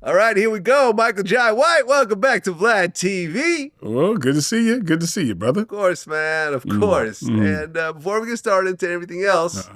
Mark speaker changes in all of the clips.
Speaker 1: All right, here we go. Michael Jai White, welcome back to Vlad TV.
Speaker 2: Well, good to see you. Good to see you, brother.
Speaker 1: Of course, man, of course. And before we get started into everything else,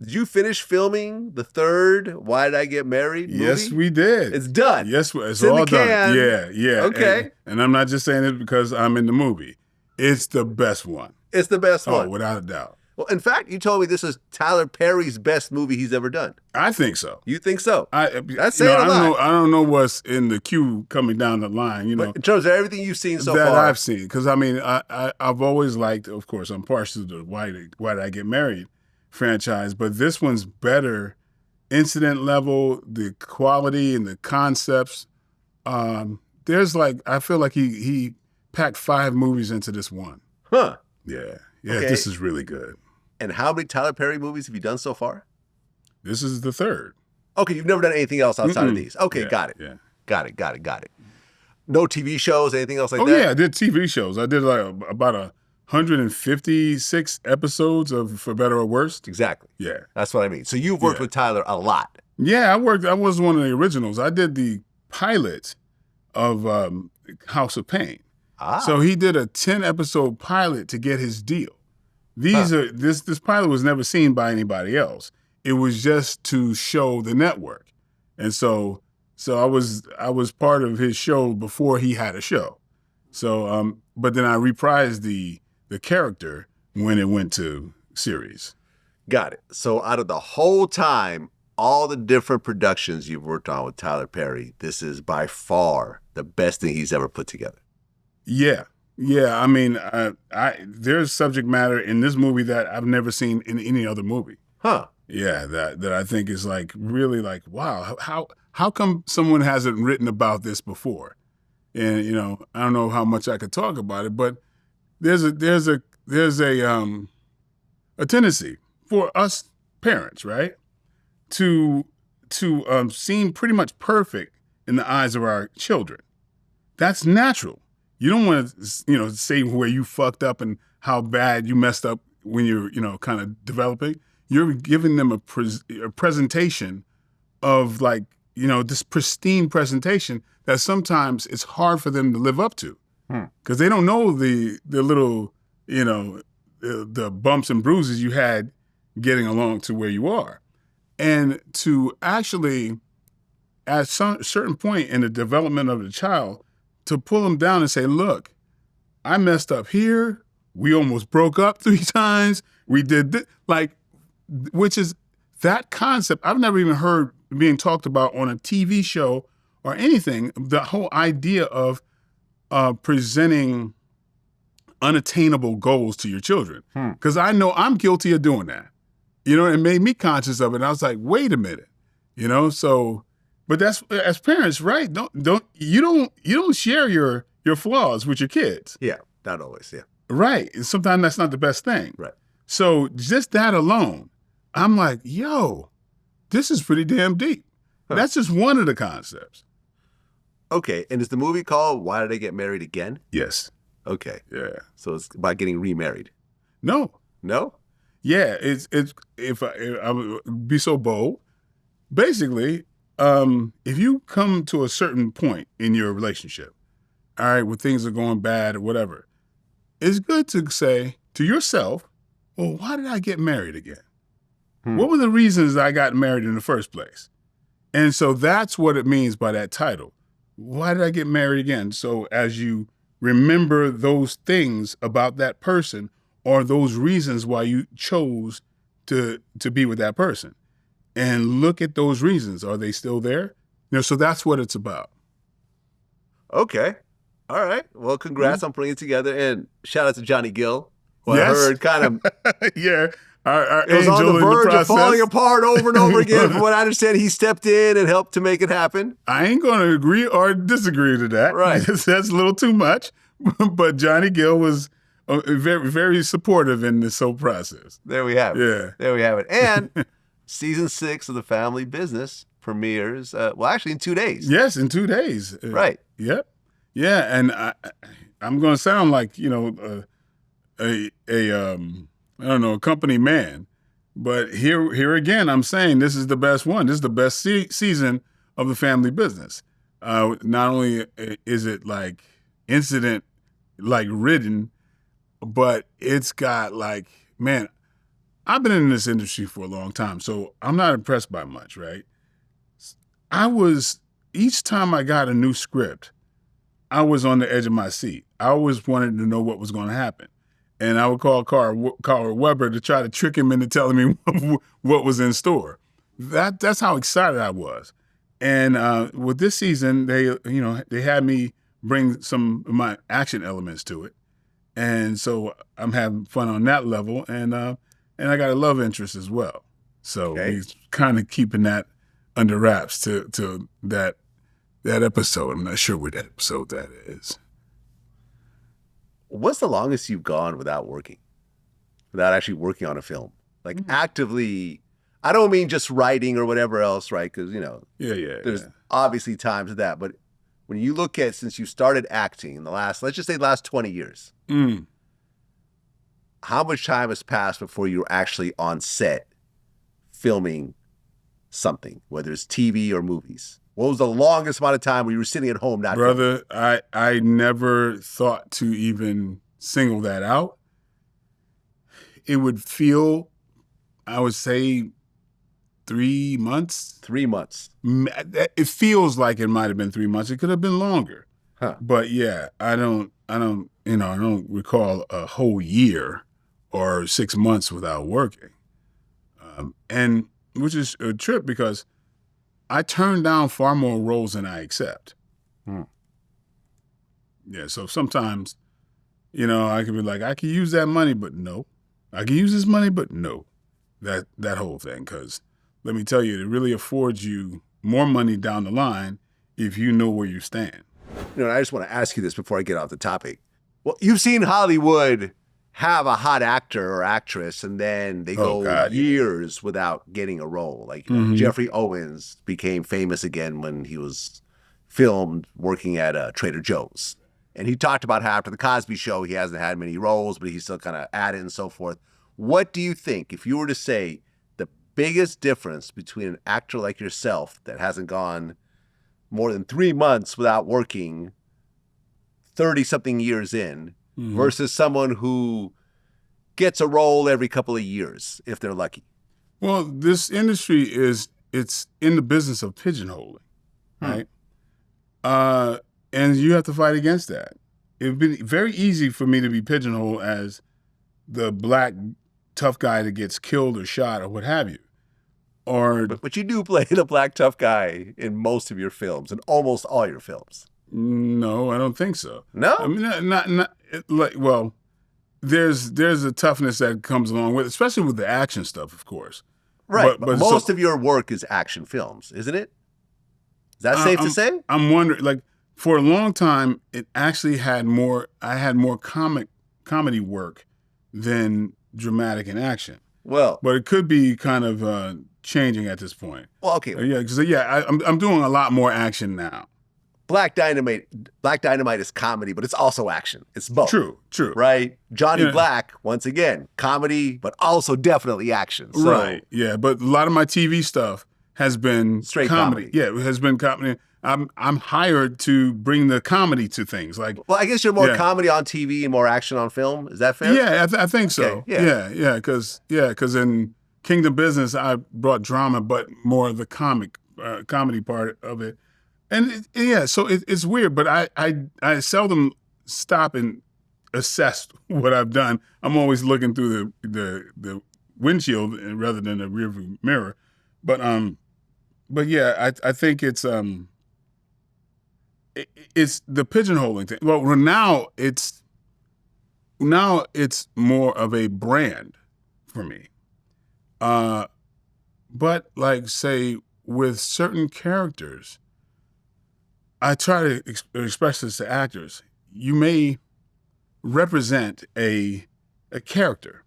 Speaker 1: did you finish filming the third Why Did I Get Married movie?
Speaker 2: Yes, we did.
Speaker 1: It's done.
Speaker 2: Yes, it's all done. Yeah.
Speaker 1: Okay.
Speaker 2: And I'm not just saying it because I'm in the movie. It's the best one.
Speaker 1: It's the best one.
Speaker 2: Oh, without a doubt.
Speaker 1: Well, in fact, you told me this is Tyler Perry's best movie he's ever done.
Speaker 2: I think so.
Speaker 1: You think so?
Speaker 2: That's saying a lot. I don't know what's in the queue coming down the line. You know,
Speaker 1: but in terms of everything you've seen so far.
Speaker 2: That I've seen, because I mean, I've always liked. Of course, I'm partial to the Why Did I Get Married franchise, but this one's better. Incident level, the quality and the concepts. There's I feel like he packed 5 movies into this one.
Speaker 1: Huh.
Speaker 2: Yeah.
Speaker 1: Okay.
Speaker 2: This is really good.
Speaker 1: And how many Tyler Perry movies have you done so far?
Speaker 2: This is the third.
Speaker 1: Okay, you've never done anything else outside of these. Okay, got it.
Speaker 2: Yeah.
Speaker 1: Got it. No TV shows, anything else like that?
Speaker 2: Oh, yeah, I did TV shows. I did about 156 episodes of For Better or Worse.
Speaker 1: Exactly.
Speaker 2: Yeah.
Speaker 1: That's what I mean. So you've worked with Tyler a lot.
Speaker 2: Yeah, I was one of the originals. I did the pilot of House of Pain. So he did a 10-episode pilot to get his deal. This pilot was never seen by anybody else. It was just to show the network. And so I was part of his show before he had a show. So but then I reprised the character when it went to series.
Speaker 1: Got it. So out of the whole time, all the different productions you've worked on with Tyler Perry, this is by far the best thing he's ever put together.
Speaker 2: Yeah. I mean, there's subject matter in this movie that I've never seen in any other movie.
Speaker 1: Huh.
Speaker 2: Yeah, that I think is really wow. How come someone hasn't written about this before? And I don't know how much I could talk about it, but there's a tendency for us parents, right, to seem pretty much perfect in the eyes of our children. That's natural. You don't want to, say where you fucked up and how bad you messed up when you're, kind of developing. You're giving them a presentation of this pristine presentation that sometimes it's hard for them to live up to because they don't know the little, the bumps and bruises you had getting along to where you are. And to actually, at some certain point in the development of the child, to pull them down and say, look, I messed up here. We almost broke up 3 times. We did this. Which is that concept I've never even heard being talked about on a TV show or anything. The whole idea of presenting unattainable goals to your children. Because I know I'm guilty of doing that. It made me conscious of it. And I was like, wait a minute. So... But that's as parents, right? You don't share your flaws with your kids.
Speaker 1: Yeah, not always. Yeah,
Speaker 2: right. And sometimes that's not the best thing.
Speaker 1: Right.
Speaker 2: So just that alone, I'm like, yo, this is pretty damn deep. Huh. That's just one of the concepts.
Speaker 1: Okay, and is the movie called Why Did I Get Married Again?
Speaker 2: Yes.
Speaker 1: Okay.
Speaker 2: Yeah.
Speaker 1: So it's about getting remarried.
Speaker 2: No. Yeah. It's if I would be so bold, basically. If you come to a certain point in your relationship, all right, where things are going bad or whatever, it's good to say to yourself, well, why did I get married again? What were the reasons I got married in the first place? And so that's what it means by that title. Why did I get married again? So as you remember those things about that person or those reasons why you chose to be with that person. And look at those reasons. Are they still there? So that's what it's about.
Speaker 1: Okay. All right. Well, congrats on putting it together. And shout out to Johnny Gill, who
Speaker 2: yes.
Speaker 1: I heard kind of...
Speaker 2: yeah. Our
Speaker 1: it was on the verge of falling apart over and over again. From what I understand, he stepped in and helped to make it happen.
Speaker 2: I ain't going to agree or disagree to that.
Speaker 1: Right.
Speaker 2: That's a little too much. But Johnny Gill was very, very supportive in this whole process.
Speaker 1: There we have it.
Speaker 2: Yeah.
Speaker 1: There we have it. And... Season 6 of The Family Business premieres, actually in 2 days.
Speaker 2: Yes, in 2 days.
Speaker 1: Right.
Speaker 2: Yep. Yeah, and I'm going to sound like, a company man, but here again, I'm saying this is the best one. This is the best season of the family business. Not only is it like incident like ridden, but it's got like, man, I've been in this industry for a long time, so I'm not impressed by much, right? Each time I got a new script, I was on the edge of my seat. I always wanted to know what was going to happen. And I would call Carl Weber to try to trick him into telling me what was in store. That's how excited I was. And with this season, they had me bring some of my action elements to it. And so I'm having fun on that level. And I got a love interest as well. So he's kind of keeping that under wraps to that episode. I'm not sure what episode that is.
Speaker 1: What's the longest you've gone without actually working on a film? Like actively, I don't mean just writing or whatever else, right? Because, there's obviously times of that. But when you look at, since you started acting in let's just say the last 20 years, how much time has passed before you were actually on set filming something, whether it's TV or movies? What was the longest amount of time where you were sitting at home not
Speaker 2: Brother, I never thought to even single that out. It would feel, I would say, 3 months.
Speaker 1: 3 months.
Speaker 2: It feels like it might have been 3 months. It could have been longer.
Speaker 1: Huh.
Speaker 2: But yeah, I don't recall a whole year or 6 months without working. And which is a trip because I turn down far more roles than I accept. Yeah, so sometimes, I could be like, I could use that money, but no. I could use this money, but no. That whole thing, because let me tell you, it really affords you more money down the line if you know where you stand.
Speaker 1: I just want to ask you this before I get off the topic. Well, you've seen Hollywood have a hot actor or actress, and then they go years without getting a role. Like Jeffrey Owens became famous again when he was filmed working at Trader Joe's. And he talked about how after the Cosby Show, he hasn't had many roles, but he's still kind of at it and so forth. What do you think, if you were to say the biggest difference between an actor like yourself that hasn't gone more than 3 months without working 30-something years in versus someone who gets a role every couple of years, if they're lucky?
Speaker 2: Well, this industry it's in the business of pigeonholing, right? And you have to fight against that. It would be very easy for me to be pigeonholed as the black tough guy that gets killed or shot or what have you.
Speaker 1: But you do play the black tough guy in most of your films, in almost all your films.
Speaker 2: No, I don't think so.
Speaker 1: No?
Speaker 2: I mean, not like, well, there's a toughness that comes along with, especially with the action stuff, of course.
Speaker 1: Right, but most of your work is action films, isn't it? Is that safe to say?
Speaker 2: I'm wondering, like, for a long time, it actually I had more comedy work than dramatic and action.
Speaker 1: Well,
Speaker 2: but it could be kind of changing at this point.
Speaker 1: Well, okay.
Speaker 2: Because I'm doing a lot more action now.
Speaker 1: Black Dynamite is comedy, but it's also action. It's both.
Speaker 2: True.
Speaker 1: Right? Johnny Black, once again, comedy, but also definitely action. So,
Speaker 2: right. Yeah, but a lot of my TV stuff has been
Speaker 1: straight comedy.
Speaker 2: Yeah, it has been comedy. I'm hired to bring the comedy to things. Like,
Speaker 1: well, I guess you're more comedy on TV and more action on film. Is that fair?
Speaker 2: Yeah, I think so.
Speaker 1: Okay.
Speaker 2: Yeah. Because in Kingdom Business, I brought drama, but more of the comedy part of it. And so it's weird, but I seldom stop and assess what I've done. I'm always looking through the windshield rather than the rearview mirror. But yeah, I think it's the pigeonholing thing. Well, now it's more of a brand for me. But like, say, with certain characters, I try to express this to actors. You may represent a character.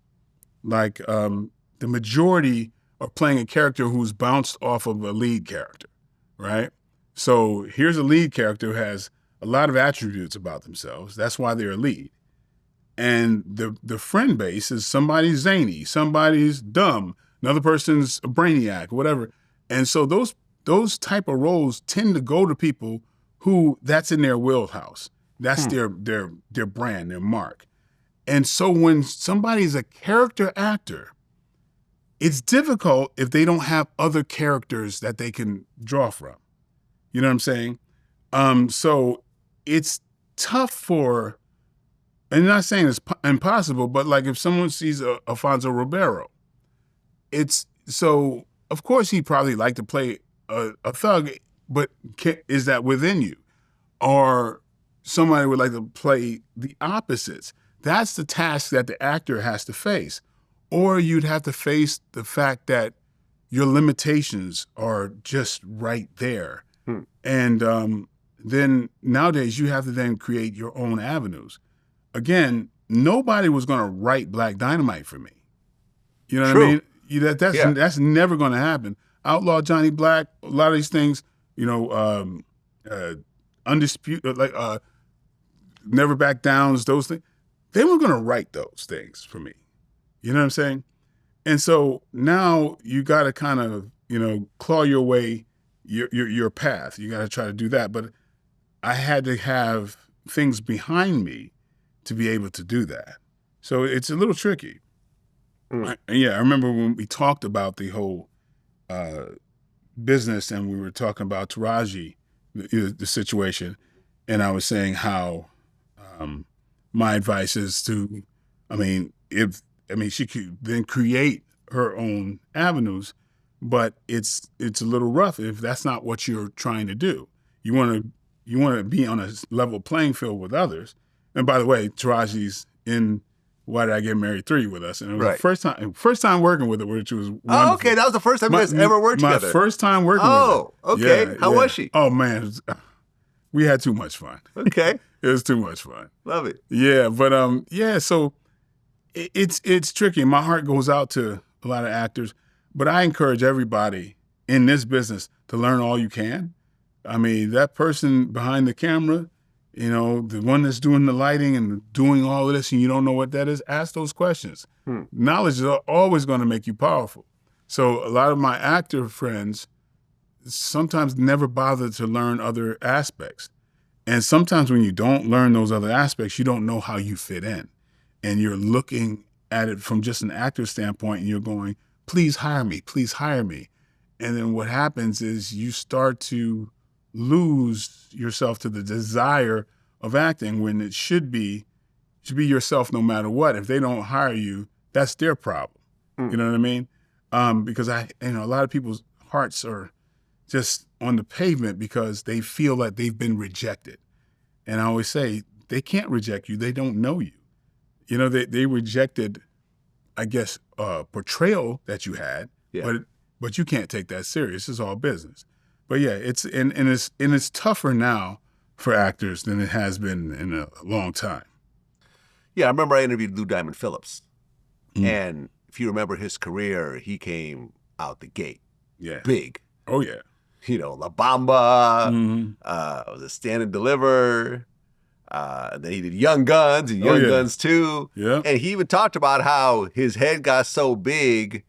Speaker 2: Like the majority are playing a character who's bounced off of a lead character, right? So here's a lead character who has a lot of attributes about themselves. That's why they're a lead. And the friend base is somebody's zany, somebody's dumb, another person's a brainiac, whatever. And so those those type of roles tend to go to people who that's in their wheelhouse. That's their brand, their mark. And so when somebody's a character actor, it's difficult if they don't have other characters that they can draw from. You know what I'm saying? So it's tough for, and I'm not saying it's impossible, but like if someone sees Alfonso Ribeiro, it's so, of course he'd probably like to play a thug, but is that within you? Or somebody would like to play the opposites. That's the task that the actor has to face. Or you'd have to face the fact that your limitations are just right there. And then nowadays you have to then create your own avenues. Again, nobody was going to write Black Dynamite for me. You know what I mean? That's never going to happen. Outlaw Johnny Black, a lot of these things, you know, Undisputed, like Never Back Downs, those things, they weren't going to write those things for me. You know what I'm saying? And so now you got to kind of, you know, claw your way, your path. You got to try to do that. But I had to have things behind me to be able to do that. So it's a little tricky. I remember when we talked about the whole business and we were talking about Taraji, the situation, and I was saying how my advice is to, she could then create her own avenues, but it's a little rough if that's not what you're trying to do. You want to be on a level playing field with others. And by the way, Taraji's in Why Did I Get Married 3 with us, and it was the first time working with her, which was wonderful.
Speaker 1: Oh, okay, that was the first time you guys ever worked together.
Speaker 2: My first time working with her.
Speaker 1: Oh, okay.
Speaker 2: Yeah,
Speaker 1: How was she?
Speaker 2: Oh man, we had too much fun.
Speaker 1: Okay.
Speaker 2: It was too much fun.
Speaker 1: Love it.
Speaker 2: Yeah, but so it's tricky. My heart goes out to a lot of actors, but I encourage everybody in this business to learn all you can. I mean, that person behind the camera, you know, the one that's doing the lighting and doing all of this and you don't know what that is, ask those questions. Knowledge is always going to make you powerful. So a lot of my actor friends sometimes never bother to learn other aspects. And sometimes when you don't learn those other aspects, you don't know how you fit in. And you're looking at it from just an actor standpoint and you're going, please hire me, please hire me. And then what happens is you start to lose yourself to the desire of acting when it should be yourself no matter what. If they don't hire you, that's their problem. You know what I mean? Because a lot of people's hearts are just on the pavement because they feel like they've been rejected. And I always say, they can't reject you. They don't know you. You know, they rejected, I guess, portrayal that you had, but you can't take that serious. It's all business. But yeah, it's tougher now for actors than it has been in a long time.
Speaker 1: Yeah, I remember I interviewed Lou Diamond Phillips. And if you remember his career, he came out the gate big.
Speaker 2: Oh, yeah.
Speaker 1: You know, La Bamba, was a Stand and Deliver. Then he did Young Guns and Young Guns 2.
Speaker 2: Yeah.
Speaker 1: And he even talked about how his head got so big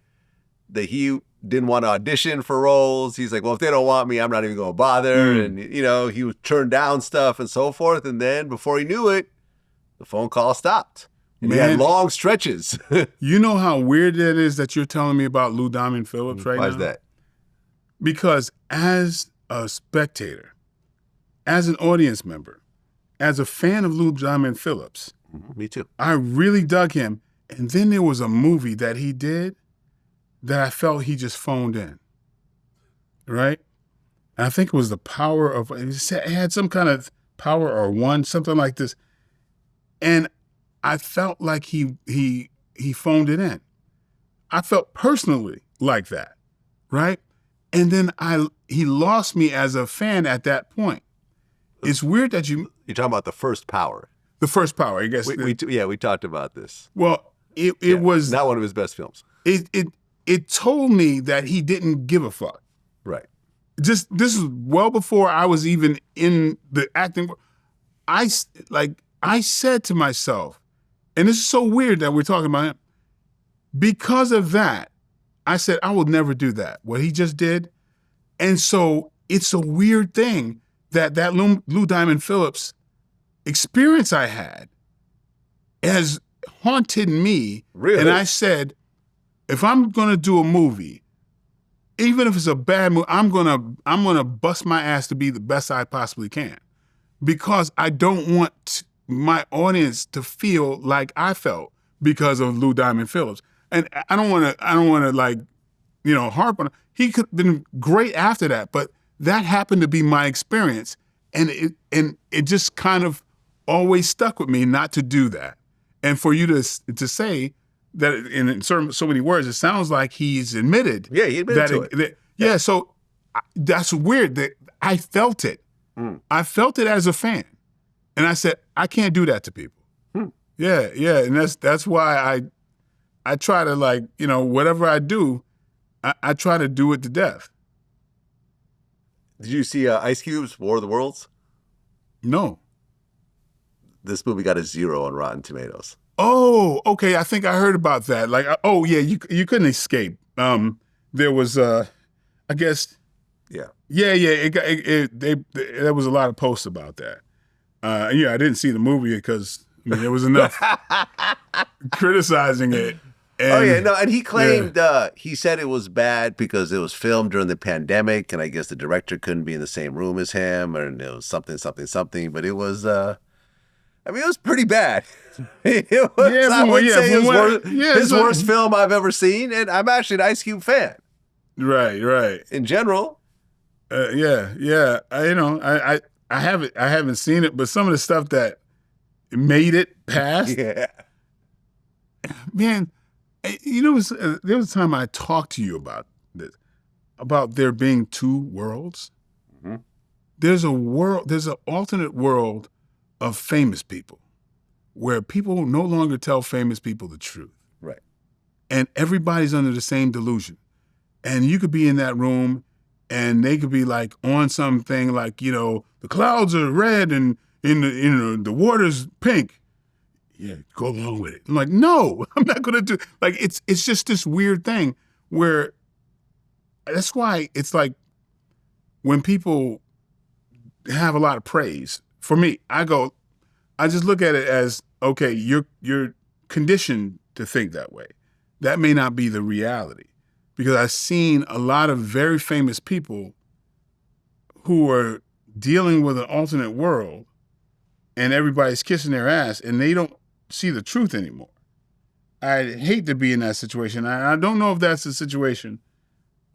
Speaker 1: that he didn't want to audition for roles. He's like, well, if they don't want me, I'm not even going to bother. And, you know, he would turn down stuff and so forth. And then before he knew it, the phone call stopped. And he had long stretches.
Speaker 2: You know how weird that is that you're telling me about Lou Diamond Phillips right now?
Speaker 1: Why is that?
Speaker 2: Because as a spectator, as an audience member, as a fan of Lou Diamond Phillips,
Speaker 1: me too.
Speaker 2: I really dug him. And then there was a movie that he did that I felt he just phoned in, right? And I think it was The Power of, it had some kind of Power or One, something like this. And I felt like he phoned it in. I felt personally like that, right? And then he lost me as a fan at that point. It's weird that you're
Speaker 1: talking about The First Power.
Speaker 2: The First Power, I guess.
Speaker 1: We talked about this.
Speaker 2: Well, it was
Speaker 1: not one of his best films.
Speaker 2: It told me that he didn't give a fuck.
Speaker 1: Right.
Speaker 2: This is well before I was even in the acting. I said to myself, and this is so weird that we're talking about him. Because of that, I said, I will never do that. What he just did, And so it's a weird thing that Lou Diamond Phillips experience I had has haunted me.
Speaker 1: Really?
Speaker 2: And I said, if I'm gonna do a movie, even if it's a bad movie, I'm gonna bust my ass to be the best I possibly can, because I don't want my audience to feel like I felt because of Lou Diamond Phillips. And I don't want to like, harp on it. He could have been great after that, but that happened to be my experience, and it just kind of always stuck with me not to do that. And for you to say that in so many words, it sounds like he's admitted.
Speaker 1: Yeah, he admitted to it.
Speaker 2: Yeah, so that's weird that I felt it. I felt it as a fan, and I said I can't do that to people. Yeah, and that's why I try to, like, whatever I do, I try to do it to death.
Speaker 1: Did you see Ice Cube's War of the Worlds?
Speaker 2: No.
Speaker 1: This movie got a 0 on Rotten Tomatoes.
Speaker 2: Oh, okay. I think I heard about that. Like, you couldn't escape. There was, I guess.
Speaker 1: Yeah.
Speaker 2: Yeah. There was a lot of posts about that. I didn't see the movie because there was enough criticizing it.
Speaker 1: And he claimed, he said it was bad because it was filmed during the pandemic, and I guess the director couldn't be in the same room as him, and it was something, but it was, it was pretty bad. I would say it was his worst film I've ever seen, and I'm actually an Ice Cube fan.
Speaker 2: Right.
Speaker 1: In general.
Speaker 2: Yeah. I haven't seen it, but some of the stuff that made it past.
Speaker 1: Yeah.
Speaker 2: Man, there was a time I talked to you about this, about there being two worlds. Mm-hmm. There's an alternate world of famous people where people no longer tell famous people the truth.
Speaker 1: Right.
Speaker 2: And everybody's under the same delusion. And you could be in that room and they could be like on something like, the clouds are red and the water's pink. Yeah, go along with it. I'm like, no, I'm not gonna do. Like, it's just this weird thing where. That's why it's like when people have a lot of praise. For me, I just look at it as, okay, you're conditioned to think that way. That may not be the reality, because I've seen a lot of very famous people who are dealing with an alternate world, and everybody's kissing their ass, and they don't see the truth anymore. I hate to be in that situation. I don't know if that's the situation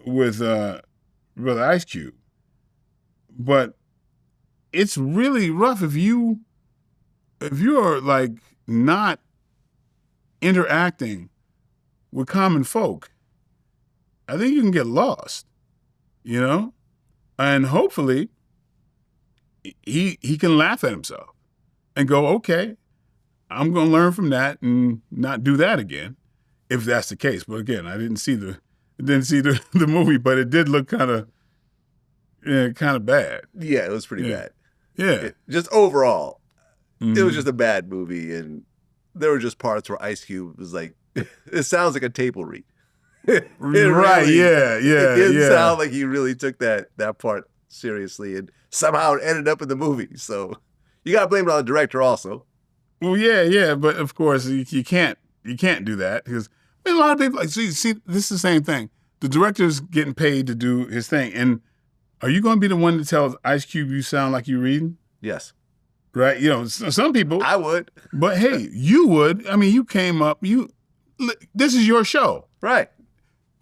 Speaker 2: with Brother Ice Cube, but it's really rough if you're like not interacting with common folk. I think you can get lost, and hopefully he can laugh at himself and go, okay, I'm going to learn from that and not do that again, if that's the case. But again, I didn't see the movie, but it did look kind of bad.
Speaker 1: Yeah, it was pretty bad.
Speaker 2: Yeah.
Speaker 1: Just overall, it was just a bad movie, and there were just parts where Ice Cube was like, it sounds like a table read.
Speaker 2: Right, yeah.
Speaker 1: It didn't sound like he really took that part seriously, and somehow it ended up in the movie. So you got to blame it on the director also.
Speaker 2: Well, yeah, but of course you can't do that, because a lot of people like see this is the same thing. The director's getting paid to do his thing, and are you going to be the one to tell Ice Cube you sound like you're reading?
Speaker 1: Yes.
Speaker 2: Right. Some people.
Speaker 1: I would.
Speaker 2: But hey, you would. I mean, you came up. This is your show.
Speaker 1: Right.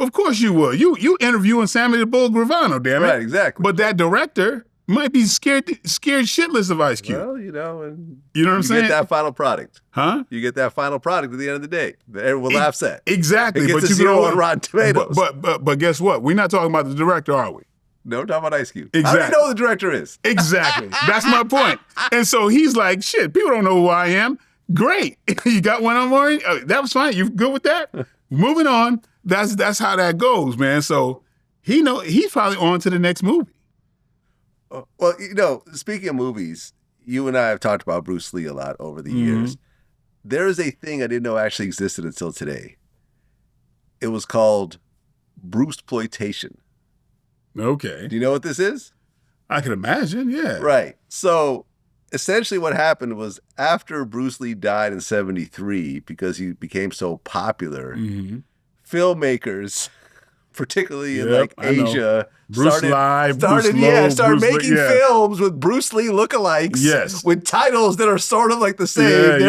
Speaker 2: Of course you would. You interviewing Sammy the Bull Gravano, damn it.
Speaker 1: Right. Exactly.
Speaker 2: But that director might be scared shitless of Ice Cube.
Speaker 1: Well,
Speaker 2: and you know what I'm saying?
Speaker 1: You get that final product.
Speaker 2: Huh?
Speaker 1: You get that final product at the end of the day that everyone laughs at.
Speaker 2: Exactly.
Speaker 1: It gets a 0 on Rotten Tomatoes.
Speaker 2: But guess what? We're not talking about the director, are we?
Speaker 1: No, we're talking about Ice Cube.
Speaker 2: Exactly.
Speaker 1: How do you know who the director is?
Speaker 2: Exactly. That's my point. And so he's like, shit, people don't know who I am. Great. You got one on more? That was fine. You good with that? Moving on. That's how that goes, man. So he's probably on to the next movie.
Speaker 1: Well, speaking of movies, you and I have talked about Bruce Lee a lot over the years. There is a thing I didn't know actually existed until today. It was called Bruceploitation.
Speaker 2: Okay.
Speaker 1: Do you know what this is?
Speaker 2: I can imagine, yeah.
Speaker 1: Right. So essentially what happened was after Bruce Lee died in 1973, because he became so popular, filmmakers, particularly in like Asia, started making films with Bruce Lee lookalikes with titles that are sort of like the same.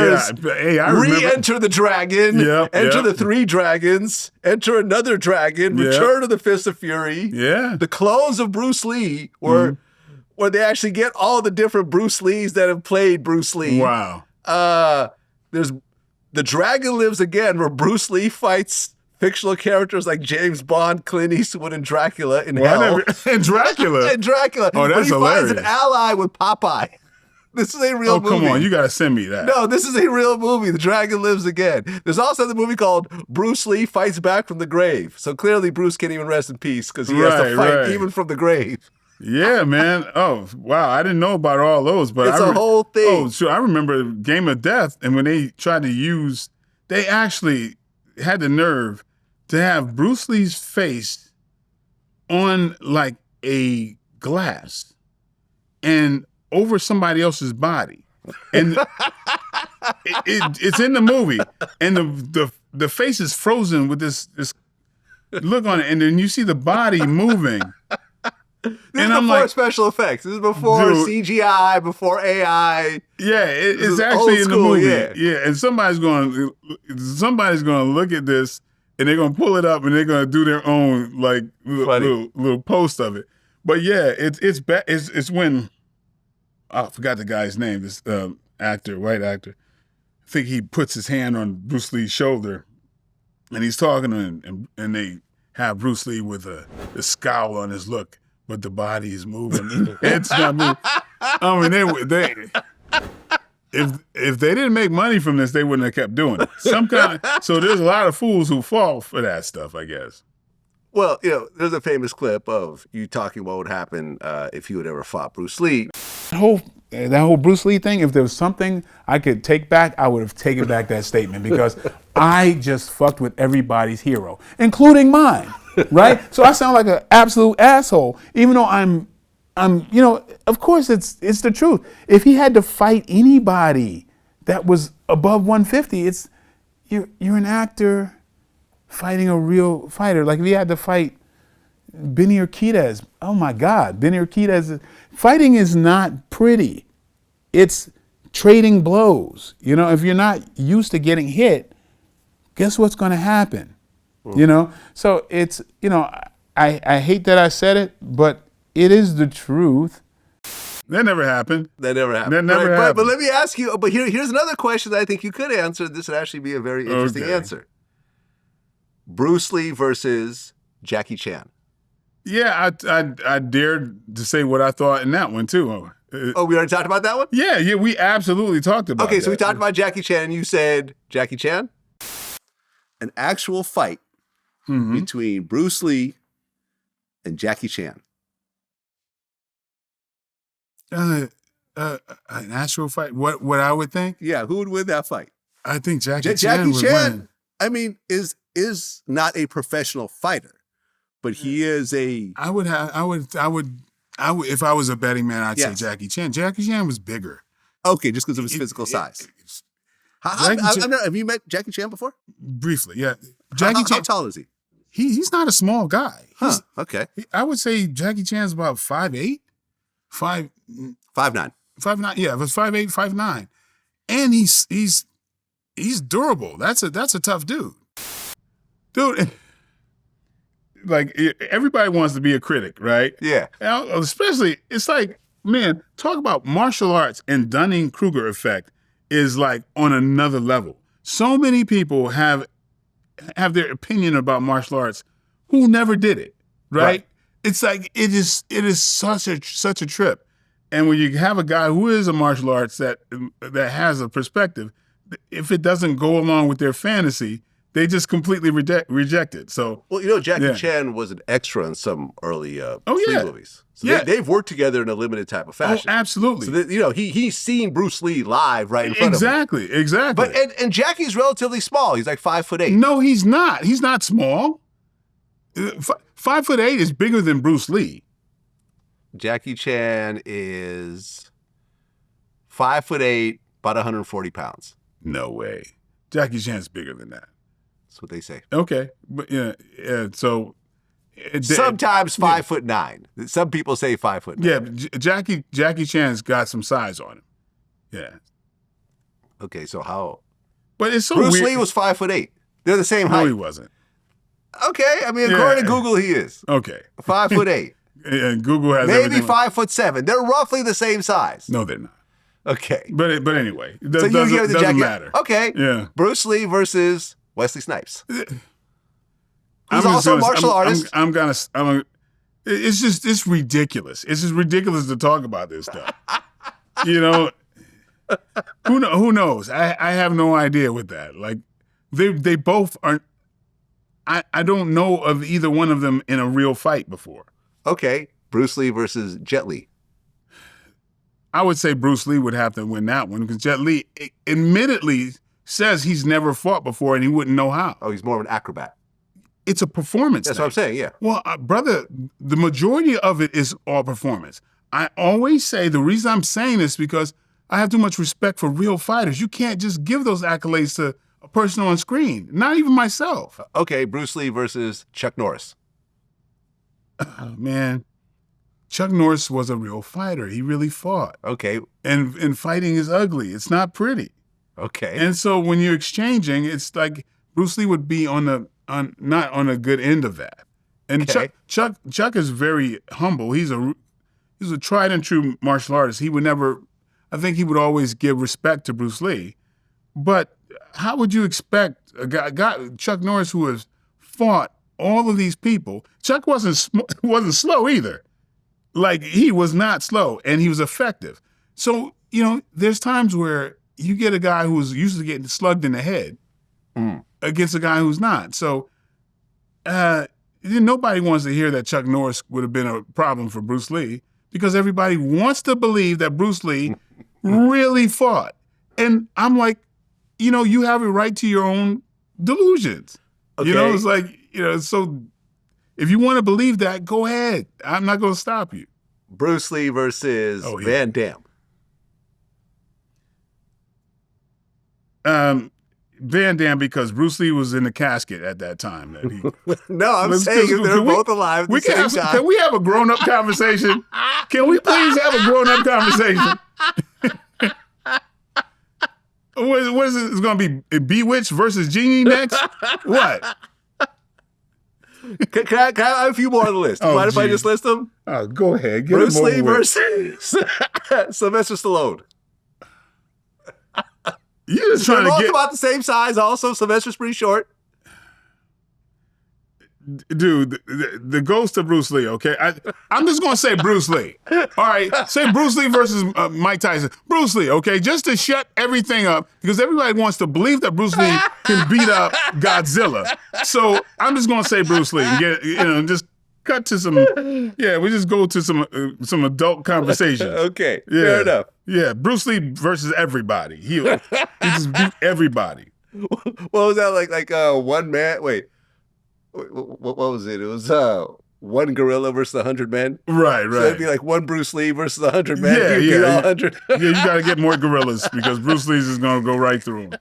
Speaker 2: Hey, I remember.
Speaker 1: Re-Enter the Dragon, Enter the Three Dragons, Enter Another Dragon, Return of the Fist of Fury.
Speaker 2: Yeah.
Speaker 1: The clones of Bruce Lee were where they actually get all the different Bruce Lees that have played Bruce Lee.
Speaker 2: Wow.
Speaker 1: There's The Dragon Lives Again, where Bruce Lee fights fictional characters like James Bond, Clint Eastwood, and Dracula in hell.
Speaker 2: And Dracula?
Speaker 1: And Dracula.
Speaker 2: Oh, that's hilarious.
Speaker 1: But he finds an ally with Popeye. This is a real movie.
Speaker 2: Oh, come on. You got to send me that.
Speaker 1: No, this is a real movie. The Dragon Lives Again. There's also the movie called Bruce Lee Fights Back from the Grave. So clearly Bruce can't even rest in peace because he has to fight even from the grave.
Speaker 2: Yeah, man. Oh, wow. I didn't know about all those. But
Speaker 1: it's a whole thing.
Speaker 2: Oh, sure. I remember Game of Death, and when they tried to use, they actually had the nerve to have Bruce Lee's face on like a glass and over somebody else's body. And it's in the movie. And the face is frozen with this look on it. And then you see the body moving.
Speaker 1: This is before special effects. This is before CGI, before AI.
Speaker 2: Yeah, it's actually in the movie. Yeah, and somebody's going to look at this and they're going to pull it up and they're going to do their own like little post of it. But yeah, it's when I forgot the guy's name. This actor, white actor. I think he puts his hand on Bruce Lee's shoulder and he's talking to him, and they have Bruce Lee with a scowl on his look. But the body is moving. It's not moving. I mean, they if they didn't make money from this, they wouldn't have kept doing it. So there's a lot of fools who fall for that stuff, I guess.
Speaker 1: Well, there's a famous clip of you talking about what would happen if you had ever fought Bruce Lee.
Speaker 3: That whole Bruce Lee thing, if there was something I could take back, I would have taken back that statement because I just fucked with everybody's hero, including mine, right? So I sound like an absolute asshole, even though I'm, of course it's the truth. If he had to fight anybody that was above 150, you're an actor fighting a real fighter. Like if he had to fight Benny Urquidez, oh my God, Benny Urquidez. Fighting is not pretty. It's trading blows. If you're not used to getting hit, guess what's going to happen? So it's, I hate that I said it, but it is the truth.
Speaker 2: That never happened.
Speaker 1: That never happened. But let me ask you, but here's another question that I think you could answer. This would actually be a very interesting answer. Bruce Lee versus Jackie Chan.
Speaker 2: Yeah, I dared to say what I thought in that one too.
Speaker 1: We already talked about that one?
Speaker 2: Yeah, we absolutely talked about it.
Speaker 1: Okay, so we talked about Jackie Chan and you said Jackie Chan? An actual fight between Bruce Lee and Jackie Chan.
Speaker 2: An actual fight? What I would think?
Speaker 1: Yeah, who would win that fight?
Speaker 2: I think Jackie Chan would win.
Speaker 1: I mean, is not a professional fighter. But he is a.
Speaker 2: I would. If I was a betting man, I'd say Jackie Chan. Jackie Chan was bigger.
Speaker 1: Okay, just because of his physical size. Have you met Jackie Chan before?
Speaker 2: Briefly, yeah.
Speaker 1: How tall is he?
Speaker 2: He's not a small guy.
Speaker 1: Okay.
Speaker 2: I would say Jackie Chan's about 5'8", 5'9". 5'9". Yeah, it was 5'8", 5'9", and he's durable. That's a tough dude. Dude. Like everybody wants to be a critic, right?
Speaker 1: Yeah.
Speaker 2: Especially, it's like, man, talk about martial arts and Dunning-Kruger effect is like on another level. So many people have their opinion about martial arts who never did it, right? It's like it is such a trip. And when you have a guy who is a martial arts that has a perspective, if it doesn't go along with their fantasy, they just completely reject it. So,
Speaker 1: Jackie Chan was an extra in some early Lee movies. So they've worked together in a limited type of fashion.
Speaker 2: Oh, absolutely.
Speaker 1: So he's seen Bruce Lee live right in front of him.
Speaker 2: Exactly.
Speaker 1: But and Jackie's relatively small. He's like 5'8".
Speaker 2: No, he's not. He's not small. 5'8" is bigger than Bruce Lee.
Speaker 1: Jackie Chan is 5'8", about 140 pounds.
Speaker 2: No way. Jackie Chan's bigger than that.
Speaker 1: That's what they say.
Speaker 2: Okay, but so
Speaker 1: sometimes 5'9". Some people say 5'9".
Speaker 2: Yeah, Jackie Chan's got some size on him. Yeah.
Speaker 1: Okay, so how?
Speaker 2: But it's so
Speaker 1: Bruce
Speaker 2: weird.
Speaker 1: Lee was 5'8". They're the same height.
Speaker 2: No, he wasn't.
Speaker 1: Okay, I mean, according to Google, he is.
Speaker 2: Okay.
Speaker 1: 5'8".
Speaker 2: And Google has
Speaker 1: maybe
Speaker 2: everything.
Speaker 1: 5'7". They're roughly the same size.
Speaker 2: No, they're not.
Speaker 1: Okay.
Speaker 2: But anyway, it
Speaker 1: So you hear the
Speaker 2: doesn't
Speaker 1: Jackie.
Speaker 2: matter.
Speaker 1: Okay.
Speaker 2: Yeah.
Speaker 1: Bruce Lee versus Wesley Snipes. Who's also a martial artist.
Speaker 2: It's ridiculous. It's just ridiculous to talk about this stuff. You know, who knows? I have no idea with that. Like, they both aren't. I don't know of either one of them in a real fight before.
Speaker 1: Okay, Bruce Lee versus Jet Li.
Speaker 2: I would say Bruce Lee would have to win that one because Jet Li admittedly says he's never fought before and he wouldn't know how.
Speaker 1: Oh, he's more of an acrobat.
Speaker 2: It's a performance
Speaker 1: That's
Speaker 2: thing.
Speaker 1: what I'm saying, yeah.
Speaker 2: Well, brother, the majority of it is all performance. I always say the reason I'm saying this because I have too much respect for real fighters. You can't just give those accolades to a person on screen, not even myself.
Speaker 1: Okay, Bruce Lee versus Chuck Norris.
Speaker 2: Oh, man, Chuck Norris was a real fighter. He really fought.
Speaker 1: Okay.
Speaker 2: And fighting is ugly. It's not pretty.
Speaker 1: Okay.
Speaker 2: And so when you're exchanging, it's like Bruce Lee would be not on a good end of that. And
Speaker 1: Okay.
Speaker 2: Chuck is very humble. He's a tried and true martial artist. He would never, I think he would always give respect to Bruce Lee. But how would you expect a guy Chuck Norris, who has fought all of these people? Chuck wasn't slow either. Like, he was not slow, and he was effective. So, there's times where you get a guy who's used to getting slugged in the head against a guy who's not. So, nobody wants to hear that Chuck Norris would have been a problem for Bruce Lee because everybody wants to believe that Bruce Lee really fought. And I'm like, you have a right to your own delusions.
Speaker 1: Okay.
Speaker 2: It's like, so if you want to believe that, go ahead. I'm not going to stop you.
Speaker 1: Bruce Lee versus Van Damme.
Speaker 2: Van Damme, because Bruce Lee was in the casket at that time.
Speaker 1: No, I'm saying they're both alive at the same time.
Speaker 2: Can we have a grown-up conversation? Can we please have a grown-up conversation? What is it? It's going to be Bewitched versus Genie next? What?
Speaker 1: Can I have a few more on the list? Mind if I just list them?
Speaker 2: Oh, go ahead.
Speaker 1: Bruce Lee versus Sylvester Stallone.
Speaker 2: You're just trying
Speaker 1: They're
Speaker 2: to
Speaker 1: both
Speaker 2: get
Speaker 1: about the same size. Also, Sylvester's pretty short.
Speaker 2: Dude, the ghost of Bruce Lee, okay? I'm just going to say Bruce Lee. All right, say Bruce Lee versus Mike Tyson. Bruce Lee, okay? Just to shut everything up, because everybody wants to believe that Bruce Lee can beat up Godzilla. So I'm just going to say Bruce Lee and get, just cut to some, we just go to some adult conversations.
Speaker 1: Okay, fair enough.
Speaker 2: Yeah, Bruce Lee versus everybody. He just beat everybody.
Speaker 1: What was that, like one man? Wait. What was it? It was one gorilla versus 100 men.
Speaker 2: Right.
Speaker 1: So it'd be like one Bruce Lee versus 100 men.
Speaker 2: Yeah,
Speaker 1: Beat all 100.
Speaker 2: You got to get more gorillas because Bruce Lee's is going to go right through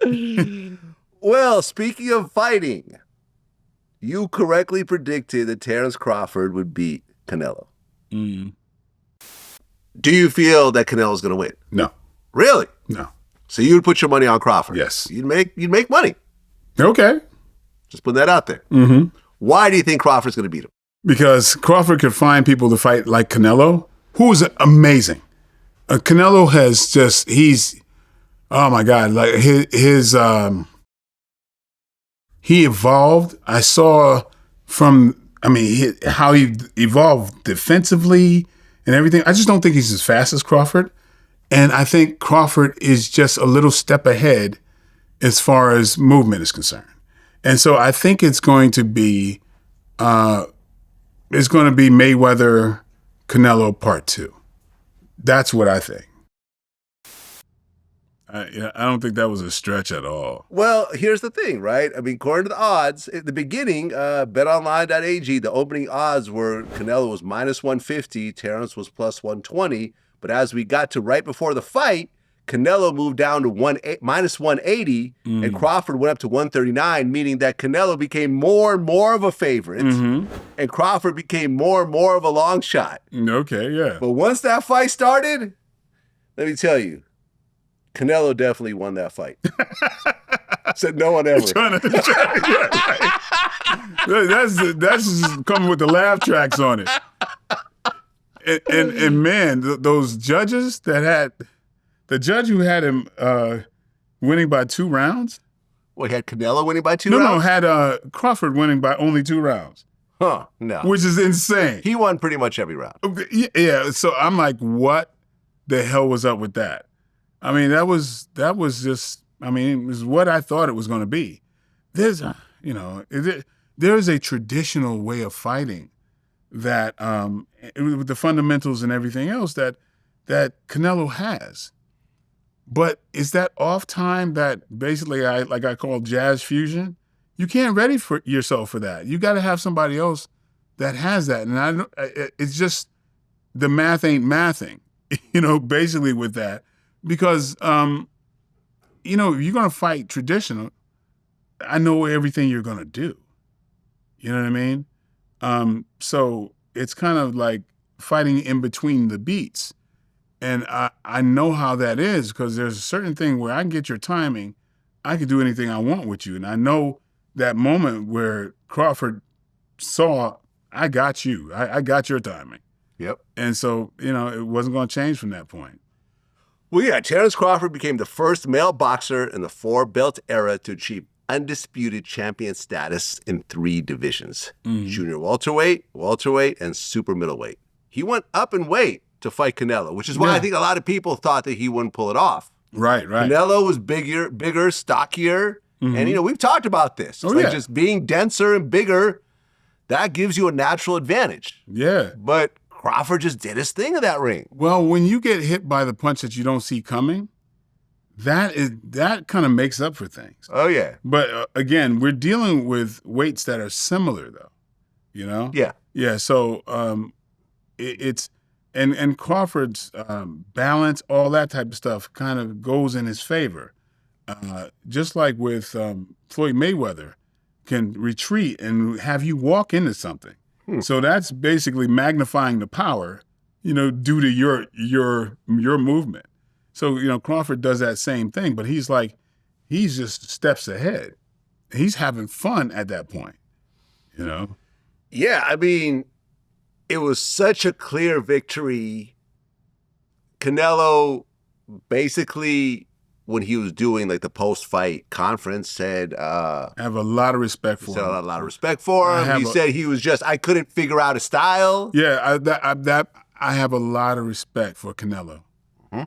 Speaker 2: them.
Speaker 1: Well, speaking of fighting, you correctly predicted that Terence Crawford would beat Canelo.
Speaker 2: Mm.
Speaker 1: Do you feel that Canelo's going to win?
Speaker 2: No.
Speaker 1: Really?
Speaker 2: No.
Speaker 1: So you would put your money on Crawford?
Speaker 2: Yes.
Speaker 1: You'd make money.
Speaker 2: Okay.
Speaker 1: Just put that out there.
Speaker 2: Mm-hmm.
Speaker 1: Why do you think Crawford's going to beat him?
Speaker 2: Because Crawford could find people to fight like Canelo, who is amazing. Canelo has oh my God, like his he evolved. I saw how he evolved defensively and everything. I just don't think he's as fast as Crawford. And I think Crawford is just a little step ahead as far as movement is concerned. And so I think it's going to be Mayweather Canelo Part 2. That's what I think. I don't think that was a stretch at all.
Speaker 1: Well, here's the thing, right? I mean, according to the odds, at the beginning, betonline.ag, the opening odds were Canelo was -150, Terence was +120. But as we got to right before the fight, Canelo moved down to -180, and Crawford went up to 139, meaning that Canelo became more and more of a favorite, and Crawford became more and more of a long shot.
Speaker 2: Okay, yeah.
Speaker 1: But once that fight started, let me tell you, Canelo definitely won that fight. Said no one ever.
Speaker 2: That's coming with the laugh tracks on it. And man, those judges that had the judge who had him winning by 2 rounds.
Speaker 1: Well, he had Canelo winning by 2 rounds?
Speaker 2: No, had Crawford winning by only 2 rounds.
Speaker 1: Huh? No,
Speaker 2: which is insane.
Speaker 1: He won pretty much every round.
Speaker 2: Yeah. So I'm like, what the hell was up with that? I mean, that was just. I mean, it was what I thought it was going to be. There's a traditional way of fighting that with the fundamentals and everything else that Canelo has. But is that off time that basically I call jazz fusion? You can't ready for yourself for that. You got to have somebody else that has that. And it's just the math ain't mathing, basically with that. Because, if you're going to fight traditional, I know everything you're going to do. You know what I mean? So it's kind of like fighting in between the beats. And I know how that is because there's a certain thing where I can get your timing. I can do anything I want with you. And I know that moment where Crawford saw, I got you. I got your timing.
Speaker 1: Yep.
Speaker 2: And so, it wasn't going to change from that point.
Speaker 1: Well, yeah, Terence Crawford became the first male boxer in the 4-belt era to achieve undisputed champion status in 3 divisions: junior welterweight, and super middleweight. He went up in weight to fight Canelo, which is why I think a lot of people thought that he wouldn't pull it off.
Speaker 2: Right.
Speaker 1: Canelo was bigger, stockier, and we've talked about this. It's just being denser and bigger, that gives you a natural advantage.
Speaker 2: Yeah.
Speaker 1: But Crawford just did his thing in that ring.
Speaker 2: Well, when you get hit by the punch that you don't see coming, that kind of makes up for things.
Speaker 1: Oh, yeah.
Speaker 2: But again, we're dealing with weights that are similar, though.
Speaker 1: Yeah.
Speaker 2: Yeah. So it's and Crawford's balance, all that type of stuff, kind of goes in his favor. Just like with Floyd Mayweather, can retreat and have you walk into something. So that's basically magnifying the power, due to your movement. So, Crawford does that same thing, but he's just steps ahead. He's having fun at that point,
Speaker 1: Yeah, I mean, it was such a clear victory. Canelo basically, when he was doing like the post-fight conference, said,
Speaker 2: I have a lot of respect for him.
Speaker 1: He said a lot of respect for him. He said he was just, I couldn't figure out his style.
Speaker 2: Yeah, I have a lot of respect for Canelo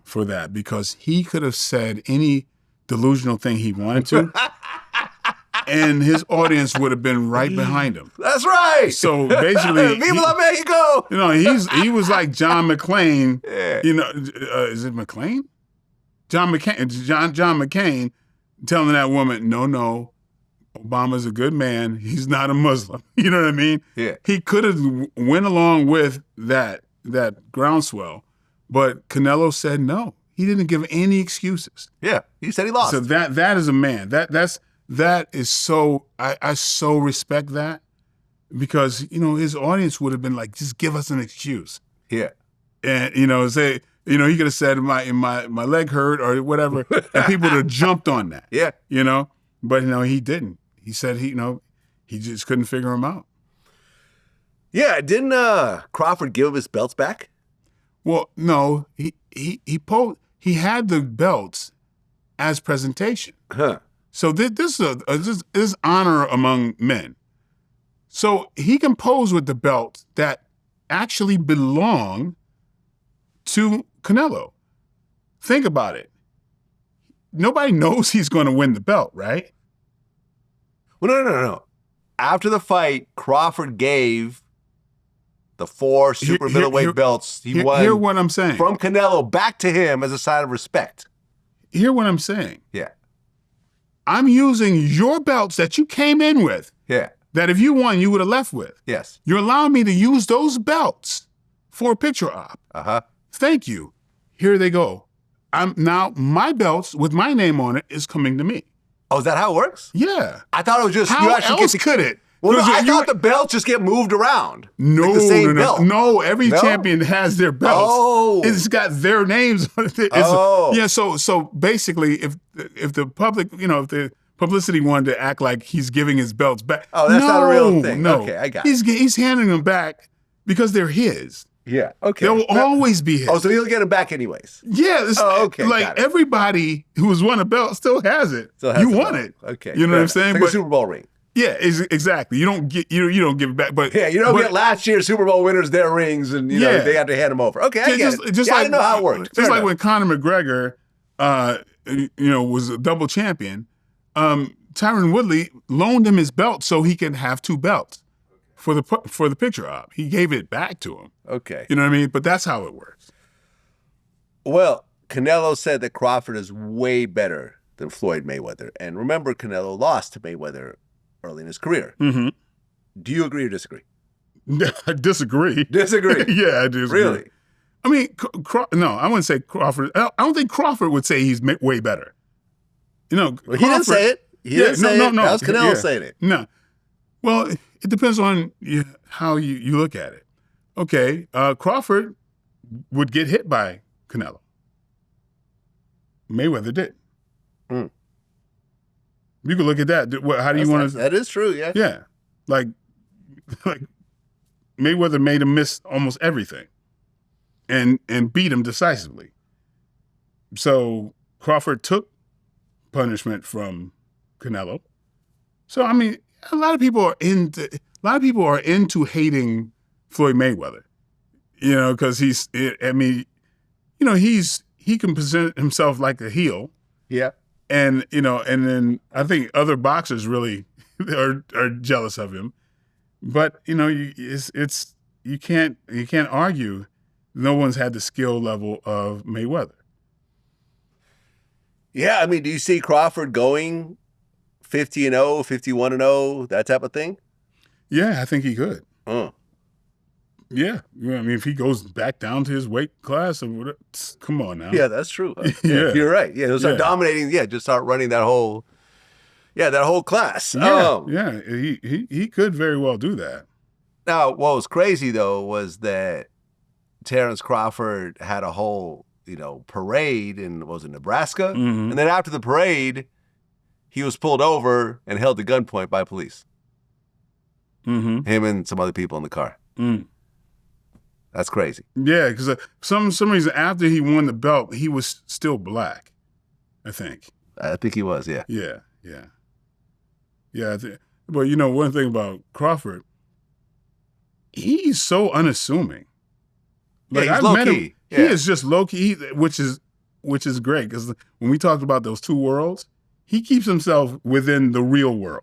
Speaker 2: for that, because he could have said any delusional thing he wanted to, and his audience would have been right behind him.
Speaker 1: That's right.
Speaker 2: So basically,
Speaker 1: Viva la Mexico!
Speaker 2: He was like John McClane. Yeah. Is it McClane? John McCain telling that woman, no, Obama's a good man. He's not a Muslim. You know what I mean?
Speaker 1: Yeah.
Speaker 2: He could have went along with that groundswell, but Canelo said no. He didn't give any excuses.
Speaker 1: Yeah, he said he lost.
Speaker 2: So that is a man. That is so, I so respect that, because his audience would have been like, just give us an excuse.
Speaker 1: Yeah.
Speaker 2: And say, he could have said my leg hurt or whatever, and people would have jumped on that.
Speaker 1: Yeah.
Speaker 2: But he didn't. He said he just couldn't figure him out.
Speaker 1: Yeah, didn't Crawford give him his belts back?
Speaker 2: Well, no, he had the belts as presentation.
Speaker 1: Huh.
Speaker 2: So this is honor among men. So he can pose with the belts that actually belong to Canelo. Think about it. Nobody knows he's going to win the belt, right?
Speaker 1: Well, no. After the fight, Crawford gave the 4 super middleweight belts he won.
Speaker 2: Hear what I'm saying.
Speaker 1: From Canelo back to him as a sign of respect.
Speaker 2: hear what I'm saying.
Speaker 1: Yeah.
Speaker 2: I'm using your belts that you came in with.
Speaker 1: Yeah.
Speaker 2: That if you won, you would have left with.
Speaker 1: Yes.
Speaker 2: You're allowing me to use those belts for a picture op.
Speaker 1: Uh-huh.
Speaker 2: Thank you. Here they go. Now my belts with my name on it is coming to me.
Speaker 1: Oh, is that how it works?
Speaker 2: Yeah.
Speaker 1: I thought it was just
Speaker 2: How
Speaker 1: you actually
Speaker 2: else could it?
Speaker 1: Well, no, I thought the belts just get moved around.
Speaker 2: No,
Speaker 1: like the same belt.
Speaker 2: No, every champion has their belts.
Speaker 1: Oh.
Speaker 2: It's got their names on it. Yeah, so basically if the public, if the publicity wanted to act like he's giving his belts back.
Speaker 1: Oh, that's not a real thing.
Speaker 2: No.
Speaker 1: Okay, I got it.
Speaker 2: He's handing them back because they're his.
Speaker 1: Yeah, okay.
Speaker 2: They will always be his.
Speaker 1: Oh, so he'll get them back anyways.
Speaker 2: Yeah.
Speaker 1: Okay,
Speaker 2: like everybody who's won a belt still has it. You won it.
Speaker 1: Okay.
Speaker 2: You know what I'm saying?
Speaker 1: It's like a Super Bowl ring.
Speaker 2: Yeah, exactly. You don't give it back, but
Speaker 1: yeah, you don't get last year's Super Bowl winners their rings, and they have to hand them over. Okay, I get it. I didn't know how it worked.
Speaker 2: Just like when Conor McGregor, was a double champion, Tyron Woodley loaned him his belt so he can have two belts for the picture op. He gave it back to him.
Speaker 1: Okay,
Speaker 2: you know what I mean. But that's how it works.
Speaker 1: Well, Canelo said that Crawford is way better than Floyd Mayweather, and remember, Canelo lost to Mayweather early in his career.
Speaker 2: Mm-hmm.
Speaker 1: Do you agree or disagree?
Speaker 2: I disagree.
Speaker 1: Disagree?
Speaker 2: Yeah, I disagree.
Speaker 1: Really?
Speaker 2: I mean, no, I wouldn't say Crawford. I don't think Crawford would say he's way better.
Speaker 1: Well, he didn't say it. He didn't say it. That was Canelo saying it.
Speaker 2: No. Well, it depends on how you look at it. Okay, Crawford would get hit by Canelo. Mayweather did.
Speaker 1: Mm.
Speaker 2: You can look at that. How do you want to?
Speaker 1: That is true, yeah.
Speaker 2: Yeah. Like Mayweather made him miss almost everything and beat him decisively. So Crawford took punishment from Canelo. So I mean, a lot of people are into hating Floyd Mayweather. Because he can present himself like a heel. Yeah. And then I think other boxers really are jealous of him, but you can't argue. No one's had the skill level of Mayweather.
Speaker 1: Yeah, I mean, do you see Crawford going 50-0, 51-0, that type of thing?
Speaker 2: Yeah, I think he could. Yeah, I mean, if he goes back down to his weight class, or whatever, come on now.
Speaker 1: Yeah, that's true. Yeah, you're right. Yeah, he'll start dominating. Yeah, just start running that whole class.
Speaker 2: Yeah, he could very well do that.
Speaker 1: Now, what was crazy though was that Terence Crawford had a whole parade in Nebraska,
Speaker 2: Mm-hmm.
Speaker 1: and then after the parade, he was pulled over and held to gunpoint by police.
Speaker 2: Mm-hmm.
Speaker 1: Him and some other people in the car.
Speaker 2: Mm.
Speaker 1: That's crazy.
Speaker 2: Yeah, because some reason after he won the belt, he was still black. I think
Speaker 1: he was. Yeah.
Speaker 2: Yeah. But one thing about Crawford, he's so unassuming.
Speaker 1: Like he's low key.
Speaker 2: He is just low key, which is great because when we talked about those two worlds, he keeps himself within the real world.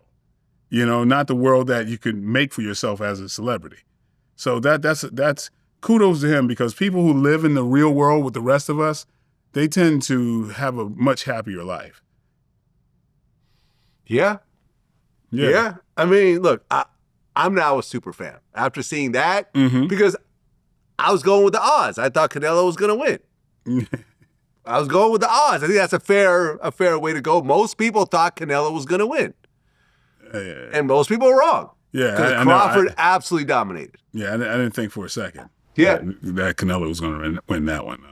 Speaker 2: Not the world that you could make for yourself as a celebrity. So that's kudos to him because people who live in the real world with the rest of us, they tend to have a much happier life.
Speaker 1: Yeah. I mean, look, I'm now a super fan after seeing that because I was going with the odds. I thought Canelo was going to win. I was going with the odds. I think that's a fair way to go. Most people thought Canelo was going to win. And most people were wrong.
Speaker 2: Yeah,
Speaker 1: because Crawford absolutely dominated.
Speaker 2: Yeah, I didn't think for a second.
Speaker 1: Yeah,
Speaker 2: that Canelo was going to win that one.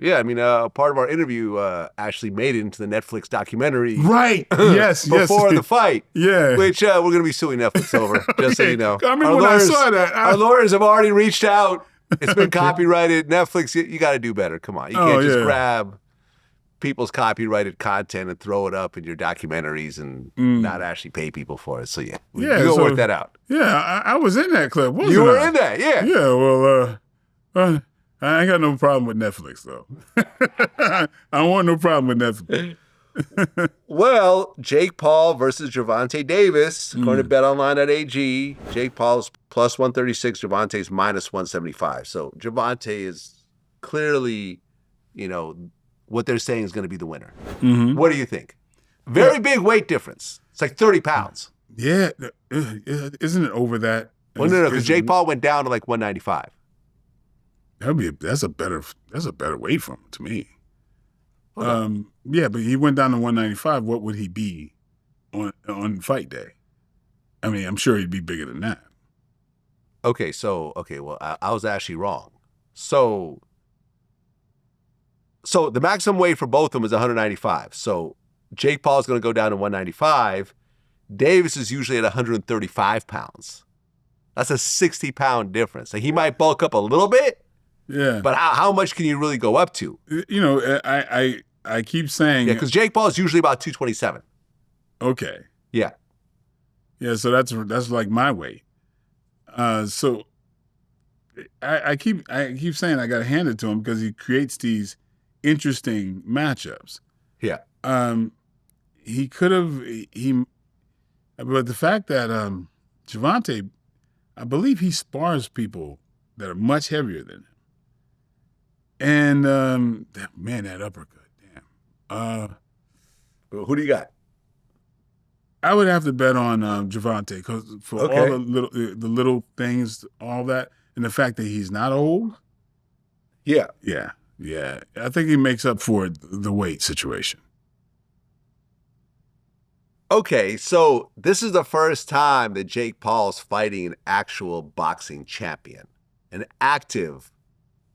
Speaker 1: Yeah, I mean, part of our interview actually made it into the Netflix documentary.
Speaker 2: Right. Yes.
Speaker 1: Before the fight.
Speaker 2: Yeah.
Speaker 1: Which we're going to be suing Netflix over, just so you know.
Speaker 2: I remember when I saw that.
Speaker 1: Our lawyers have already reached out. It's been copyrighted. Netflix, you got to do better. Come on, you can't just grab people's copyrighted content and throw it up in your documentaries and not actually pay people for it. So you go work that out.
Speaker 2: Yeah, I was in that clip, wasn't I?
Speaker 1: You were in that, yeah.
Speaker 2: Yeah, well, I ain't got no problem with Netflix, though. I don't want no problem with Netflix.
Speaker 1: Well, Jake Paul versus Gervonta Davis, according to betonline.ag. Jake Paul is plus 136, Gervonta is minus 175. So Gervonta is clearly, what they're saying is going to be the winner. What do you think? Very big weight difference. It's like 30 pounds.
Speaker 2: Yeah. Isn't it over that?
Speaker 1: Well, no, because Jake Paul went down to like 195.
Speaker 2: That's a better weight for him to me. Yeah, but he went down to 195. What would he be on fight day? I mean, I'm sure he'd be bigger than that.
Speaker 1: Well, I was actually wrong. So the maximum weight for both of them is 195. So Jake Paul's going to go down to 195. Davis is usually at 135 pounds. That's a 60-pound difference. Like, he might bulk up a little bit.
Speaker 2: Yeah.
Speaker 1: But how much can you really go up to?
Speaker 2: You know, I keep saying...
Speaker 1: Yeah, because Jake Paul is usually about 227.
Speaker 2: Okay.
Speaker 1: Yeah.
Speaker 2: Yeah, so that's like my weight. So I keep saying I got to hand it to him because he creates these interesting matchups.
Speaker 1: Yeah.
Speaker 2: He could have... But the fact that Gervonta, I believe he spars people that are much heavier than him. And, that uppercut, damn.
Speaker 1: Who do you got?
Speaker 2: I would have to bet on Gervonta because for all the little things, all that, and the fact that he's not old.
Speaker 1: Yeah.
Speaker 2: Yeah. I think he makes up for the weight situation.
Speaker 1: Okay, so this is the first time that Jake Paul's fighting an actual boxing champion, an active,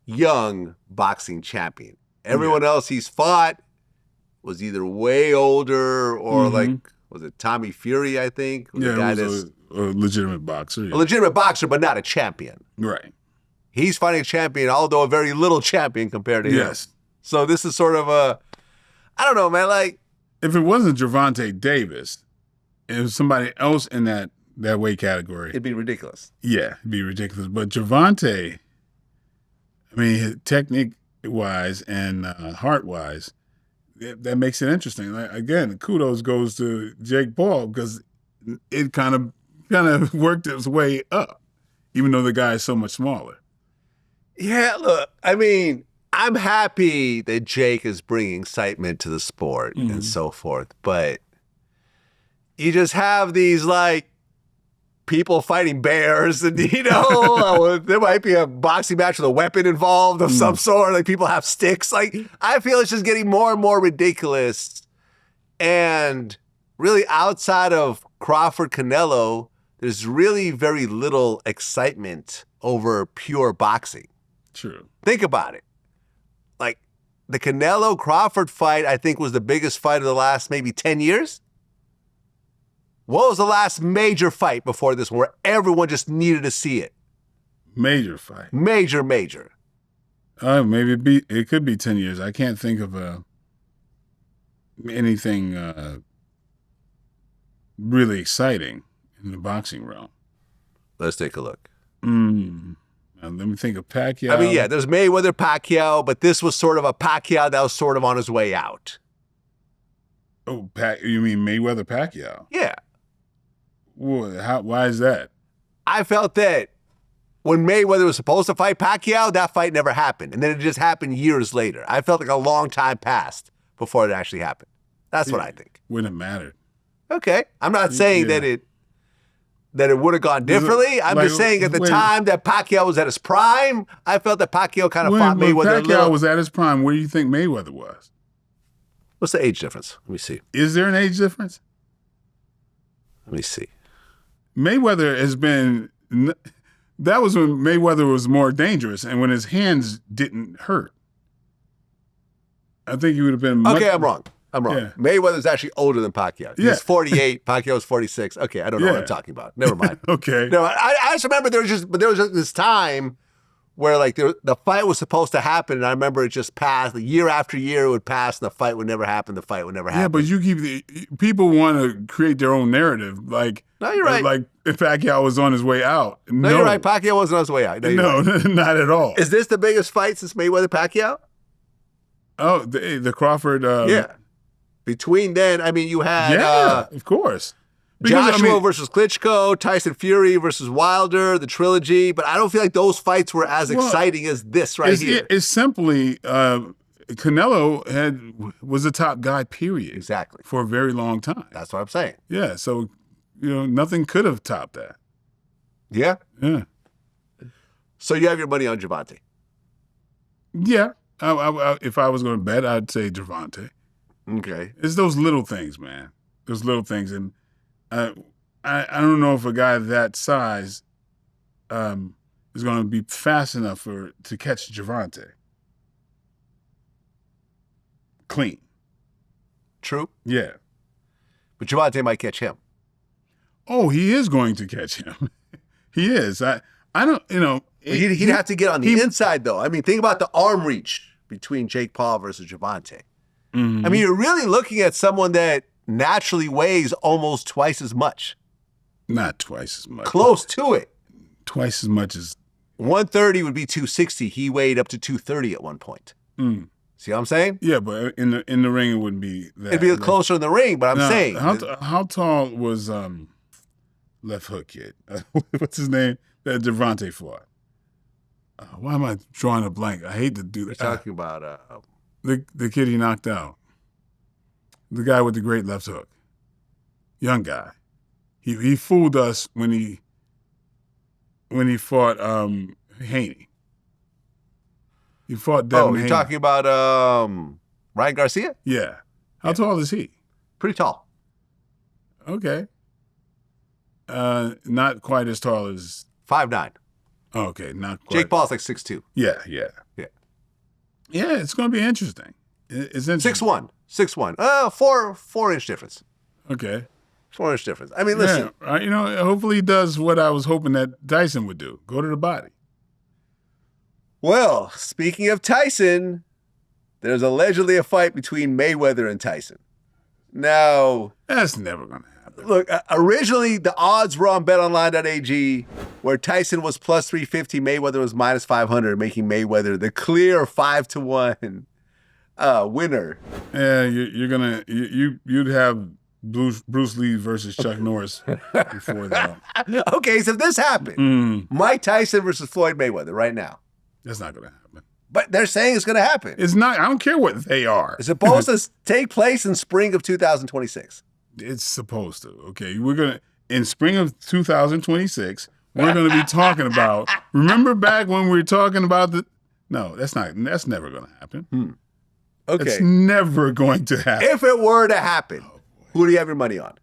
Speaker 1: young boxing champion. Everyone else he's fought was either way older or like, was it Tommy Fury, I think?
Speaker 2: Yeah, the guy was a legitimate boxer. Yeah.
Speaker 1: A legitimate boxer, but not a champion.
Speaker 2: Right.
Speaker 1: He's fighting a champion, although a very little champion compared to him.
Speaker 2: Yes.
Speaker 1: So this is sort of a, I don't know, man, like.
Speaker 2: If it wasn't Gervonta Davis, it was somebody else in that weight category.
Speaker 1: It'd be ridiculous.
Speaker 2: Yeah, it'd be ridiculous. But Gervonta, I mean, technique-wise and heart-wise, that makes it interesting. Like, again, kudos goes to Jake Paul because it kind of worked its way up, even though the guy is so much smaller.
Speaker 1: Yeah, look, I mean, I'm happy that Jake is bringing excitement to the sport and so forth, but you just have these, like, people fighting bears and, there might be a boxing match with a weapon involved of some sort. Like, people have sticks. Like, I feel it's just getting more and more ridiculous. And really, outside of Crawford Canelo, there's really very little excitement over pure boxing.
Speaker 2: True.
Speaker 1: Think about it. Like, the Canelo-Crawford fight, I think, was the biggest fight of the last maybe 10 years. What was the last major fight before this one where everyone just needed to see it?
Speaker 2: Major fight.
Speaker 1: Major.
Speaker 2: Maybe it could be 10 years. I can't think of anything really exciting in the boxing realm.
Speaker 1: Let's take a look.
Speaker 2: Let me think of Pacquiao.
Speaker 1: I mean, yeah, there's Mayweather, Pacquiao, but this was sort of a Pacquiao that was sort of on his way out.
Speaker 2: Oh, you mean Mayweather, Pacquiao?
Speaker 1: Yeah.
Speaker 2: Why is that?
Speaker 1: I felt that when Mayweather was supposed to fight Pacquiao, that fight never happened. And then it just happened years later. I felt like a long time passed before it actually happened. That's what I think.
Speaker 2: Wouldn't have mattered.
Speaker 1: Okay. I'm not saying that it would have gone differently. I'm just saying at the time that Pacquiao was at his prime, I felt that Pacquiao kind of fought Mayweather.
Speaker 2: Pacquiao was at his prime. Where do you think Mayweather was?
Speaker 1: What's the age difference? Let me see.
Speaker 2: Is there an age difference?
Speaker 1: Let me see.
Speaker 2: Mayweather has been... That was when Mayweather was more dangerous and when his hands didn't hurt. I think he would have been...
Speaker 1: Okay, I'm wrong. Yeah. Mayweather's actually older than Pacquiao. He's 48. Pacquiao's 46. Okay, I don't know what I'm talking about. Never mind.
Speaker 2: Okay.
Speaker 1: No, I just remember there was just this time where like the fight was supposed to happen, and I remember it just passed. Like, year after year it would pass, and the fight would never happen.
Speaker 2: Yeah, but people want to create their own narrative. Like,
Speaker 1: no, you're right.
Speaker 2: Like if Pacquiao was on his way out.
Speaker 1: No, you're right. Pacquiao wasn't on his way out.
Speaker 2: No,
Speaker 1: right.
Speaker 2: Not at all.
Speaker 1: Is this the biggest fight since Mayweather-Pacquiao?
Speaker 2: Oh, the Crawford.
Speaker 1: Yeah. Between then, I mean, you had
Speaker 2: of course.
Speaker 1: Because, Joshua versus Klitschko, Tyson Fury versus Wilder, the trilogy, but I don't feel like those fights were as exciting as this right here.
Speaker 2: It's simply Canelo was a top guy, period.
Speaker 1: Exactly.
Speaker 2: For a very long time.
Speaker 1: That's what I'm saying.
Speaker 2: Yeah, so, nothing could have topped that.
Speaker 1: Yeah?
Speaker 2: Yeah.
Speaker 1: So you have your money on Gervonta?
Speaker 2: Yeah. If I was going to bet, I'd say Gervonta.
Speaker 1: Okay.
Speaker 2: It's those little things, man. Those little things. And I don't know if a guy that size is going to be fast enough to catch Gervonta. Clean.
Speaker 1: True.
Speaker 2: Yeah.
Speaker 1: But Gervonta might catch him.
Speaker 2: Oh, he is going to catch him. He is. I don't,
Speaker 1: He'd have to get on the inside, though. I mean, think about the arm reach between Jake Paul versus Gervonta.
Speaker 2: Mm-hmm.
Speaker 1: I mean, you're really looking at someone that naturally weighs almost twice as much.
Speaker 2: Not twice as much.
Speaker 1: Close to it.
Speaker 2: Twice as much as
Speaker 1: 130 would be 260. He weighed up to 230 at one point.
Speaker 2: Mm.
Speaker 1: See what I'm saying?
Speaker 2: Yeah, but in the ring it wouldn't be that.
Speaker 1: It'd be closer in the ring, but I'm saying.
Speaker 2: How tall was left hook kid? What's his name? That Gervonta fought. Why am I drawing a blank? I hate to do that.
Speaker 1: We're talking about
Speaker 2: the kid he knocked out. The guy with the great left hook. Young guy. He fooled us when he fought Haney. He fought Devin Haney.
Speaker 1: You're talking about Ryan Garcia?
Speaker 2: Yeah. How tall is he?
Speaker 1: Pretty tall.
Speaker 2: Okay. Not quite as tall as
Speaker 1: 5'9".
Speaker 2: Oh, okay, not quite.
Speaker 1: Jake Paul's like 6'2".
Speaker 2: Yeah.
Speaker 1: Yeah,
Speaker 2: it's going to be interesting. It's interesting.
Speaker 1: 6'1". 4-inch difference.
Speaker 2: Okay.
Speaker 1: 4-inch difference. I mean, listen.
Speaker 2: Yeah, hopefully he does what I was hoping that Tyson would do. Go to the body.
Speaker 1: Well, speaking of Tyson, there's allegedly a fight between Mayweather and Tyson. Now,
Speaker 2: that's never going to happen.
Speaker 1: Look, originally the odds were on betonline.ag where Tyson was plus 350, Mayweather was minus 500, making Mayweather the clear 5-1 winner.
Speaker 2: Yeah, you'd have Bruce Lee versus Chuck Norris before that.
Speaker 1: Okay, so if this happened, Mike Tyson versus Floyd Mayweather right now.
Speaker 2: That's not going to happen.
Speaker 1: But they're saying it's going to happen.
Speaker 2: It's not. I don't care what they are.
Speaker 1: It's supposed to take place in spring of 2026.
Speaker 2: It's supposed to. Okay, in spring of 2026, we're going to be talking about. Remember back when we were talking about No, that's never going to happen.
Speaker 1: Okay,
Speaker 2: it's never going to happen.
Speaker 1: If it were to happen, who do you have your money on?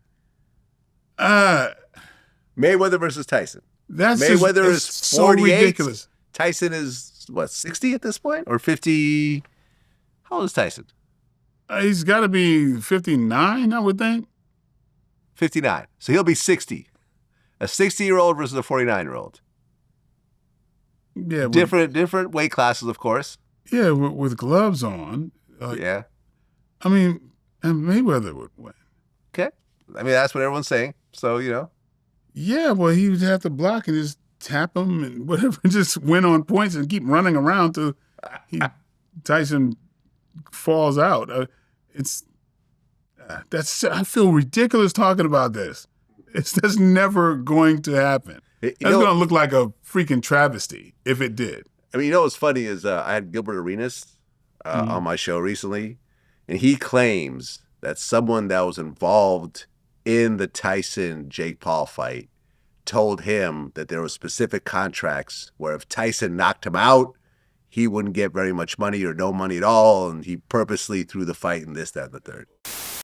Speaker 1: Mayweather versus Tyson. Mayweather is 48.
Speaker 2: So ridiculous.
Speaker 1: Tyson is, 60 at this point? Or 50? How old is Tyson?
Speaker 2: He's got to be 59, I would think.
Speaker 1: 59. So he'll be 60. A 60-year-old versus a 49-year-old.
Speaker 2: Yeah.
Speaker 1: Different weight classes, of course.
Speaker 2: Yeah, with gloves on.
Speaker 1: Yeah.
Speaker 2: I mean, Mayweather would win.
Speaker 1: Okay. I mean, that's what everyone's saying. So,
Speaker 2: Yeah, well, he would have to block and just tap him and whatever, just win on points and keep running around till Tyson falls out. I feel ridiculous talking about this. That's never going to happen. That's going to look like a freaking travesty if it did.
Speaker 1: I mean, what's funny is I had Gilbert Arenas on my show recently, and he claims that someone that was involved in the Tyson-Jake Paul fight told him that there were specific contracts where if Tyson knocked him out, he wouldn't get very much money or no money at all, and he purposely threw the fight in this, that, and the third.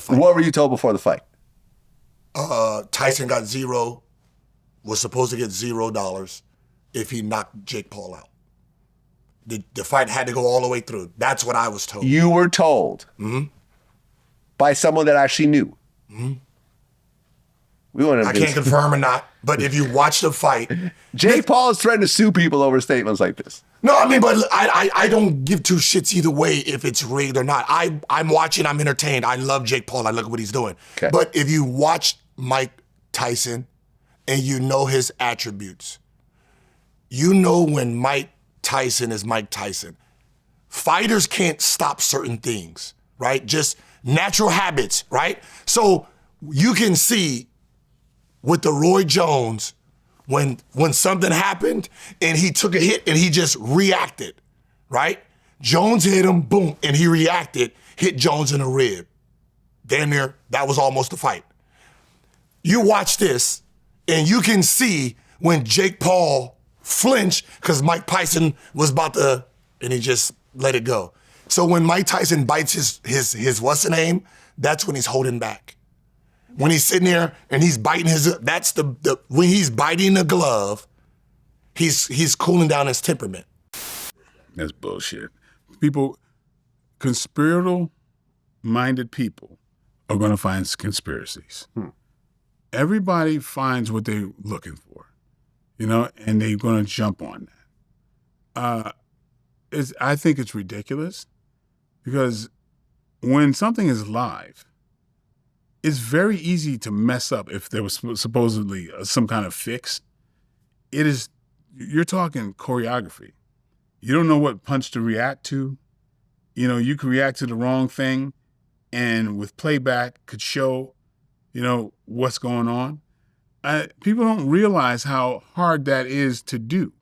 Speaker 1: What were you told before the fight?
Speaker 4: Tyson got zero, was supposed to get $0 if he knocked Jake Paul out. The fight had to go all the way through. That's what I was told.
Speaker 1: You were told by someone that actually knew.
Speaker 4: I can't confirm or not, but if you watch the fight,
Speaker 1: Jake Paul is threatening to sue people over statements like this.
Speaker 4: No, I mean, but I don't give two shits either way if it's rigged or not. I'm watching, I'm entertained. I love Jake Paul. I look at what he's doing.
Speaker 1: Okay.
Speaker 4: But if you watch Mike Tyson and you know his attributes, you know when Mike Tyson is Mike Tyson. Fighters can't stop certain things, right? Just natural habits, right? So you can see with the Roy Jones, when something happened and he took a hit and he just reacted, right? Jones hit him, boom, and he reacted, hit Jones in the rib. Damn near, that was almost a fight. You watch this, and you can see when Jake Paul flinched because Mike Tyson was about to, and he just let it go. So when Mike Tyson bites his what's the name, that's when he's holding back. When he's sitting there and he's biting that's the when he's biting the glove, he's cooling down his temperament.
Speaker 2: That's bullshit. People, conspiratorial-minded people are going to find conspiracies. Everybody finds what they're looking for, and they're going to jump on that. I think it's ridiculous because when something is live, it's very easy to mess up if there was supposedly some kind of fix. You're talking choreography. You don't know what punch to react to. You could react to the wrong thing and with playback could show, what's going on. People don't realize how hard that is to do.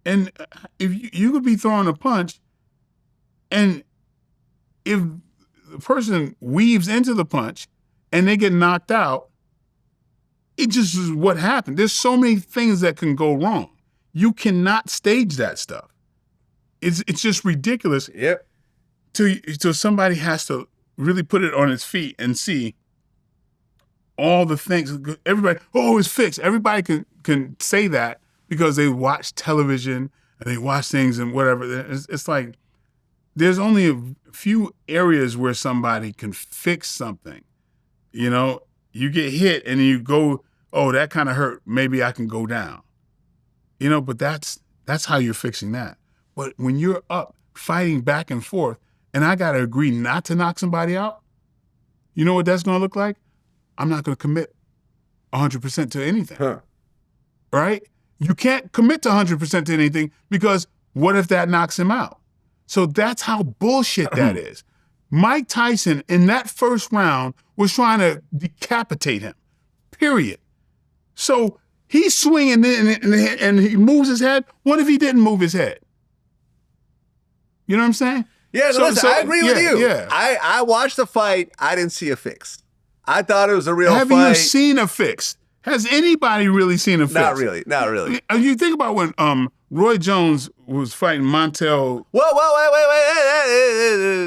Speaker 2: And if you could be throwing a punch and if the person weaves into the punch and they get knocked out, it just is what happened. There's so many things that can go wrong. You cannot stage that stuff. It's just ridiculous.
Speaker 1: Yep.
Speaker 2: So somebody has to really put it on its feet and see all the things. Everybody, it's fixed. Everybody can say that because they watch television and they watch things and whatever. It's like there's only a few areas where somebody can fix something. You get hit and you go, that kind of hurt. Maybe I can go down. But that's how you're fixing that. But when you're up fighting back and forth, and I got to agree not to knock somebody out, you know what that's going to look like? I'm not going to commit 100% to anything. Right? You can't commit to 100% to anything because what if that knocks him out? So that's how bullshit that is. Mike Tyson in that first round was trying to decapitate him, period. So he's swinging and he moves his head. What if he didn't move his head? You know what I'm saying?
Speaker 1: Yeah, listen, I agree with you.
Speaker 2: Yeah.
Speaker 1: I watched the fight. I didn't see a fix. I thought it was a real fight.
Speaker 2: Have you seen a fix? Has anybody really seen a fix?
Speaker 1: Not really.
Speaker 2: You think about when Roy Jones was fighting Montel.
Speaker 1: Whoa, wait.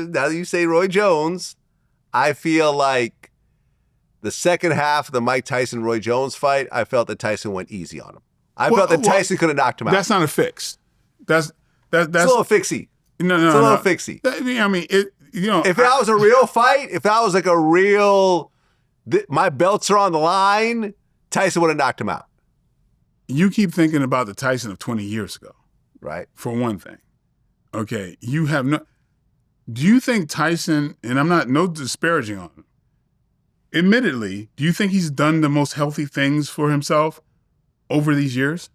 Speaker 1: Now that you say Roy Jones, I feel like the second half of the Mike Tyson-Roy Jones fight, I felt that Tyson went easy on him. I felt that Tyson could have knocked him out.
Speaker 2: That's not a fix. That's
Speaker 1: a little fixy.
Speaker 2: No.
Speaker 1: It's a little fixy.
Speaker 2: I mean,
Speaker 1: if that was a real fight, if that was like a real, my belts are on the line, Tyson would have knocked him out.
Speaker 2: You keep thinking about the Tyson of 20 years ago.
Speaker 1: Right.
Speaker 2: For one thing. Okay. Do you think Tyson, and I'm not, no disparaging on him, admittedly, do you think he's done the most healthy things for himself over these years?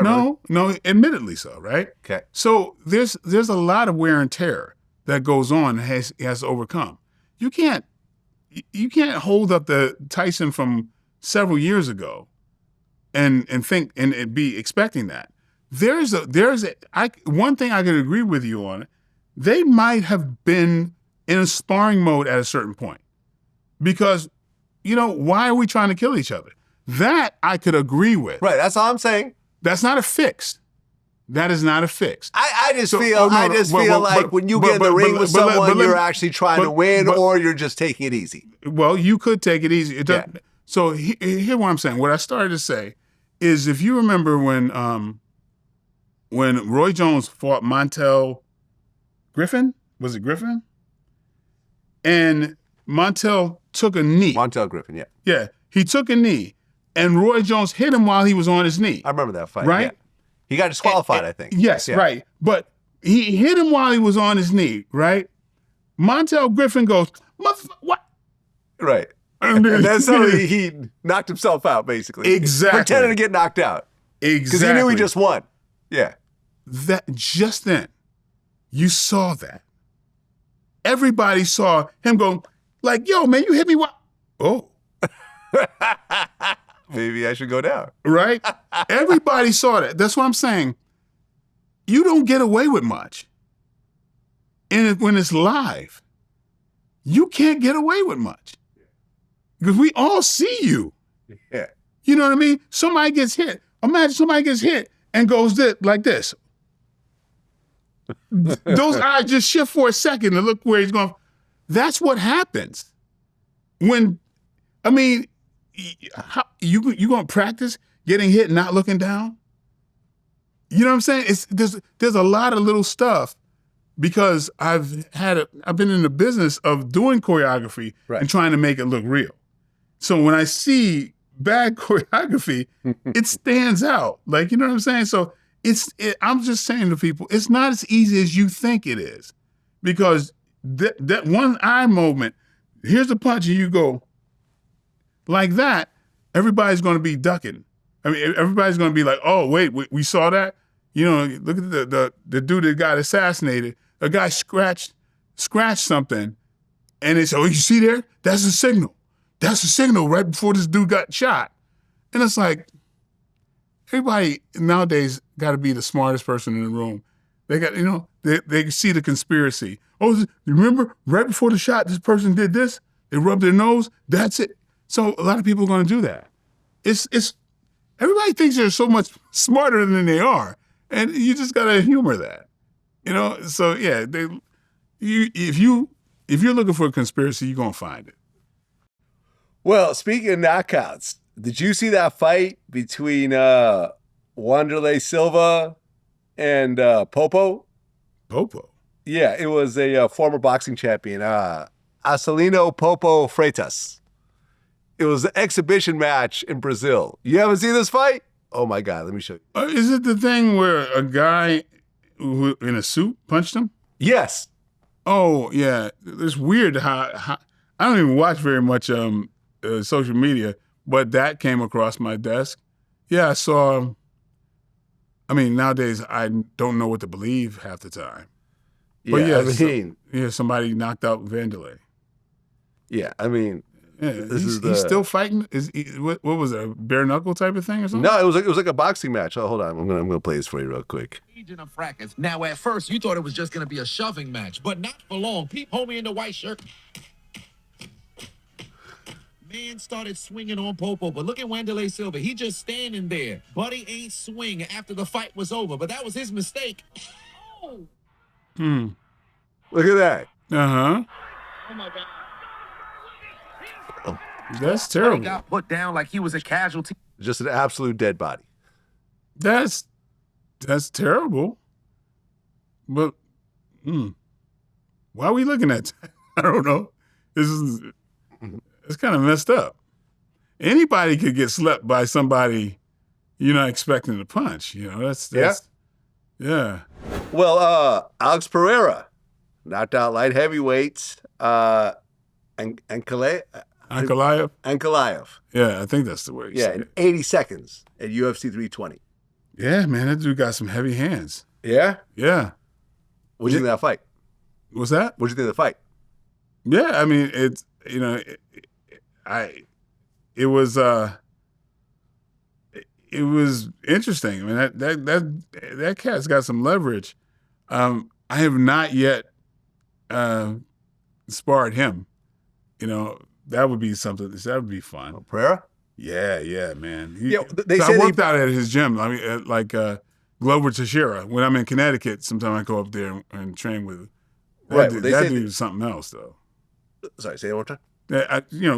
Speaker 2: No, admittedly so, right?
Speaker 1: Okay.
Speaker 2: So there's a lot of wear and tear that goes on and he has to overcome. You can't hold up the Tyson from several years ago and think and be expecting that. One thing I could agree with you on, they might have been in a sparring mode at a certain point. Because, why are we trying to kill each other? That I could agree with.
Speaker 1: Right, that's all I'm saying.
Speaker 2: That's not a fix. That is not a fix.
Speaker 1: I just feel like when you get in the ring with someone, you're actually trying to win or you're just taking it easy.
Speaker 2: Well, you could take it easy. So here's what I'm saying. What I started to say is if you remember when Roy Jones fought Montel Griffin, was it Griffin? And Montel took a knee.
Speaker 1: Montel Griffin, yeah.
Speaker 2: Yeah, he took a knee. And Roy Jones hit him while he was on his knee.
Speaker 1: I remember that fight.
Speaker 2: Right?
Speaker 1: Yeah. He got disqualified, I think.
Speaker 2: Yes, yeah. Right. But he hit him while he was on his knee, right? Montel Griffin goes, what?
Speaker 1: Right. And then suddenly he knocked himself out, basically.
Speaker 2: Exactly.
Speaker 1: Pretending to get knocked out.
Speaker 2: Exactly.
Speaker 1: Because he knew he just won. Yeah.
Speaker 2: That just then, you saw that. Everybody saw him go, like, yo, man, you hit me. What? Oh.
Speaker 1: Maybe I should go down.
Speaker 2: Right? Everybody saw that. That's what I'm saying. You don't get away with much. And when it's live, you can't get away with much. Because we all see you.
Speaker 1: Yeah.
Speaker 2: You know what I mean? Somebody gets hit. Imagine somebody gets hit and goes like this. Those eyes just shift for a second and look where he's going. That's what happens. You going to practice getting hit and not looking down? You know what I'm saying? There's a lot of little stuff because I've been in the business of doing choreography and trying to make it look real. So when I see bad choreography, it stands out. Like, you know what I'm saying? So I'm just saying to people, it's not as easy as you think it is, because that one eye movement, here's a punch and you go like that, everybody's going to be ducking. I mean, everybody's going to be like, oh, wait, we saw that? You know, look at the dude that got assassinated. A guy scratched something, and they say, oh, you see there? That's a signal. That's a signal right before this dude got shot. And it's like, everybody nowadays got to be the smartest person in the room. They got, you know, they see the conspiracy. Oh, remember, right before the shot, this person did this. They rubbed their nose. That's it. So a lot of people are going to do that. It's everybody thinks they're so much smarter than they are, and you just got to humor that, you know. So yeah, if you're looking for a conspiracy, you're gonna find it.
Speaker 1: Well, speaking of knockouts, did you see that fight between Wanderlei Silva and Popo?
Speaker 2: Popo?
Speaker 1: Yeah, it was a former boxing champion, Acelino Popo Freitas. It was an exhibition match in Brazil. You haven't seen this fight? Oh my God, let me show you.
Speaker 2: Is it the thing where a guy who in a suit punched him?
Speaker 1: Yes.
Speaker 2: Oh yeah, it's weird how I don't even watch very much social media, but that came across my desk. Yeah, I saw. I mean, nowadays I don't know what to believe half the time. But yeah, somebody knocked out Wanderlei.
Speaker 1: Yeah, I mean.
Speaker 2: Yeah, he's still fighting. What was it, a bare knuckle type of thing or something?
Speaker 1: No, it was like a boxing match. Oh, hold on, I'm gonna play this for you real quick.
Speaker 5: Now, at first, you thought it was just gonna be a shoving match, but not for long. Peep homie in the white shirt. Man started swinging on Popo, but look at Wanderlei Silva. He just standing there. Buddy ain't swing after the fight was over, but that was his mistake. Oh.
Speaker 1: Look at that.
Speaker 2: Uh-huh.
Speaker 5: Oh my God.
Speaker 2: That's terrible.
Speaker 5: He got put down like he was a casualty.
Speaker 1: Just an absolute dead body.
Speaker 2: That's terrible. But why are we looking at that? I don't know. It's kind of messed up. Anybody could get slept by somebody you're not expecting to punch. You know, that's yeah.
Speaker 1: Well, Alex Pereira knocked out light heavyweights Ankalaev.
Speaker 2: Yeah, I think that's the word.
Speaker 1: Yeah, in 80 seconds at UFC 320.
Speaker 2: Yeah, man, that dude got some heavy hands.
Speaker 1: Yeah?
Speaker 2: Yeah.
Speaker 1: What'd you think of that fight?
Speaker 2: What's that?
Speaker 1: What'd you think of the fight?
Speaker 2: Yeah, I mean, it was interesting. I mean, that cat's got some leverage. I have not yet sparred him. You know, that would be something. That would be fun.
Speaker 1: Oh, Pereira?
Speaker 2: Yeah, man.
Speaker 1: I
Speaker 2: worked out at his gym. I mean, Glover Teixeira. When I'm in Connecticut, sometimes I go up there and train with. That dude is something else, though.
Speaker 1: Sorry, say that one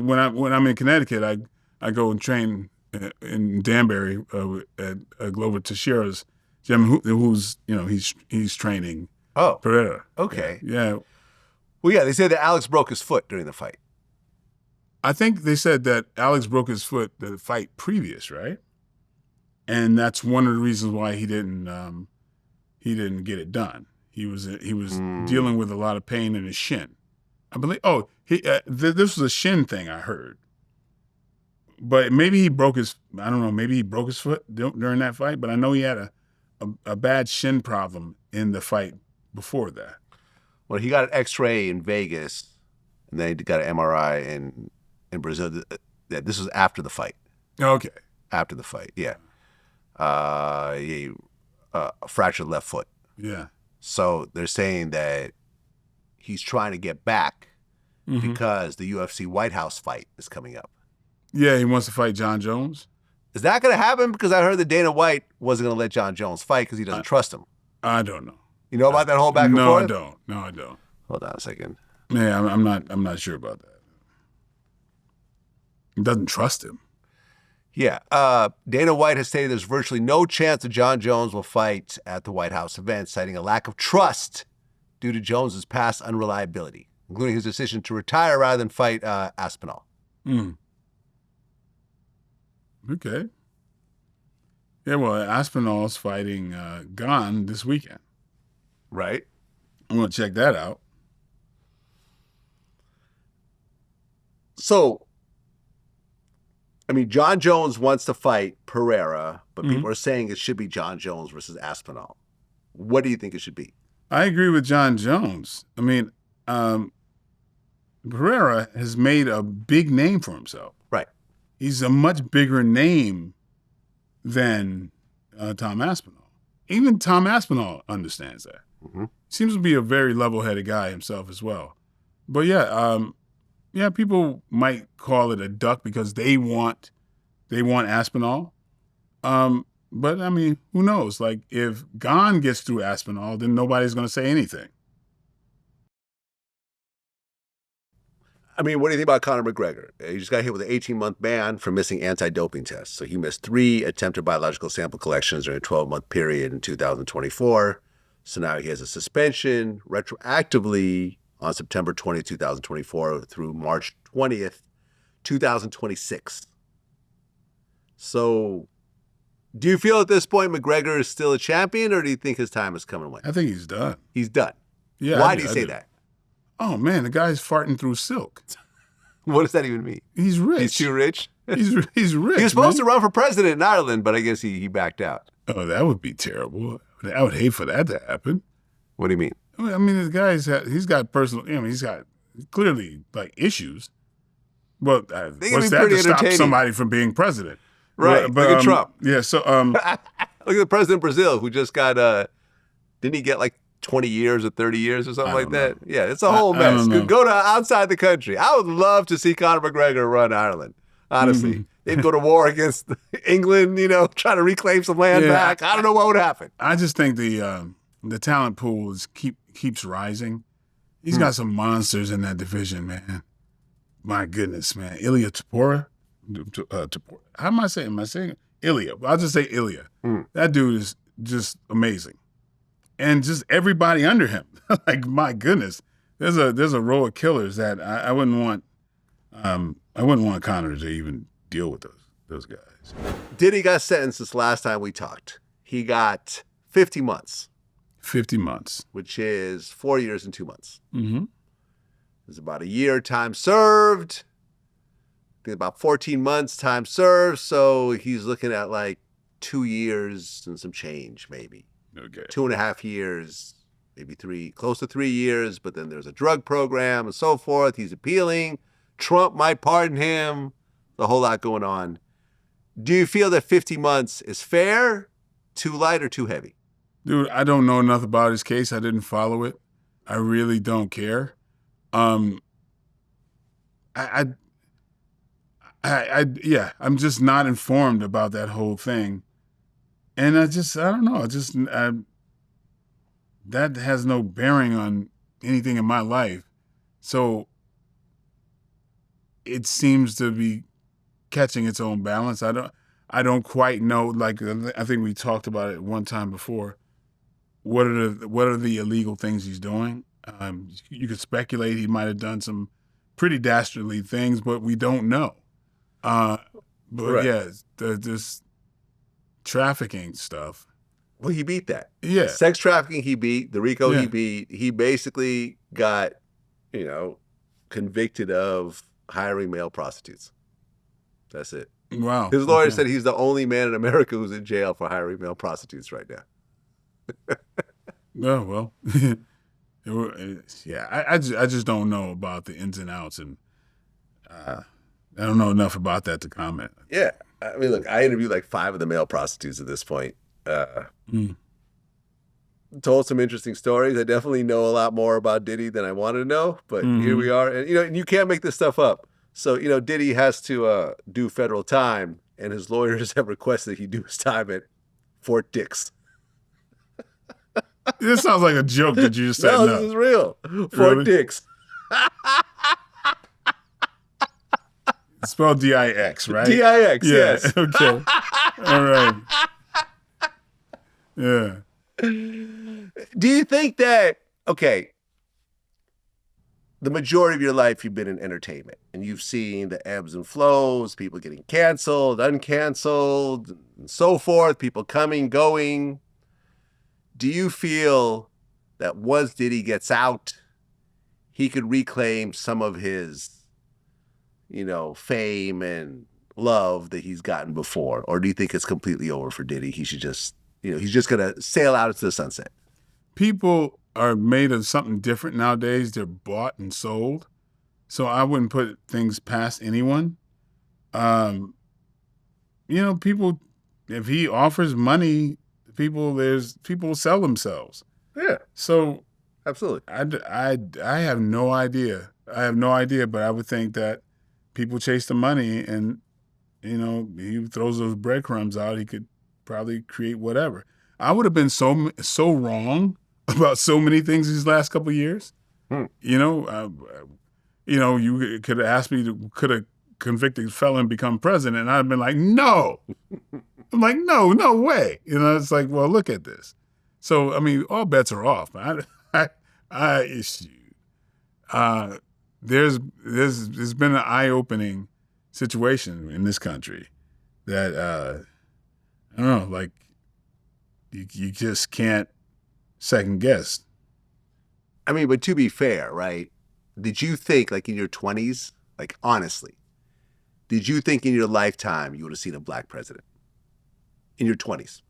Speaker 1: more time.
Speaker 2: When I'm in Connecticut, I go and train in Danbury at Glover Teixeira's gym, who's he's training.
Speaker 1: Oh,
Speaker 2: Pereira.
Speaker 1: Okay.
Speaker 2: Yeah.
Speaker 1: Well, yeah, they said that Alex broke his foot during the fight.
Speaker 2: I think they said that Alex broke his foot the fight previous, right? And that's one of the reasons why he didn't get it done. He was dealing with a lot of pain in his shin. I believe. Oh, this was a shin thing I heard. But maybe he broke his. I don't know. Maybe he broke his foot during that fight. But I know he had a bad shin problem in the fight before that.
Speaker 1: Well, he got an X-ray in Vegas, and then he got an MRI in Brazil. This was after the fight.
Speaker 2: Okay.
Speaker 1: After the fight, yeah. He fractured left foot.
Speaker 2: Yeah.
Speaker 1: So they're saying that he's trying to get back because the UFC White House fight is coming up.
Speaker 2: Yeah, he wants to fight Jon Jones.
Speaker 1: Is that going to happen? Because I heard that Dana White wasn't going to let Jon Jones fight because he doesn't trust him.
Speaker 2: I don't know.
Speaker 1: You know about that whole back and forth?
Speaker 2: No, I don't.
Speaker 1: Hold on a second.
Speaker 2: Yeah, I'm not sure about that. He doesn't trust him.
Speaker 1: Yeah. Dana White has stated there's virtually no chance that Jon Jones will fight at the White House event, citing a lack of trust due to Jones's past unreliability, including his decision to retire rather than fight Aspinall.
Speaker 2: Okay. Yeah, well, Aspinall's fighting Gane this weekend.
Speaker 1: Right.
Speaker 2: I'm going to check that out.
Speaker 1: So, I mean, Jon Jones wants to fight Pereira, but people are saying it should be Jon Jones versus Aspinall. What do you think it should be?
Speaker 2: I agree with Jon Jones. I mean, Pereira has made a big name for himself.
Speaker 1: Right.
Speaker 2: He's a much bigger name than Tom Aspinall. Even Tom Aspinall understands that. Seems to be a very level-headed guy himself as well. But yeah, people might call it a duck because they want Aspinall. But I mean, who knows? Like, if Gane gets through Aspinall, then nobody's going to say anything.
Speaker 1: I mean, what do you think about Conor McGregor? He just got hit with an 18-month ban for missing anti-doping tests. So he missed 3 attempted biological sample collections during a 12-month period in 2024. So now he has a suspension retroactively on September 20, 2024 through March 20th, 2026. So do you feel at this point McGregor is still a champion, or do you think his time is coming away?
Speaker 2: I think he's done.
Speaker 1: He's done.
Speaker 2: Yeah.
Speaker 1: Why do you say that?
Speaker 2: Oh, man, the guy's farting through silk.
Speaker 1: What does that even mean?
Speaker 2: He's rich.
Speaker 1: He's too rich?
Speaker 2: He's rich.
Speaker 1: He was supposed to run for president in Ireland, but I guess he backed out.
Speaker 2: Oh, that would be terrible. I would hate for that to happen.
Speaker 1: What do you mean?
Speaker 2: I mean, this guy's he's got personal. I mean, he's got clearly like issues. But what's that to stop somebody from being president?
Speaker 1: Right.
Speaker 2: But,
Speaker 1: look at Trump.
Speaker 2: Yeah. So
Speaker 1: look at the president of Brazil who just got didn't he get like 20 years or 30 years or something like that? Yeah, it's a whole mess. Go to outside the country. I would love to see Conor McGregor run Ireland. Honestly, they'd go to war against England. Try to reclaim some land back. I don't know what would happen.
Speaker 2: I just think the talent pool keeps rising. He's got some monsters in that division, man. My goodness, man. Ilya Tapora. How am I saying? Am I saying Ilya? I'll just say Ilya. That dude is just amazing, and just everybody under him. Like, my goodness, there's a row of killers that I wouldn't want. I wouldn't want Conor to even deal with those guys.
Speaker 1: Diddy got sentenced this last time we talked. He got 50 months.
Speaker 2: 50 months.
Speaker 1: Which is 4 years and 2 months. It's about a year time served. I think about 14 months time served. So he's looking at like 2 years and some change, maybe.
Speaker 2: Okay.
Speaker 1: 2.5 years, maybe 3, close to 3 years. But then there's a drug program and so forth. He's appealing. Trump might pardon him. A whole lot going on. Do you feel that 50 months is fair, too light, or too heavy?
Speaker 2: Dude, I don't know enough about his case. I didn't follow it. I really don't care. I'm just not informed about that whole thing. And I don't know. That has no bearing on anything in my life. So it seems to be catching its own balance. I don't quite know. Like, I think we talked about it one time before. What are the illegal things he's doing? You could speculate he might have done some pretty dastardly things, but we don't know. But yeah, this trafficking stuff.
Speaker 1: Well, he beat that.
Speaker 2: Yeah.
Speaker 1: Sex trafficking he beat. The RICO he beat. He basically got, convicted of hiring male prostitutes. That's it.
Speaker 2: Wow.
Speaker 1: His lawyer said he's the only man in America who's in jail for hiring male prostitutes right now.
Speaker 2: Oh, well. I just don't know about the ins and outs, and I don't know enough about that to comment.
Speaker 1: Yeah. I mean, look, I interviewed like 5 of the male prostitutes at this point. told some interesting stories. I definitely know a lot more about Diddy than I wanted to know, but here we are. And, and you can't make this stuff up. So, Diddy has to do federal time, and his lawyers have requested he do his time at Fort Dix.
Speaker 2: This sounds like a joke that you just said.
Speaker 1: No, this is real. Fort Dix.
Speaker 2: It's spelled D-I-X, right?
Speaker 1: D-I-X, yes.
Speaker 2: Okay. All right. Yeah.
Speaker 1: Do you think that, okay, the majority of your life you've been in entertainment and you've seen the ebbs and flows, people getting canceled, uncanceled, and so forth, people coming, going. Do you feel that once Diddy gets out, he could reclaim some of his, fame and love that he's gotten before? Or do you think it's completely over for Diddy? He should just, he's just going to sail out into the sunset.
Speaker 2: People are made of something different nowadays. They're bought and sold. So I wouldn't put things past anyone. People, if he offers money, people will sell themselves.
Speaker 1: Yeah.
Speaker 2: So
Speaker 1: absolutely.
Speaker 2: I have no idea. But I would think that people chase the money, and he throws those breadcrumbs out. He could probably create whatever. I would have been so wrong about so many things these last couple of years. You could have asked me could a convicted felon become president, and I'd have been like, no. I'm like, no way. It's like, well, look at this. So, I mean, all bets are off. There's been an eye-opening situation in this country that, I don't know, like, you just can't second guess.
Speaker 1: I mean, but to be fair, right? Did you think, like, in your 20s, like, honestly, did you think in your lifetime you would have seen a black president? In your 20s?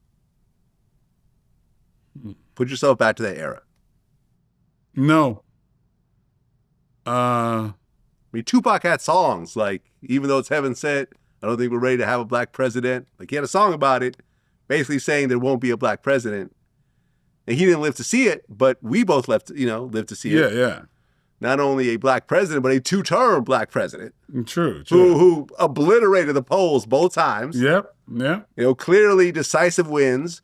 Speaker 1: Put yourself back to that era.
Speaker 2: No.
Speaker 1: I mean, Tupac had songs like, even though it's heaven sent, I don't think we're ready to have a black president. Like, he had a song about it, basically saying there won't be a black president. And he didn't live to see it, but we both lived to see it.
Speaker 2: Yeah.
Speaker 1: Not only a black president, but a two-term black president.
Speaker 2: True.
Speaker 1: Who obliterated the polls both times.
Speaker 2: Yep.
Speaker 1: Clearly decisive wins.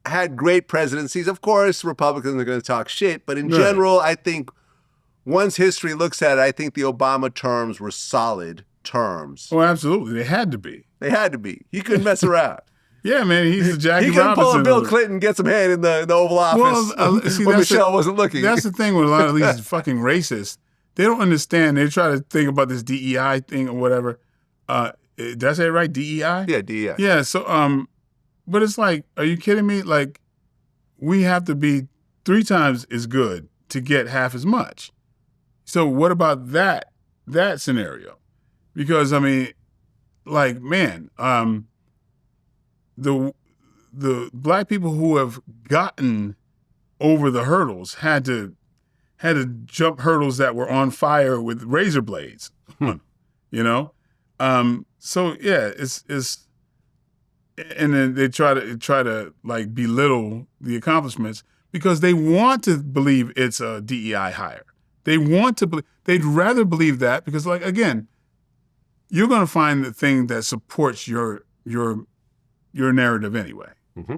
Speaker 1: Had great presidencies. Of course, Republicans are going to talk shit, but in general, I think once history looks at it, I think the Obama terms were solid terms.
Speaker 2: Oh, absolutely. They had to be.
Speaker 1: He couldn't mess around.
Speaker 2: Yeah, man, he's the Jackie Robinson.
Speaker 1: He couldn't pull a Bill Clinton, get some head in the Oval Office when Michelle wasn't looking.
Speaker 2: That's the thing with a lot of these fucking racists. They don't understand. They try to think about this DEI thing or whatever. Did I say it right? DEI?
Speaker 1: Yeah, DEI.
Speaker 2: Yeah, so, but it's like, are you kidding me? Like, we have to be 3 times as good to get half as much. So what about that scenario? Because, I mean, like, man, the black people who have gotten over the hurdles had to jump hurdles that were on fire with razor blades, So yeah, it's and then they try to like belittle the accomplishments because they want to believe it's a DEI hire. They want to believe, they'd rather believe that because, like, again, you're going to find the thing that supports your narrative anyway.
Speaker 1: Mm-hmm.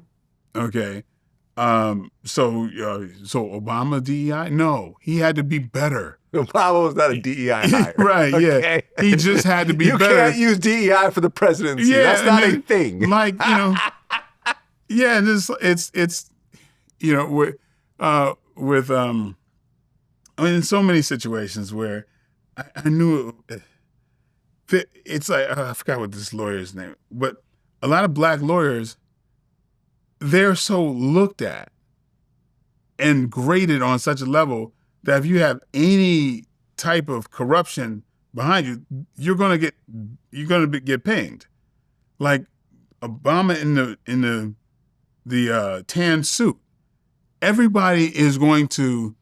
Speaker 2: Okay. So Obama DEI? No, he had to be better.
Speaker 1: Obama was not a DEI hire.
Speaker 2: Right,
Speaker 1: okay.
Speaker 2: Yeah. He just had to be better.
Speaker 1: You can't use DEI for the presidency.
Speaker 2: Yeah,
Speaker 1: that's not a thing.
Speaker 2: Like, yeah, it's with I mean, in so many situations where I knew it's like, I forgot what this lawyer's name, but a lot of black lawyers, they're so looked at and graded on such a level that if you have any type of corruption behind you, you're gonna get pinged. Like Obama in the tan suit, everybody is going to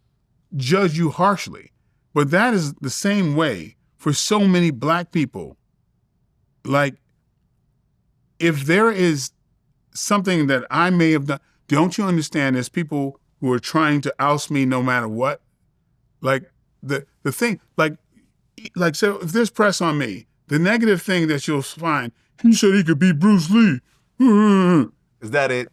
Speaker 2: judge you harshly, but that is the same way for so many black people. Like, if there is something that I may have done, don't you understand there's people who are trying to oust me no matter what? Like, the thing, like, so if there's press on me, the negative thing that you'll find, he said he could beat Bruce Lee.
Speaker 1: Is that it?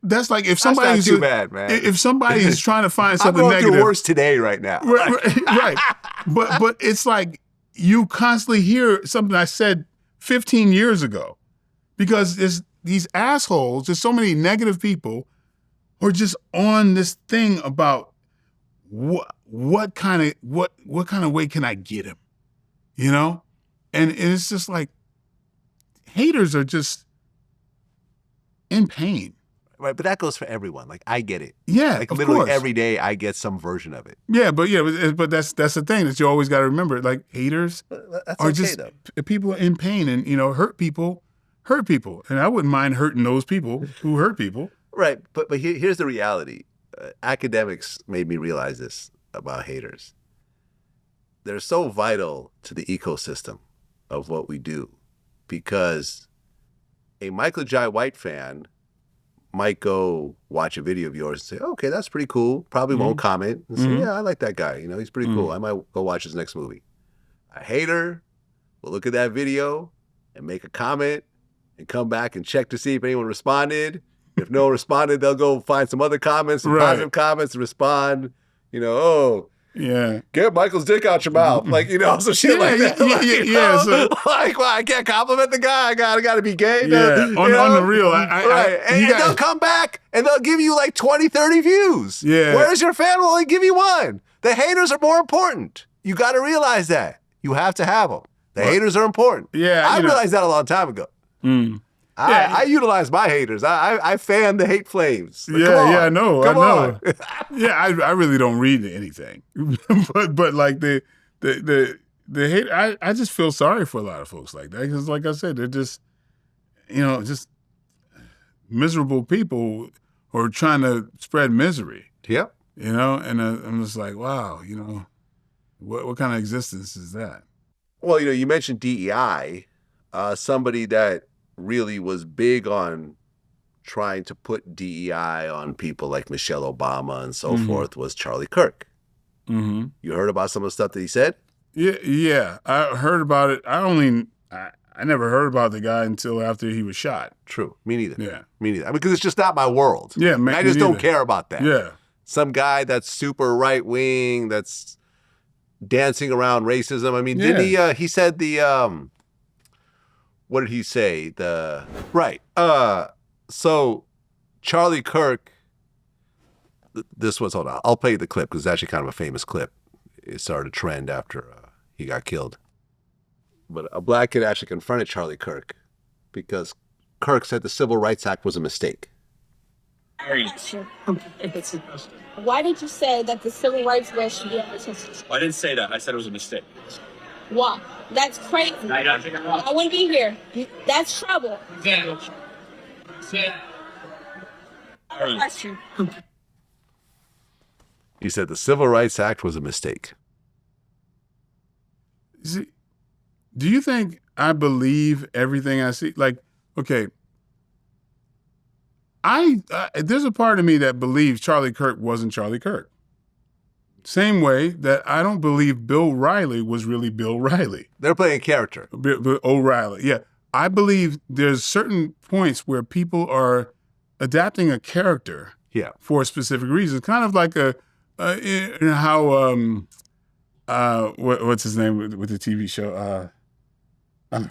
Speaker 2: That's like if somebody's
Speaker 1: too bad, man.
Speaker 2: If somebody is trying to find something
Speaker 1: I'm going
Speaker 2: negative,
Speaker 1: through worse today right now.
Speaker 2: right. But it's like you constantly hear something I said 15 years ago, because there's these assholes. There's so many negative people who are just on this thing about what kind of way can I get him, you know? And it's just like haters are just in pain.
Speaker 1: Right, but that goes for everyone. Like, I get it.
Speaker 2: Yeah,
Speaker 1: like
Speaker 2: of
Speaker 1: literally
Speaker 2: course.
Speaker 1: every day I get some version of it.
Speaker 2: But that's the thing that you always got to remember. Like, haters are just people in pain, and hurt people, and I wouldn't mind hurting those people who hurt people.
Speaker 1: Right, but here's the reality. Academics made me realize this about haters. They're so vital to the ecosystem of what we do, because a Michael Jai White fan might go watch a video of yours and say, okay, that's pretty cool. Probably won't comment and say, yeah, I like that guy. He's pretty cool. I might go watch his next movie. A hater will look at that video and make a comment and come back and check to see if anyone responded. If no one responded, they'll go find some other comments, some positive comments, and respond.
Speaker 2: Yeah.
Speaker 1: Get Michael's dick out your mouth. Like, some shit like that. So, like, well, I can't compliment the guy. I gotta be gay.
Speaker 2: On the real.
Speaker 1: Right. And they'll come back and they'll give you like 20, 30 views.
Speaker 2: Yeah.
Speaker 1: Whereas your fan will only give you one. The haters are more important. You got to realize that. You have to have them. The haters are important.
Speaker 2: Yeah.
Speaker 1: I realized that a long time ago. I utilize my haters. I fan the hate flames. Like,
Speaker 2: I know.
Speaker 1: Come on.
Speaker 2: Yeah, I really don't read anything, but like the hate, I just feel sorry for a lot of folks like that, because, like I said, they're just just miserable people who are trying to spread misery.
Speaker 1: Yep.
Speaker 2: And I'm just like, wow, what kind of existence is that?
Speaker 1: Well, you mentioned DEI. Somebody that really was big on trying to put DEI on people like Michelle Obama and so forth was Charlie Kirk. You heard about some of the stuff that he said?
Speaker 2: Yeah, I heard about it. I never heard about the guy until after he was shot.
Speaker 1: True. Me neither.
Speaker 2: Yeah.
Speaker 1: Me neither. Because it's just not my world.
Speaker 2: Yeah, man.
Speaker 1: I just don't care about that.
Speaker 2: Yeah.
Speaker 1: Some guy that's super right wing, that's dancing around racism. I mean, didn't he said the what did he say? So Charlie Kirk, hold on, I'll play you the clip because it's actually kind of a famous clip. It started a trend after he got killed. But a black kid actually confronted Charlie Kirk because Kirk said the Civil Rights Act was a mistake.
Speaker 6: Why did you say that the Civil Rights Act should be a mistake?
Speaker 7: I didn't say that. I said it was a mistake.
Speaker 6: Why? That's crazy. I wouldn't be here. That's trouble. Question.
Speaker 1: He said the Civil Rights Act was a mistake.
Speaker 2: Do you think I believe everything I see? Like, okay, there's a part of me that believes Charlie Kirk wasn't Charlie Kirk. Same way that I don't believe Bill Riley was really Bill Riley.
Speaker 1: They're playing character.
Speaker 2: O'Reilly, yeah. I believe there's certain points where people are adapting a character for a specific reason. Kind of like how what's his name with the TV show? I'm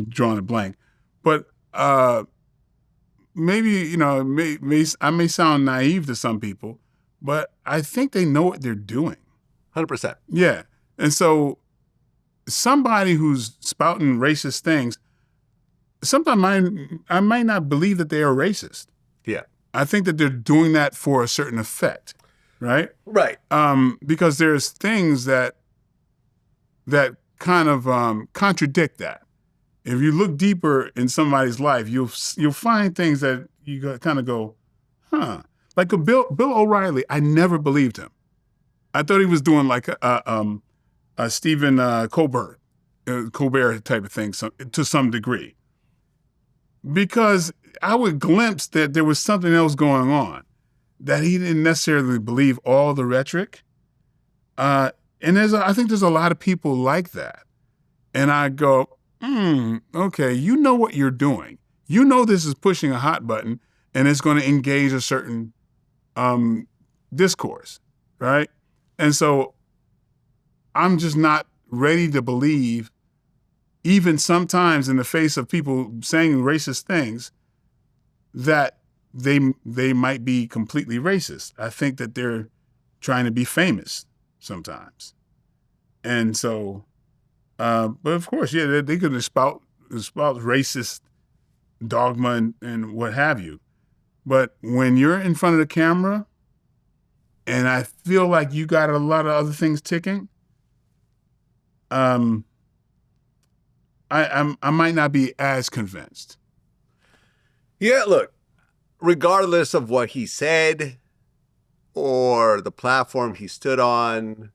Speaker 2: drawing a blank, but maybe I may sound naive to some people, but I think they know what they're doing.
Speaker 1: 100%.
Speaker 2: Yeah, and so somebody who's spouting racist things, sometimes I might not believe that they are racist.
Speaker 1: Yeah,
Speaker 2: I think that they're doing that for a certain effect, right?
Speaker 1: Right.
Speaker 2: Because there's things that kind of contradict that. If you look deeper in somebody's life, you'll find things that you kind of go, huh? Like Bill O'Reilly, I never believed him. I thought he was doing like a Stephen Colbert type of thing to some degree. Because I would glimpse that there was something else going on, that he didn't necessarily believe all the rhetoric. And I think there's a lot of people like that. And I go, okay, you know what you're doing. You know this is pushing a hot button and it's going to engage a certain discourse, right? And so I'm just not ready to believe, even sometimes in the face of people saying racist things, that they might be completely racist. I think that they're trying to be famous sometimes. And so, but of course, yeah, they could espouse racist dogma and what have you. But when you're in front of the camera and I feel like you got a lot of other things ticking, I might not be as convinced.
Speaker 1: Yeah, look, regardless of what he said or the platform he stood on,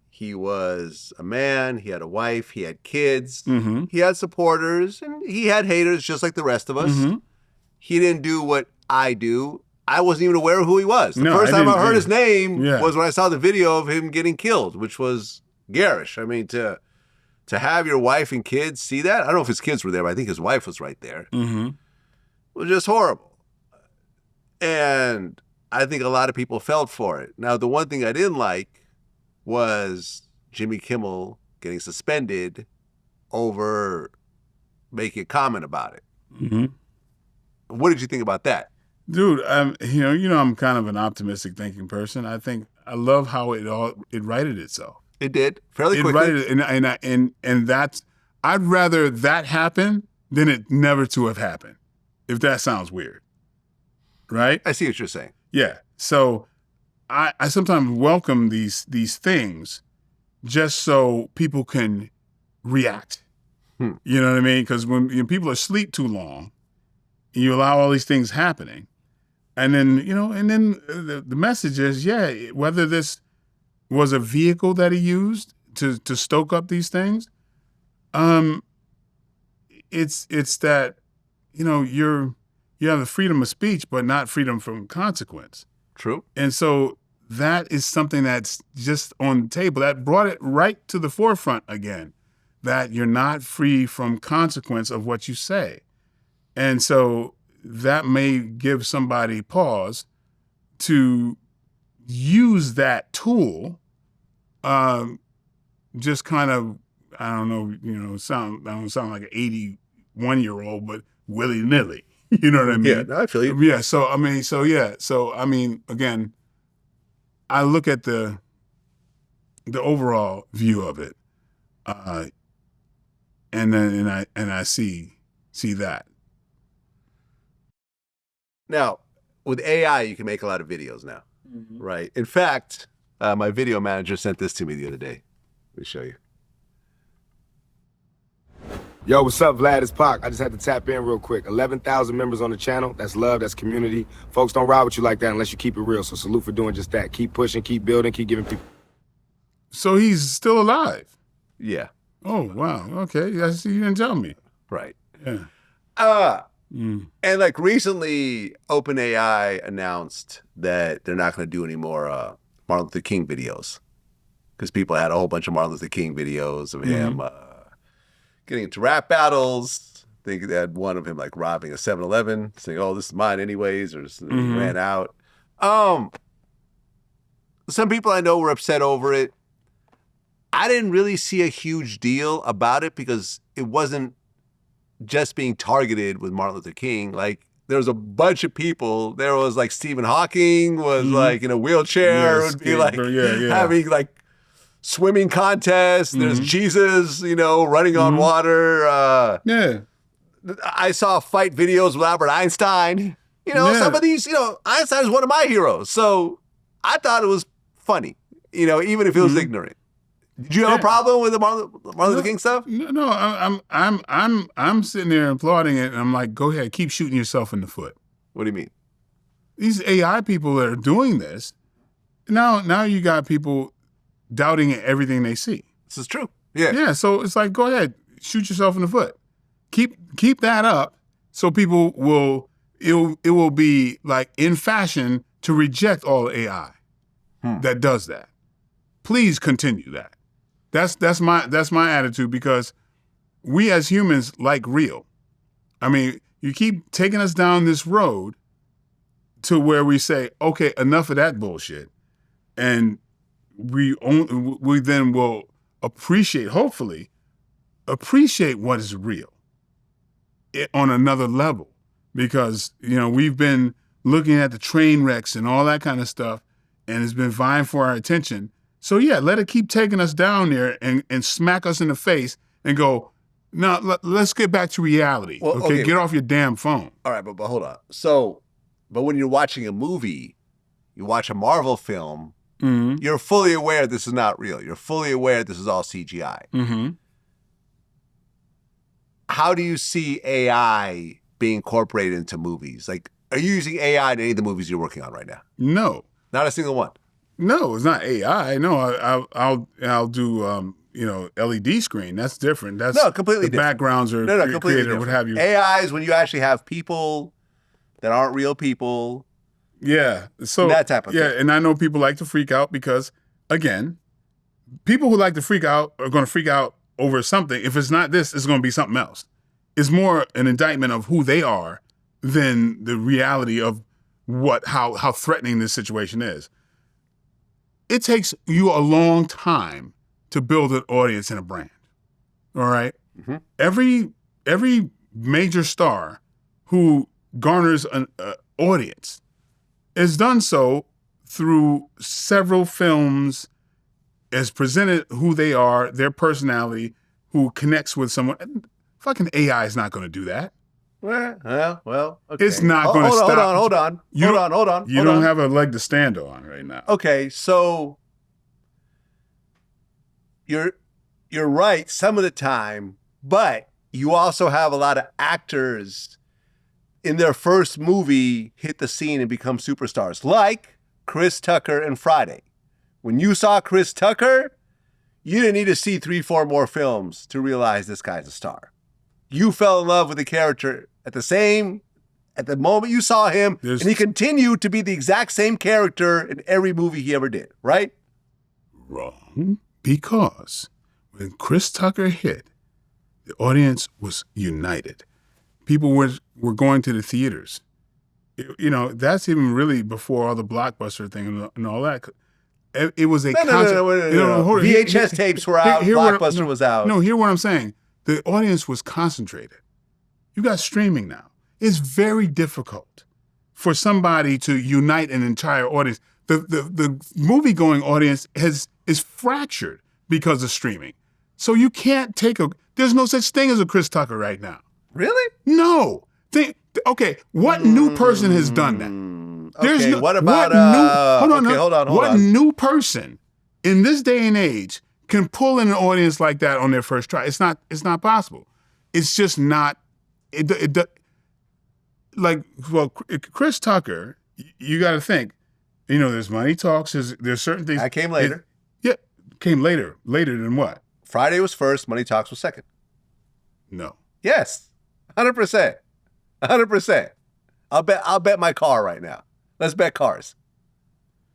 Speaker 1: he was a man, he had a wife, he had kids, he had supporters, and he had haters just like the rest of us. He didn't do what I do. I wasn't even aware of who he was. The first time I heard his name was when I saw the video of him getting killed, which was garish. I mean, to have your wife and kids see that, I don't know if his kids were there, but I think his wife was right there. It was just horrible. And I think a lot of people felt for it. Now, the one thing I didn't like was Jimmy Kimmel getting suspended over making a comment about it. What did you think about that?
Speaker 2: Dude, you know, I'm kind of an optimistic thinking person. I love how it righted itself.
Speaker 1: It did fairly quickly.
Speaker 2: It righted, and that's, I'd rather that happen than it never to have happened. If that sounds weird, right?
Speaker 1: I see what you're saying.
Speaker 2: Yeah. So I sometimes welcome these things just so people can react. You know what I mean? Because when people are asleep too long, you allow all these things happening. And then, the message is, whether this was a vehicle that he used to stoke up these things, it's that, you have the freedom of speech, but not freedom from consequence.
Speaker 1: True.
Speaker 2: And so that is something that's just on the table. That brought it right to the forefront again, that you're not free from consequence of what you say. And so that may give somebody pause to use that tool, just kind of, I don't know, I don't sound like an 81-year-old, but willy-nilly. You know what I mean?
Speaker 1: Yeah, I feel you.
Speaker 2: Yeah, so again, I look at the overall view of it, and I see that.
Speaker 1: Now, with AI, you can make a lot of videos now, right? In fact, my video manager sent this to me the other day. Let me show you.
Speaker 7: Yo, what's up, Vlad? It's Pac. I just had to tap in real quick. 11,000 members on the channel. That's love, that's community. Folks don't ride with you like that unless you keep it real, so salute for doing just that. Keep pushing, keep building, keep giving people.
Speaker 2: So he's still alive?
Speaker 1: Yeah.
Speaker 2: Oh, wow. Okay. I see, you didn't tell me.
Speaker 1: Right.
Speaker 2: Yeah.
Speaker 1: And like recently, OpenAI announced that they're not going to do any more Martin Luther King videos because people had a whole bunch of Martin Luther King videos of him getting into rap battles. I think they had one of him like robbing a 7-Eleven, saying, "Oh, this is mine anyways," or he ran out. Some people I know were upset over it. I didn't really see a huge deal about it because it wasn't just being targeted with Martin Luther King. Like, there was a bunch of people. There was like Stephen Hawking was like in a wheelchair, would be like having like swimming contests. There's Jesus, running on water. I saw fight videos with Albert Einstein. Some of these, Einstein is one of my heroes. So I thought it was funny, even if it was ignorant. Did you have a problem with the Martin Luther King stuff?
Speaker 2: No, I'm sitting there applauding it, and I'm like, go ahead, keep shooting yourself in the foot.
Speaker 1: What do you mean?
Speaker 2: These AI people that are doing this, now you got people doubting everything they see.
Speaker 1: This is true. Yeah.
Speaker 2: Yeah, so it's like, go ahead, shoot yourself in the foot. Keep that up, So people will, it will be like in fashion to reject all AI that does that. Please continue that. That's my attitude, because we as humans like real. I mean, you keep taking us down this road to where we say, okay, enough of that bullshit. And we then will hopefully appreciate what is real on another level. Because, we've been looking at the train wrecks and all that kind of stuff, and it's been vying for our attention. So yeah, let it keep taking us down there and smack us in the face and go, no, let's get back to reality. Well, okay, get off your damn phone.
Speaker 1: All right, but hold on. So, but when you're watching a movie, you watch a Marvel film, you're fully aware this is not real. You're fully aware this is all CGI.
Speaker 2: Mm-hmm.
Speaker 1: How do you see AI being incorporated into movies? Like, are you using AI in any of the movies you're working on right now?
Speaker 2: No.
Speaker 1: Not a single one?
Speaker 2: No, it's not AI. No, I'll do LED screen. That's different. That's
Speaker 1: completely
Speaker 2: the
Speaker 1: different.
Speaker 2: Backgrounds are
Speaker 1: completely
Speaker 2: created,
Speaker 1: different.
Speaker 2: what have you.
Speaker 1: AI is when you actually have people that aren't real people.
Speaker 2: Yeah. So
Speaker 1: that type of thing.
Speaker 2: Yeah, and I know people like to freak out because, again, people who like to freak out are going to freak out over something. If it's not this, it's going to be something else. It's more an indictment of who they are than the reality of how threatening this situation is. It takes you a long time to build an audience and a brand. All right?
Speaker 1: Mm-hmm.
Speaker 2: Every major star who garners an audience is done so through several films, as presented who they are, their personality, who connects with someone. Fucking AI is not going to do that.
Speaker 1: Well, okay.
Speaker 2: It's not going to stop.
Speaker 1: Hold on.
Speaker 2: You don't have a leg to stand on right now.
Speaker 1: Okay, so you're right some of the time, but you also have a lot of actors in their first movie hit the scene and become superstars, like Chris Tucker in Friday. When you saw Chris Tucker, you didn't need to see 3-4 more films to realize this guy's a star. You fell in love with the character at the moment you saw him, and he continued to be the exact same character in every movie he ever did, right?
Speaker 2: Wrong. Because when Chris Tucker hit, the audience was united. People were going to the theaters. That's even really before all the blockbuster thing and all that. It was a
Speaker 1: VHS tapes were out, Blockbuster was out.
Speaker 2: No, hear what I'm saying. The audience was concentrated. You got streaming now. It's very difficult for somebody to unite an entire audience. The movie-going audience is fractured because of streaming. So you can't there's no such thing as a Chris Tucker right now.
Speaker 1: Really?
Speaker 2: No. What new person has done that?
Speaker 1: What about hold on.
Speaker 2: What new person in this day and age can pull in an audience like that on their first try? It's not possible. It's just not. Chris Tucker, you got to think. There's Money Talks. There's certain things.
Speaker 1: I came later.
Speaker 2: Came later. Later than what?
Speaker 1: Friday was first. Money Talks was second.
Speaker 2: No.
Speaker 1: Yes, 100%. 100%. I'll bet my car right now. Let's bet cars.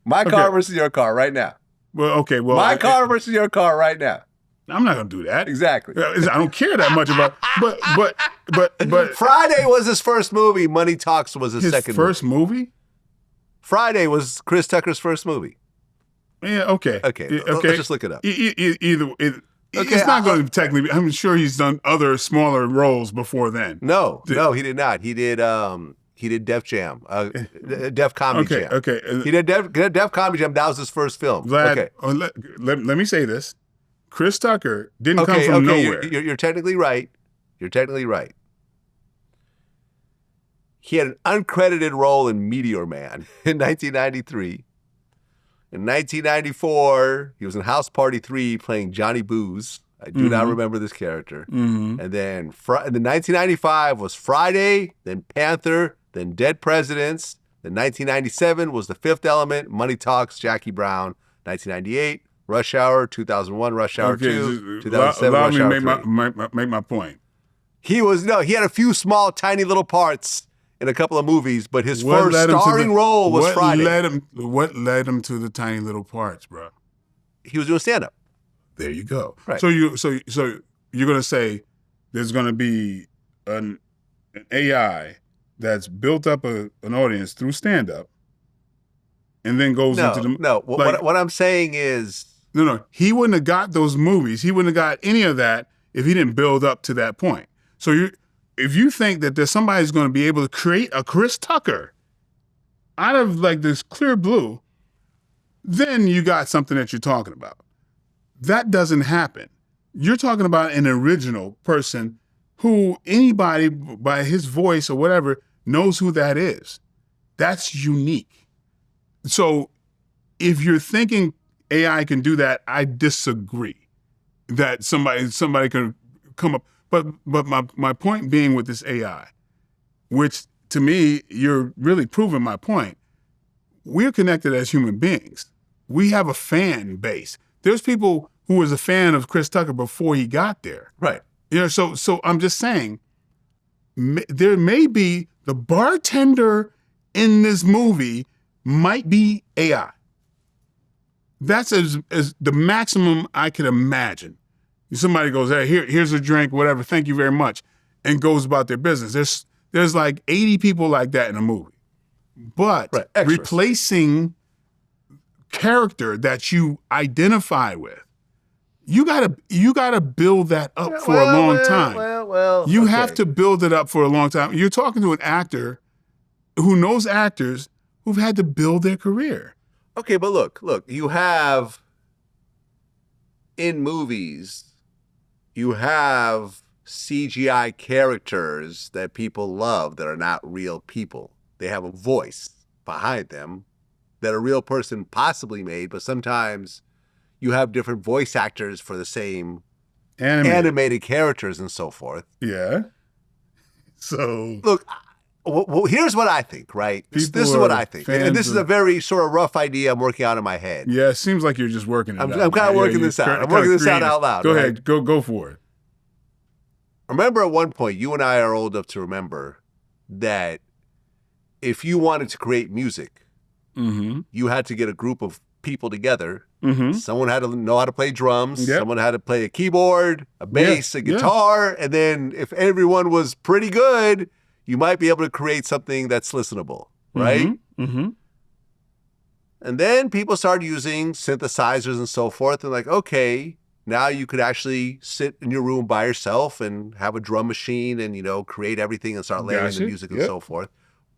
Speaker 1: My car versus your car right now. My car versus your car right now.
Speaker 2: I'm not gonna do that.
Speaker 1: Exactly.
Speaker 2: I don't care that much about. But
Speaker 1: Friday was his first movie. Money Talks was his second.
Speaker 2: First movie.
Speaker 1: Friday was Chris Tucker's first movie.
Speaker 2: Yeah. Okay.
Speaker 1: Let's just look it up.
Speaker 2: It's not going to technically. I'm sure he's done other smaller roles before then.
Speaker 1: No, he did not. He did Def Jam, Def Comedy Jam.
Speaker 2: Okay.
Speaker 1: He did Def Comedy Jam. That was his first film.
Speaker 2: Vlad, let me say this. Chris Tucker didn't come from nowhere.
Speaker 1: You're technically right. He had an uncredited role in Meteor Man in 1993. In 1994, he was in House Party 3 playing Johnny Booze. I do not remember this character.
Speaker 2: Mm-hmm.
Speaker 1: And then 1995 was Friday, then Panther, then Dead Presidents. Then 1997 was The Fifth Element, Money Talks, Jackie Brown. 1998, Rush Hour. 2001, Rush Hour 2. 2007,
Speaker 2: allow
Speaker 1: Rush
Speaker 2: me
Speaker 1: Hour
Speaker 2: to
Speaker 1: 3.
Speaker 2: make my point.
Speaker 1: He had a few small, tiny little parts in a couple of movies, but his first starring role was Friday.
Speaker 2: What led him to the tiny little parts, bro?
Speaker 1: He was doing stand-up.
Speaker 2: There you go.
Speaker 1: Right.
Speaker 2: So you're going to say there's going to be an AI that's built up an audience through stand-up and then goes into the...
Speaker 1: No, what I'm saying is...
Speaker 2: No, he wouldn't have got those movies. He wouldn't have got any of that if he didn't build up to that point. So if you think that there's somebody who's going to be able to create a Chris Tucker out of like this clear blue, then you got something that you're talking about. That doesn't happen. You're talking about an original person who anybody by his voice or whatever knows who that is. That's unique. So if you're thinking AI can do that, I disagree that somebody can come up. But my point being with this AI, which to me, you're really proving my point. We're connected as human beings. We have a fan base. There's people who was a fan of Chris Tucker before he got there.
Speaker 1: Right.
Speaker 2: So I'm just saying, there may be the bartender in this movie might be AI. That's as the maximum I could imagine. Somebody goes, hey, here's a drink, whatever, thank you very much, and goes about their business. There's like 80 people like that in a movie. But replacing character that you identify with, you gotta build that up for a long time. You have to build it up for a long time. You're talking to an actor who knows actors who've had to build their career.
Speaker 1: Okay, but look, you have in movies, you have CGI characters that people love that are not real people. They have a voice behind them that a real person possibly made, but sometimes you have different voice actors for the same animated characters and so forth.
Speaker 2: Yeah. So
Speaker 1: look, well, here's what I think, right? This is what I think. And this is a very sort of rough idea I'm working out in my head.
Speaker 2: Yeah, it seems like you're just working it out.
Speaker 1: I'm kind of working this out. I'm working this out loud.
Speaker 2: Go ahead. Go for it.
Speaker 1: Remember at one point, you and I are old enough to remember that if you wanted to create music, you had to get a group of people together. Someone had to know how to play drums. Yep. Someone had to play a keyboard, a bass, a guitar. And then if everyone was pretty good, you might be able to create something that's listenable, right? And then people started using synthesizers and so forth. And like, okay, now you could actually sit in your room by yourself and have a drum machine and, create everything and start layering the music and so forth.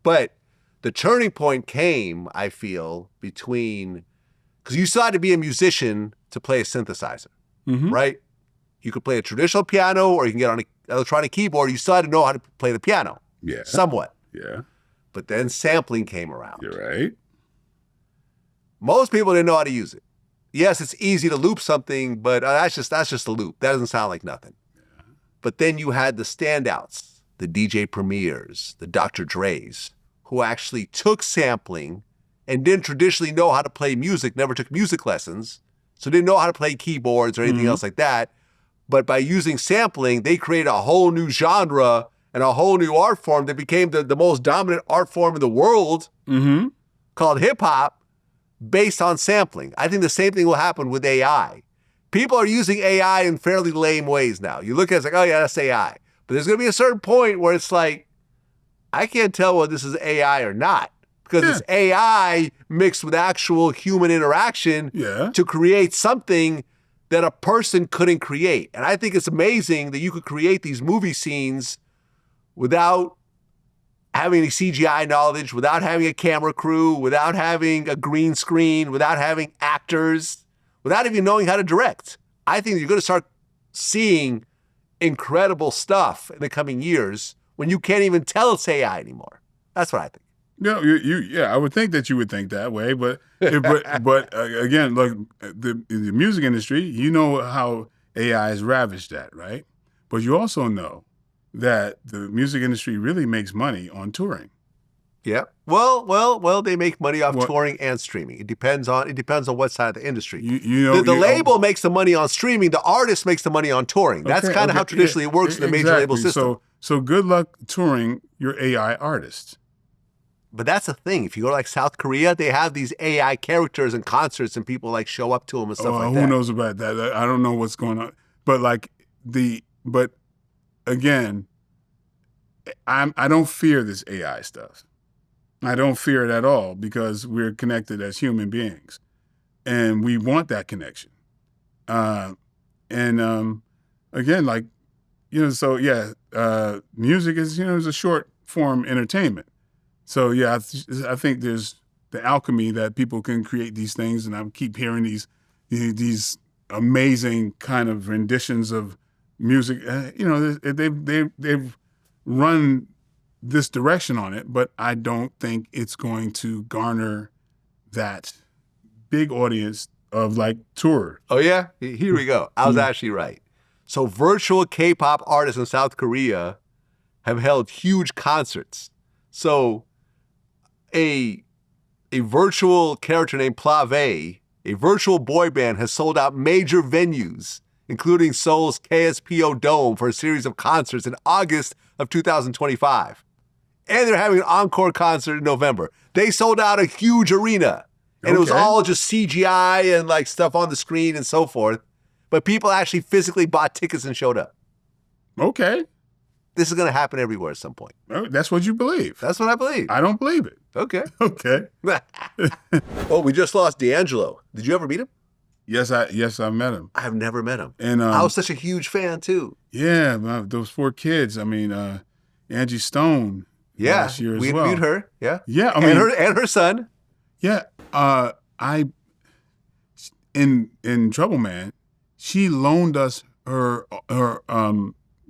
Speaker 1: But the turning point came, I feel, between, because you still had to be a musician to play a synthesizer, right? You could play a traditional piano or you can get on an electronic keyboard. You still had to know how to play the piano.
Speaker 2: Yeah.
Speaker 1: Somewhat.
Speaker 2: Yeah.
Speaker 1: But then sampling came around.
Speaker 2: You're right.
Speaker 1: Most people didn't know how to use it. Yes, it's easy to loop something, but that's just a loop. That doesn't sound like nothing. Yeah. But then you had the standouts, the DJ Premiers, the Dr. Dre's, who actually took sampling and didn't traditionally know how to play music, never took music lessons, so didn't know how to play keyboards or anything else like that. But by using sampling, they created a whole new genre and a whole new art form that became the most dominant art form in the world, called hip-hop, based on sampling. I think the same thing will happen with AI. People are using AI in fairly lame ways now. You look at it, it's like, oh yeah, that's AI. But there's going to be a certain point where it's like, I can't tell whether this is AI or not, because it's AI mixed with actual human interaction to create something that a person couldn't create. And I think it's amazing that you could create these movie scenes without having any CGI knowledge, without having a camera crew, without having a green screen, without having actors, without even knowing how to direct. I think you're going to start seeing incredible stuff in the coming years when you can't even tell it's AI anymore. That's what I think.
Speaker 2: I would think that you would think that way, but again, like the music industry, you know how AI has ravished that, right? But you also know that the music industry really makes money on touring.
Speaker 1: Yeah. Well. They make money off touring and streaming. It depends on what side of the industry. The label makes the money on streaming. The artist makes the money on touring. That's kind of how traditionally it works in the major label system.
Speaker 2: So good luck touring your AI artists.
Speaker 1: But that's the thing. If you go to like South Korea, they have these AI characters and concerts, and people like show up to them and stuff like that.
Speaker 2: Who knows about that? I don't know what's going on. But but again, I don't fear this AI stuff. I don't fear it at all because we're connected as human beings, and we want that connection. Again, like, so yeah, music is is a short form entertainment. So yeah, I think there's the alchemy that people can create these things, and I keep hearing these amazing kind of renditions of music. They've run this direction on it, but I don't think it's going to garner that big audience of like tour.
Speaker 1: Oh yeah? Here we go. I was actually right. So virtual K-pop artists in South Korea have held huge concerts. So a virtual character named Plave, a virtual boy band, has sold out major venues, including Seoul's KSPO Dome, for a series of concerts in August of 2025. And they're having an encore concert in November. They sold out a huge arena. And it was all just CGI and like stuff on the screen and so forth. But people actually physically bought tickets and showed up.
Speaker 2: Okay.
Speaker 1: This is going to happen everywhere at some point.
Speaker 2: That's what you believe.
Speaker 1: That's what I believe.
Speaker 2: I don't believe it.
Speaker 1: Okay.
Speaker 2: Okay.
Speaker 1: Well, we just lost D'Angelo. Did you ever meet him?
Speaker 2: Yes, I met him.
Speaker 1: I've never met him.
Speaker 2: And
Speaker 1: I was such a huge fan too.
Speaker 2: Yeah, those 4 kids. I mean, Angie Stone.
Speaker 1: Yeah,
Speaker 2: last year as
Speaker 1: we
Speaker 2: well.
Speaker 1: interviewed her. Yeah,
Speaker 2: yeah. I
Speaker 1: mean, and her son.
Speaker 2: Yeah, in Trouble Man, she loaned us her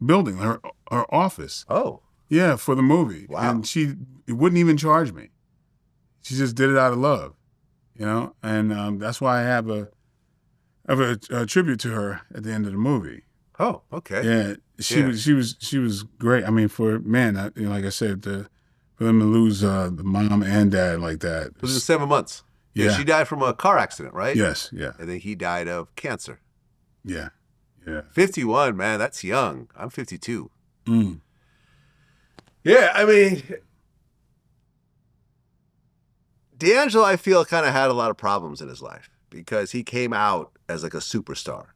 Speaker 2: building, her office.
Speaker 1: Oh,
Speaker 2: yeah, for the movie.
Speaker 1: Wow.
Speaker 2: And she wouldn't even charge me. She just did it out of love, And that's why I have a tribute to her at the end of the movie.
Speaker 1: Oh, okay.
Speaker 2: Yeah, she was great. I mean, like I said, for them to lose the mom and dad like that.
Speaker 1: It was 7 months. Yeah, she died from a car accident, right?
Speaker 2: Yes, yeah.
Speaker 1: And then he died of cancer.
Speaker 2: Yeah, yeah.
Speaker 1: 51, man, that's young. I'm 52.
Speaker 2: Mm.
Speaker 1: Yeah, I mean, D'Angelo, I feel, kind of had a lot of problems in his life because he came out as like a superstar,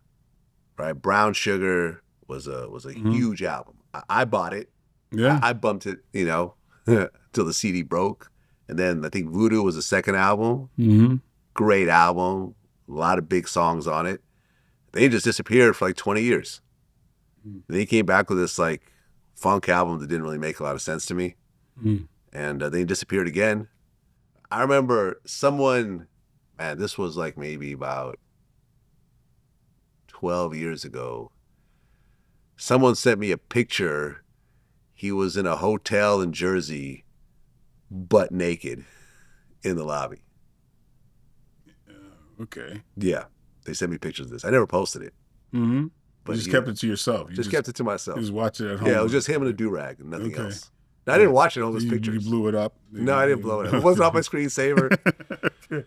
Speaker 1: right? Brown Sugar was a huge album. I bought it.
Speaker 2: Yeah.
Speaker 1: I bumped it, till the CD broke. And then I think Voodoo was the second album.
Speaker 2: Mm-hmm.
Speaker 1: Great album. A lot of big songs on it. Then he just disappeared for like 20 years. And then he came back with this like funk album that didn't really make a lot of sense to me.
Speaker 2: Mm.
Speaker 1: And then he disappeared again. I remember someone, man, this was like maybe about 12 years ago. Someone sent me a picture. He was in a hotel in Jersey, butt naked in the lobby.
Speaker 2: Okay.
Speaker 1: Yeah. They sent me pictures of this. I never posted it.
Speaker 2: Mm-hmm.
Speaker 1: But
Speaker 2: you just kept it to yourself. You
Speaker 1: just kept it to myself.
Speaker 2: You just watch it at home.
Speaker 1: Yeah, it was just him and a do-rag and nothing else. Now, I didn't watch it, all those pictures.
Speaker 2: You blew it up?
Speaker 1: No, I didn't blow it up. It wasn't off my screensaver.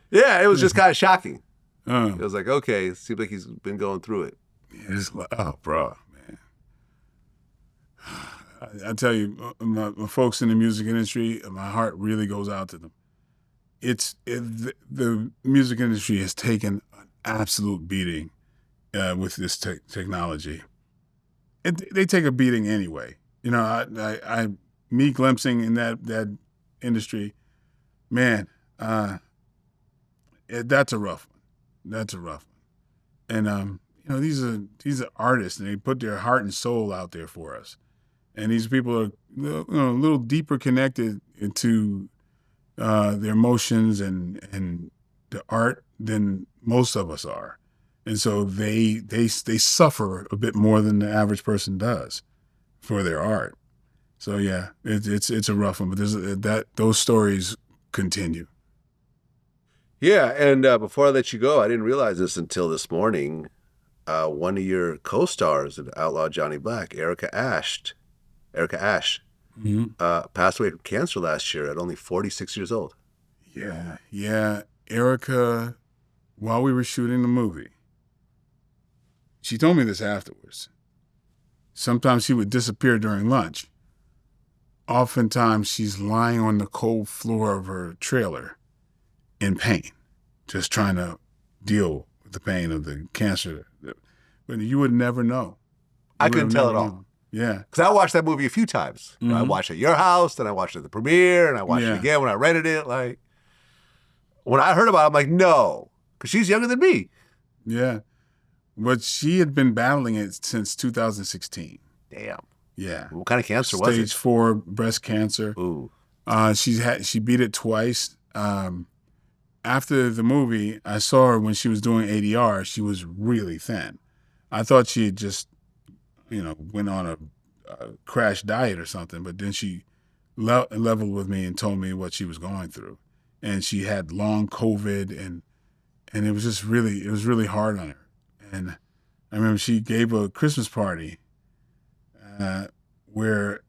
Speaker 1: Yeah, it was just kind of shocking. It was like, okay, it seems like he's been going through it.
Speaker 2: Yeah, it's like, oh, bro, man. I tell you, my folks in the music industry, my heart really goes out to them. The music industry has taken an absolute beating with this technology. They take a beating anyway. Me glimpsing in that industry, man, that's a rough one. That's a rough one. And these are artists, and they put their heart and soul out there for us. And these people are a little deeper connected into their emotions and the art than most of us are. And so they suffer a bit more than the average person does for their art. So yeah, it's a rough one, but those stories continue.
Speaker 1: Yeah, and before I let you go, I didn't realize this until this morning. One of your co-stars in Outlaw Johnny Black, Erica Ash, passed away from cancer last year at only 46 years old.
Speaker 2: Yeah. Erica, while we were shooting the movie, she told me this afterwards. Sometimes she would disappear during lunch. Oftentimes she's lying on the cold floor of her trailer in pain, just trying to deal with the pain of the cancer. But you would never know.
Speaker 1: I couldn't tell at all.
Speaker 2: Yeah.
Speaker 1: Because I watched that movie a few times. I watched it at your house, then I watched it at the premiere, and I watched it again when I rented it. Like, when I heard about it, I'm like, no, because she's younger than me.
Speaker 2: Yeah. But she had been battling it since 2016.
Speaker 1: Damn.
Speaker 2: Yeah.
Speaker 1: What kind of cancer was it?
Speaker 2: Stage 4 breast cancer.
Speaker 1: Ooh.
Speaker 2: She beat it twice. After the movie, I saw her when she was doing ADR. She was really thin. I thought she had just, went on a crash diet or something. But then she leveled with me and told me what she was going through, and she had long COVID, and it was just really hard on her. And I remember she gave a Christmas party where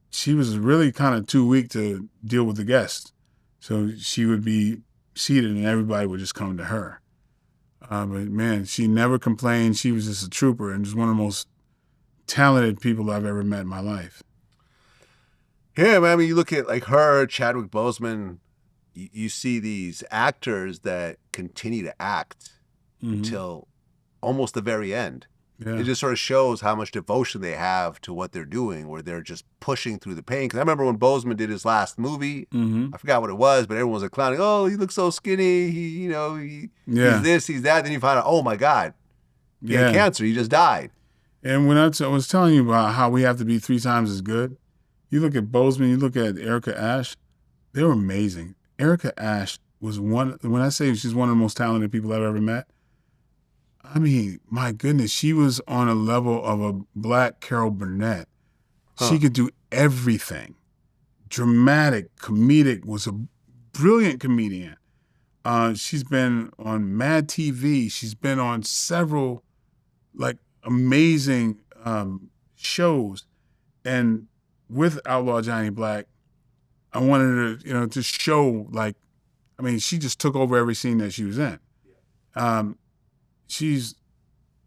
Speaker 2: she was really kind of too weak to deal with the guests. So she would be seated and everybody would just come to her. But man, she never complained. She was just a trooper and just one of the most talented people I've ever met in my life.
Speaker 1: Yeah, man. I mean, you look at like her, Chadwick Boseman, you see these actors that continue to act until almost the very end. Yeah. It just sort of shows how much devotion they have to what they're doing, where they're just pushing through the pain. Because I remember when Boseman did his last movie, I forgot what it was, but everyone was clowning. Oh, he looks so skinny. He's this, he's that. Then you find out, oh my God, he had cancer. He just died.
Speaker 2: And when I was telling you about how we have to be 3 times as good, you look at Boseman, you look at Erica Ash, they were amazing. Erica Ash was when I say she's one of the most talented people I've ever met, I mean, my goodness, she was on a level of a black Carol Burnett. She could do everything. Dramatic, comedic, was a brilliant comedian. She's been on Mad TV. She's been on several, amazing shows. And with Outlaw Johnny Black, I wanted her to show, she just took over every scene that she was in. She's,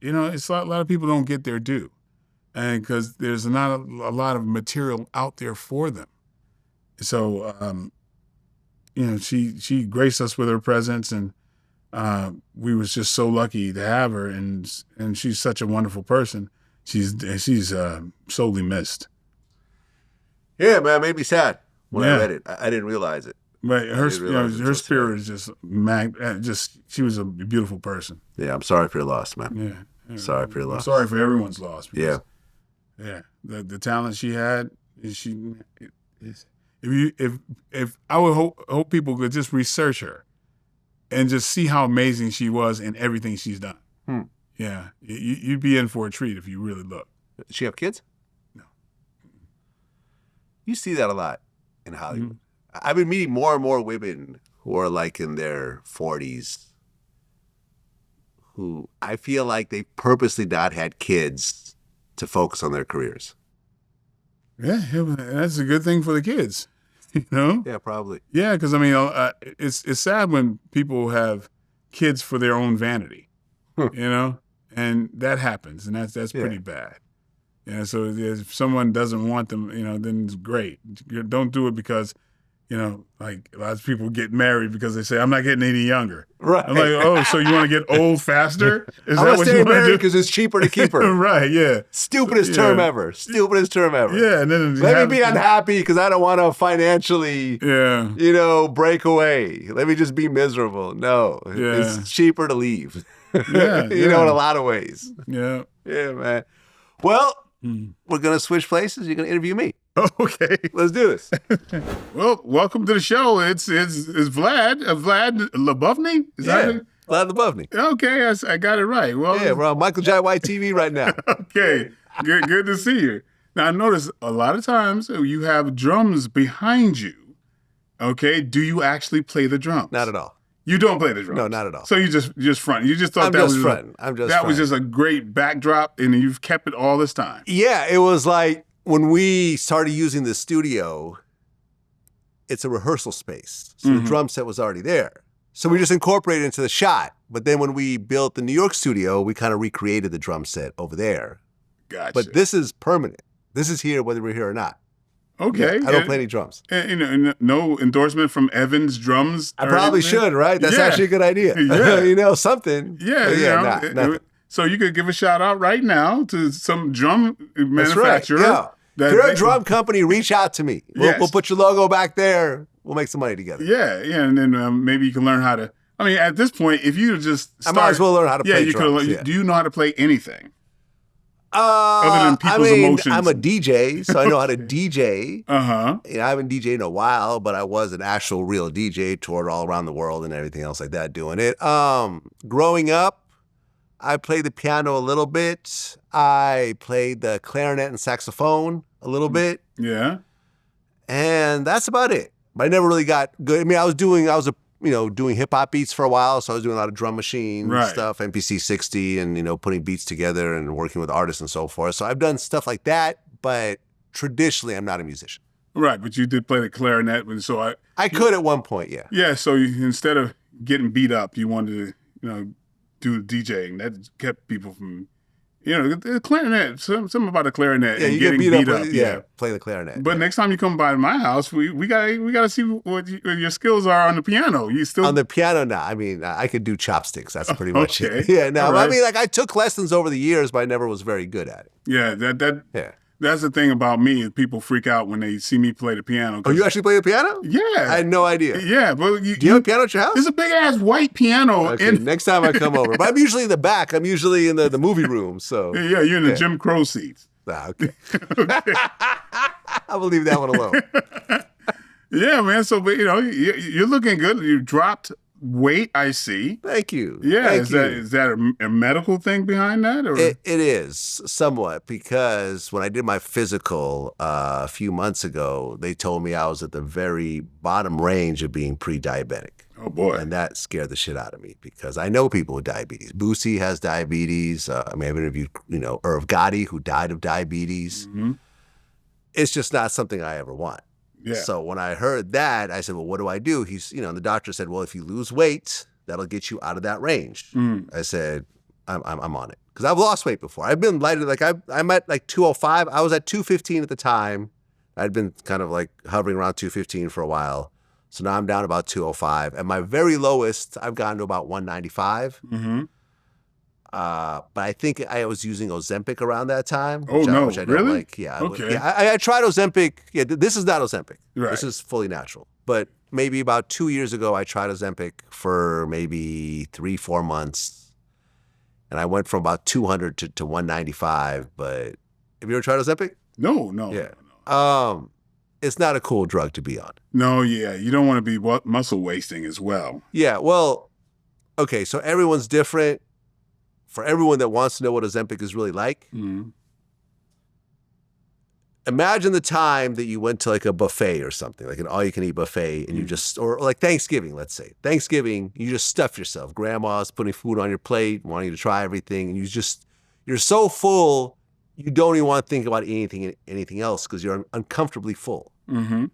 Speaker 2: it's a lot of people don't get their due, and because there's not a lot of material out there for them. So, she graced us with her presence, and we was just so lucky to have her, and she's such a wonderful person. She's sorely missed.
Speaker 1: Yeah, man, it made me sad when I read it. I didn't realize it.
Speaker 2: But her spirit is just she was a beautiful person.
Speaker 1: Yeah, I'm sorry for your loss, man.
Speaker 2: Yeah.
Speaker 1: Sorry for your loss.
Speaker 2: I'm sorry for everyone's loss.
Speaker 1: Because,
Speaker 2: yeah. The talent she had, if I would hope people could just research her and just see how amazing she was in everything she's done. Yeah, you'd be in for a treat if you really look.
Speaker 1: Does she have kids?
Speaker 2: No.
Speaker 1: You see that a lot in Hollywood. I've been meeting more and more women who are in their 40s who I feel like they purposely not had kids to focus on their careers.
Speaker 2: Yeah, that's a good thing for the kids,
Speaker 1: Yeah, probably.
Speaker 2: Yeah, because it's sad when people have kids for their own vanity, and that happens, and that's pretty bad. Yeah, so if someone doesn't want them, then it's great. Don't do it because, a lot of people get married because they say, I'm not getting any younger.
Speaker 1: Right.
Speaker 2: I'm like, oh, so you want to get old faster?
Speaker 1: Is that what you want to do? Because it's cheaper to keep her.
Speaker 2: Right, yeah.
Speaker 1: Stupidest term ever.
Speaker 2: Yeah, and then
Speaker 1: let me be unhappy because I don't want to financially, break away. Let me just be miserable. No, it's cheaper to leave.
Speaker 2: Yeah,
Speaker 1: in a lot of ways.
Speaker 2: Yeah.
Speaker 1: Yeah, man. Well, we're going to switch places. You're going to interview me.
Speaker 2: Okay.
Speaker 1: Let's do this.
Speaker 2: Well, welcome to the show. It's Vlad. Vlad Lebovny?
Speaker 1: Vlad Lebovny.
Speaker 2: Okay, I got it right. Well,
Speaker 1: we're on Michael J. White TV right now.
Speaker 2: Okay. Good to see you. Now, I notice a lot of times you have drums behind you. Okay. Do you actually play the drums?
Speaker 1: Not at all.
Speaker 2: You don't play the drums?
Speaker 1: No, not at all.
Speaker 2: So you just front. You just thought
Speaker 1: I'm just
Speaker 2: was just a great backdrop, and you've kept it all this time.
Speaker 1: Yeah, it was like when we started using the studio, it's a rehearsal space. So the drum set was already there. So we just incorporated it into the shot. But then when we built the New York studio, we kind of recreated the drum set over there.
Speaker 2: Gotcha.
Speaker 1: But this is permanent. This is here whether we're here or not.
Speaker 2: Okay.
Speaker 1: Yeah, I don't play any drums.
Speaker 2: And no endorsement from Evans Drums?
Speaker 1: I probably should, right? That's actually a good idea.
Speaker 2: Yeah.
Speaker 1: Something.
Speaker 2: Yeah,
Speaker 1: nothing.
Speaker 2: So you could give a shout out right now to some drum manufacturer.
Speaker 1: That's right. Yeah. If you're a drum company, reach out to me. We'll put your logo back there. We'll make some money together.
Speaker 2: Yeah, and then maybe you can learn how to. I mean, at this point, if you just start,
Speaker 1: I might as well learn how to play drums.
Speaker 2: Do you know how to play anything? Other than people's emotions.
Speaker 1: I'm a DJ, so I know how to DJ.
Speaker 2: Uh-huh.
Speaker 1: I haven't DJed in a while, but I was an actual real DJ, toured all around the world and everything else like that doing it. Growing up, I played the piano a little bit. I played the clarinet and saxophone a little bit.
Speaker 2: Yeah.
Speaker 1: And that's about it. But I never really got good. I mean, I was doing hip hop beats for a while, so I was doing a lot of drum machine stuff, MPC 60, and putting beats together and working with artists and so forth. So I've done stuff like that, but traditionally I'm not a musician.
Speaker 2: Right, but you did play the clarinet, so
Speaker 1: I could at one point, yeah.
Speaker 2: Yeah, so instead of getting beat up, you wanted to do DJing. That kept people from the clarinet, something about a clarinet and getting beat up. Yeah,
Speaker 1: play the clarinet.
Speaker 2: But next time you come by my house, we gotta see what your skills are on the piano. You still
Speaker 1: on the piano now? I mean, I could do chopsticks. That's pretty much it.
Speaker 2: Okay.
Speaker 1: Yeah, no,
Speaker 2: Right.
Speaker 1: I mean, I took lessons over the years, but I never was very good at it.
Speaker 2: Yeah, that's the thing about me. People freak out when they see me play the piano.
Speaker 1: Oh, you actually play the piano?
Speaker 2: Yeah,
Speaker 1: I had no idea.
Speaker 2: Yeah, but
Speaker 1: do you have a piano at your house?
Speaker 2: There's a big ass white piano.
Speaker 1: Okay, next time I come over, but I'm usually in the back. I'm usually in the movie room. So
Speaker 2: yeah, you're in the Jim Crow seats.
Speaker 1: Okay. I will leave that one alone.
Speaker 2: Yeah, man. So, but you're looking good. You dropped weight, I see.
Speaker 1: Thank you.
Speaker 2: Yeah,
Speaker 1: Thank you.
Speaker 2: Is that a medical thing behind that? Or?
Speaker 1: It is somewhat, because when I did my physical a few months ago, they told me I was at the very bottom range of being pre-diabetic.
Speaker 2: Oh boy.
Speaker 1: And that scared the shit out of me, because I know people with diabetes. Boosie has diabetes. I've interviewed, Irv Gotti, who died of diabetes.
Speaker 2: Mm-hmm.
Speaker 1: It's just not something I ever want.
Speaker 2: Yeah.
Speaker 1: So when I heard that, I said, well, what do I do? He's, the doctor said, well, if you lose weight, that'll get you out of that range. I said, I'm on it. Because I've lost weight before. I've been lighter, I'm at 205. I was at 215 at the time. I'd been kind of hovering around 215 for a while. So now I'm down about 205. At my very lowest, I've gotten to about 195.
Speaker 2: Mm-hmm.
Speaker 1: But I think I was using Ozempic around that time.
Speaker 2: Oh, no,
Speaker 1: which I
Speaker 2: really?
Speaker 1: don't like. Yeah.
Speaker 2: Okay.
Speaker 1: I tried Ozempic. Yeah, this is not Ozempic.
Speaker 2: Right.
Speaker 1: This is fully natural. But maybe about 2 years ago, I tried Ozempic for maybe 3-4 months. And I went from about 200 to 195. But have you ever tried Ozempic?
Speaker 2: No.
Speaker 1: Yeah. It's not a cool drug to be on.
Speaker 2: No, yeah. You don't want to be muscle wasting as well.
Speaker 1: Yeah, well, okay, so everyone's different. For everyone that wants to know what Ozempic is really like, imagine the time that you went to a buffet or something, like an all-you-can-eat buffet, and you just, or like Thanksgiving, let's say. Thanksgiving, you just stuff yourself. Grandma's putting food on your plate, wanting you to try everything, and you're so full, you don't even want to think about anything else because you're uncomfortably full.
Speaker 2: Mm-hmm.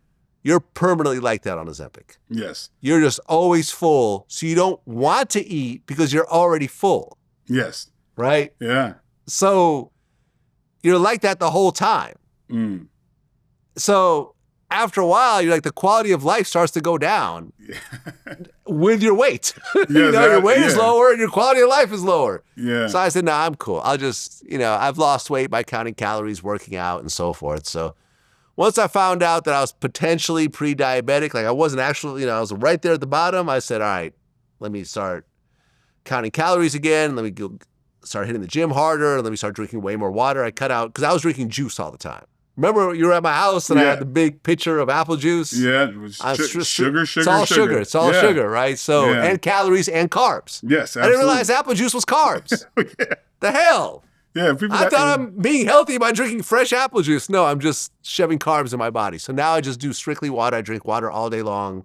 Speaker 1: You're permanently like that on Ozempic.
Speaker 2: Yes.
Speaker 1: You're just always full, so you don't want to eat because you're already full.
Speaker 2: Yes.
Speaker 1: Right?
Speaker 2: Yeah.
Speaker 1: So you're like that the whole time. So after a while, you're the quality of life starts to go down with your weight. Your weight is lower and your quality of life is lower.
Speaker 2: Yeah.
Speaker 1: So I said, no, I'm cool. I'll just, I've lost weight by counting calories, working out, and so forth. So once I found out that I was potentially pre-diabetic, I wasn't actually, I was right there at the bottom, I said, all right, let me start counting calories again. Let me start hitting the gym harder. Let me start drinking way more water. I cut out, because I was drinking juice all the time. Remember, you were at my house and I had the big pitcher of apple juice?
Speaker 2: Yeah, it was sugar.
Speaker 1: It's all sugar. It's all sugar, right? So, and calories and carbs.
Speaker 2: Yes, absolutely.
Speaker 1: I didn't realize apple juice was carbs. The hell?
Speaker 2: Yeah,
Speaker 1: I thought I'm being healthy by drinking fresh apple juice. No, I'm just shoving carbs in my body. So now I just do strictly water. I drink water all day long.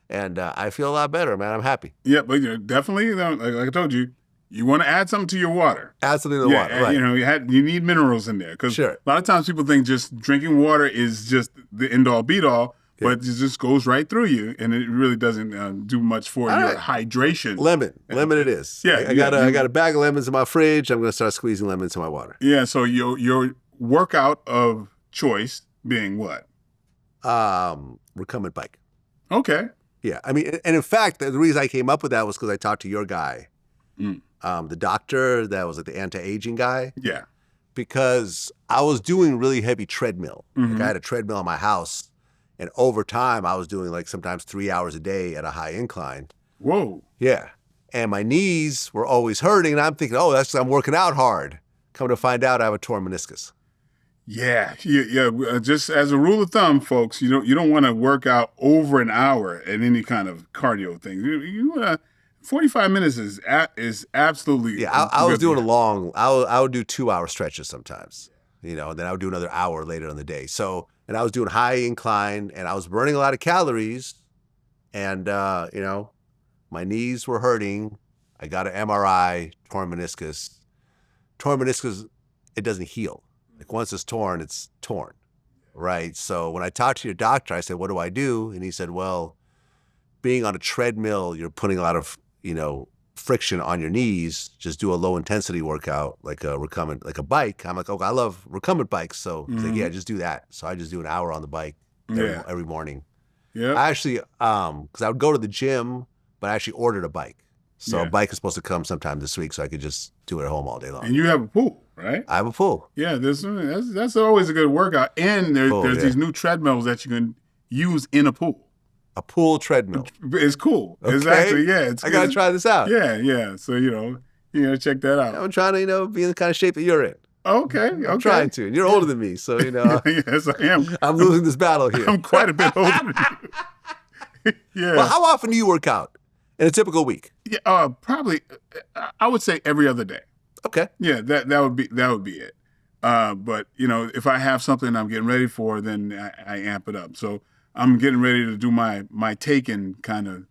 Speaker 1: And I feel a lot better, man. I'm happy.
Speaker 2: Yeah, but definitely, like I told you, You want to add something to your water.
Speaker 1: Add something to the water, right.
Speaker 2: You know, you need minerals in there. Because a lot of times people think just drinking water is just the end-all, be-all, but it just goes right through you, and it really doesn't do much for your hydration.
Speaker 1: Lemon it is. I got a bag of lemons in my fridge. I'm going to start squeezing lemons in my water.
Speaker 2: Yeah, so your workout of choice being what?
Speaker 1: Recumbent bike.
Speaker 2: Okay.
Speaker 1: Yeah, I mean, and in fact, the reason I came up with that was because I talked to your guy, the doctor that was like the anti-aging guy.
Speaker 2: Yeah.
Speaker 1: Because I was doing really heavy treadmill. Like I had a treadmill in my house, and over time I was doing like sometimes 3 hours a day at a high incline.
Speaker 2: Whoa.
Speaker 1: Yeah. And my knees were always hurting, and I'm thinking, oh, that's 'cause I'm working out hard. Come to find out, I have a torn meniscus.
Speaker 2: Yeah. Just as a rule of thumb, folks, you don't want to work out over an hour at any kind of cardio thing. You 45 minutes is absolutely.
Speaker 1: Yeah, I was doing I would do 2-hour stretches sometimes, and then I would do another hour later in the day. So, and I was doing high incline, and I was burning a lot of calories, and my knees were hurting. I got an MRI, torn meniscus. Torn meniscus, it doesn't heal. Like once it's torn, right? So when I talked to your doctor, I said, what do I do? And he said, well, being on a treadmill, you're putting a lot of, friction on your knees. Just do a low intensity workout, like a bike. I'm like, I love recumbent bikes. So he's like, yeah, just do that. So I just do an hour on the bike every morning. Yeah. I actually, because I would go to the gym, but I actually ordered a bike. So a bike is supposed to come sometime this week, so I could just do it at home all day long.
Speaker 2: And you have a pool, right?
Speaker 1: I have a pool.
Speaker 2: Yeah, that's always a good workout. And there's these new treadmills that you can use in a pool.
Speaker 1: A pool treadmill.
Speaker 2: It's cool.
Speaker 1: Okay.
Speaker 2: It's actually,
Speaker 1: I got to try this out.
Speaker 2: Yeah. So, you got to check that out.
Speaker 1: I'm trying to, be in the kind of shape that you're in.
Speaker 2: Okay.
Speaker 1: I'm trying to. And you're older than me, so,
Speaker 2: Yes, I am.
Speaker 1: I'm losing this battle here.
Speaker 2: I'm quite a bit older than you. Yeah.
Speaker 1: Well, how often do you work out in a typical week?
Speaker 2: Yeah, probably, I would say every other day.
Speaker 1: Okay.
Speaker 2: Yeah, that would be it. But if I have something I'm getting ready for, then I amp it up. So I'm getting ready to do my Taken kind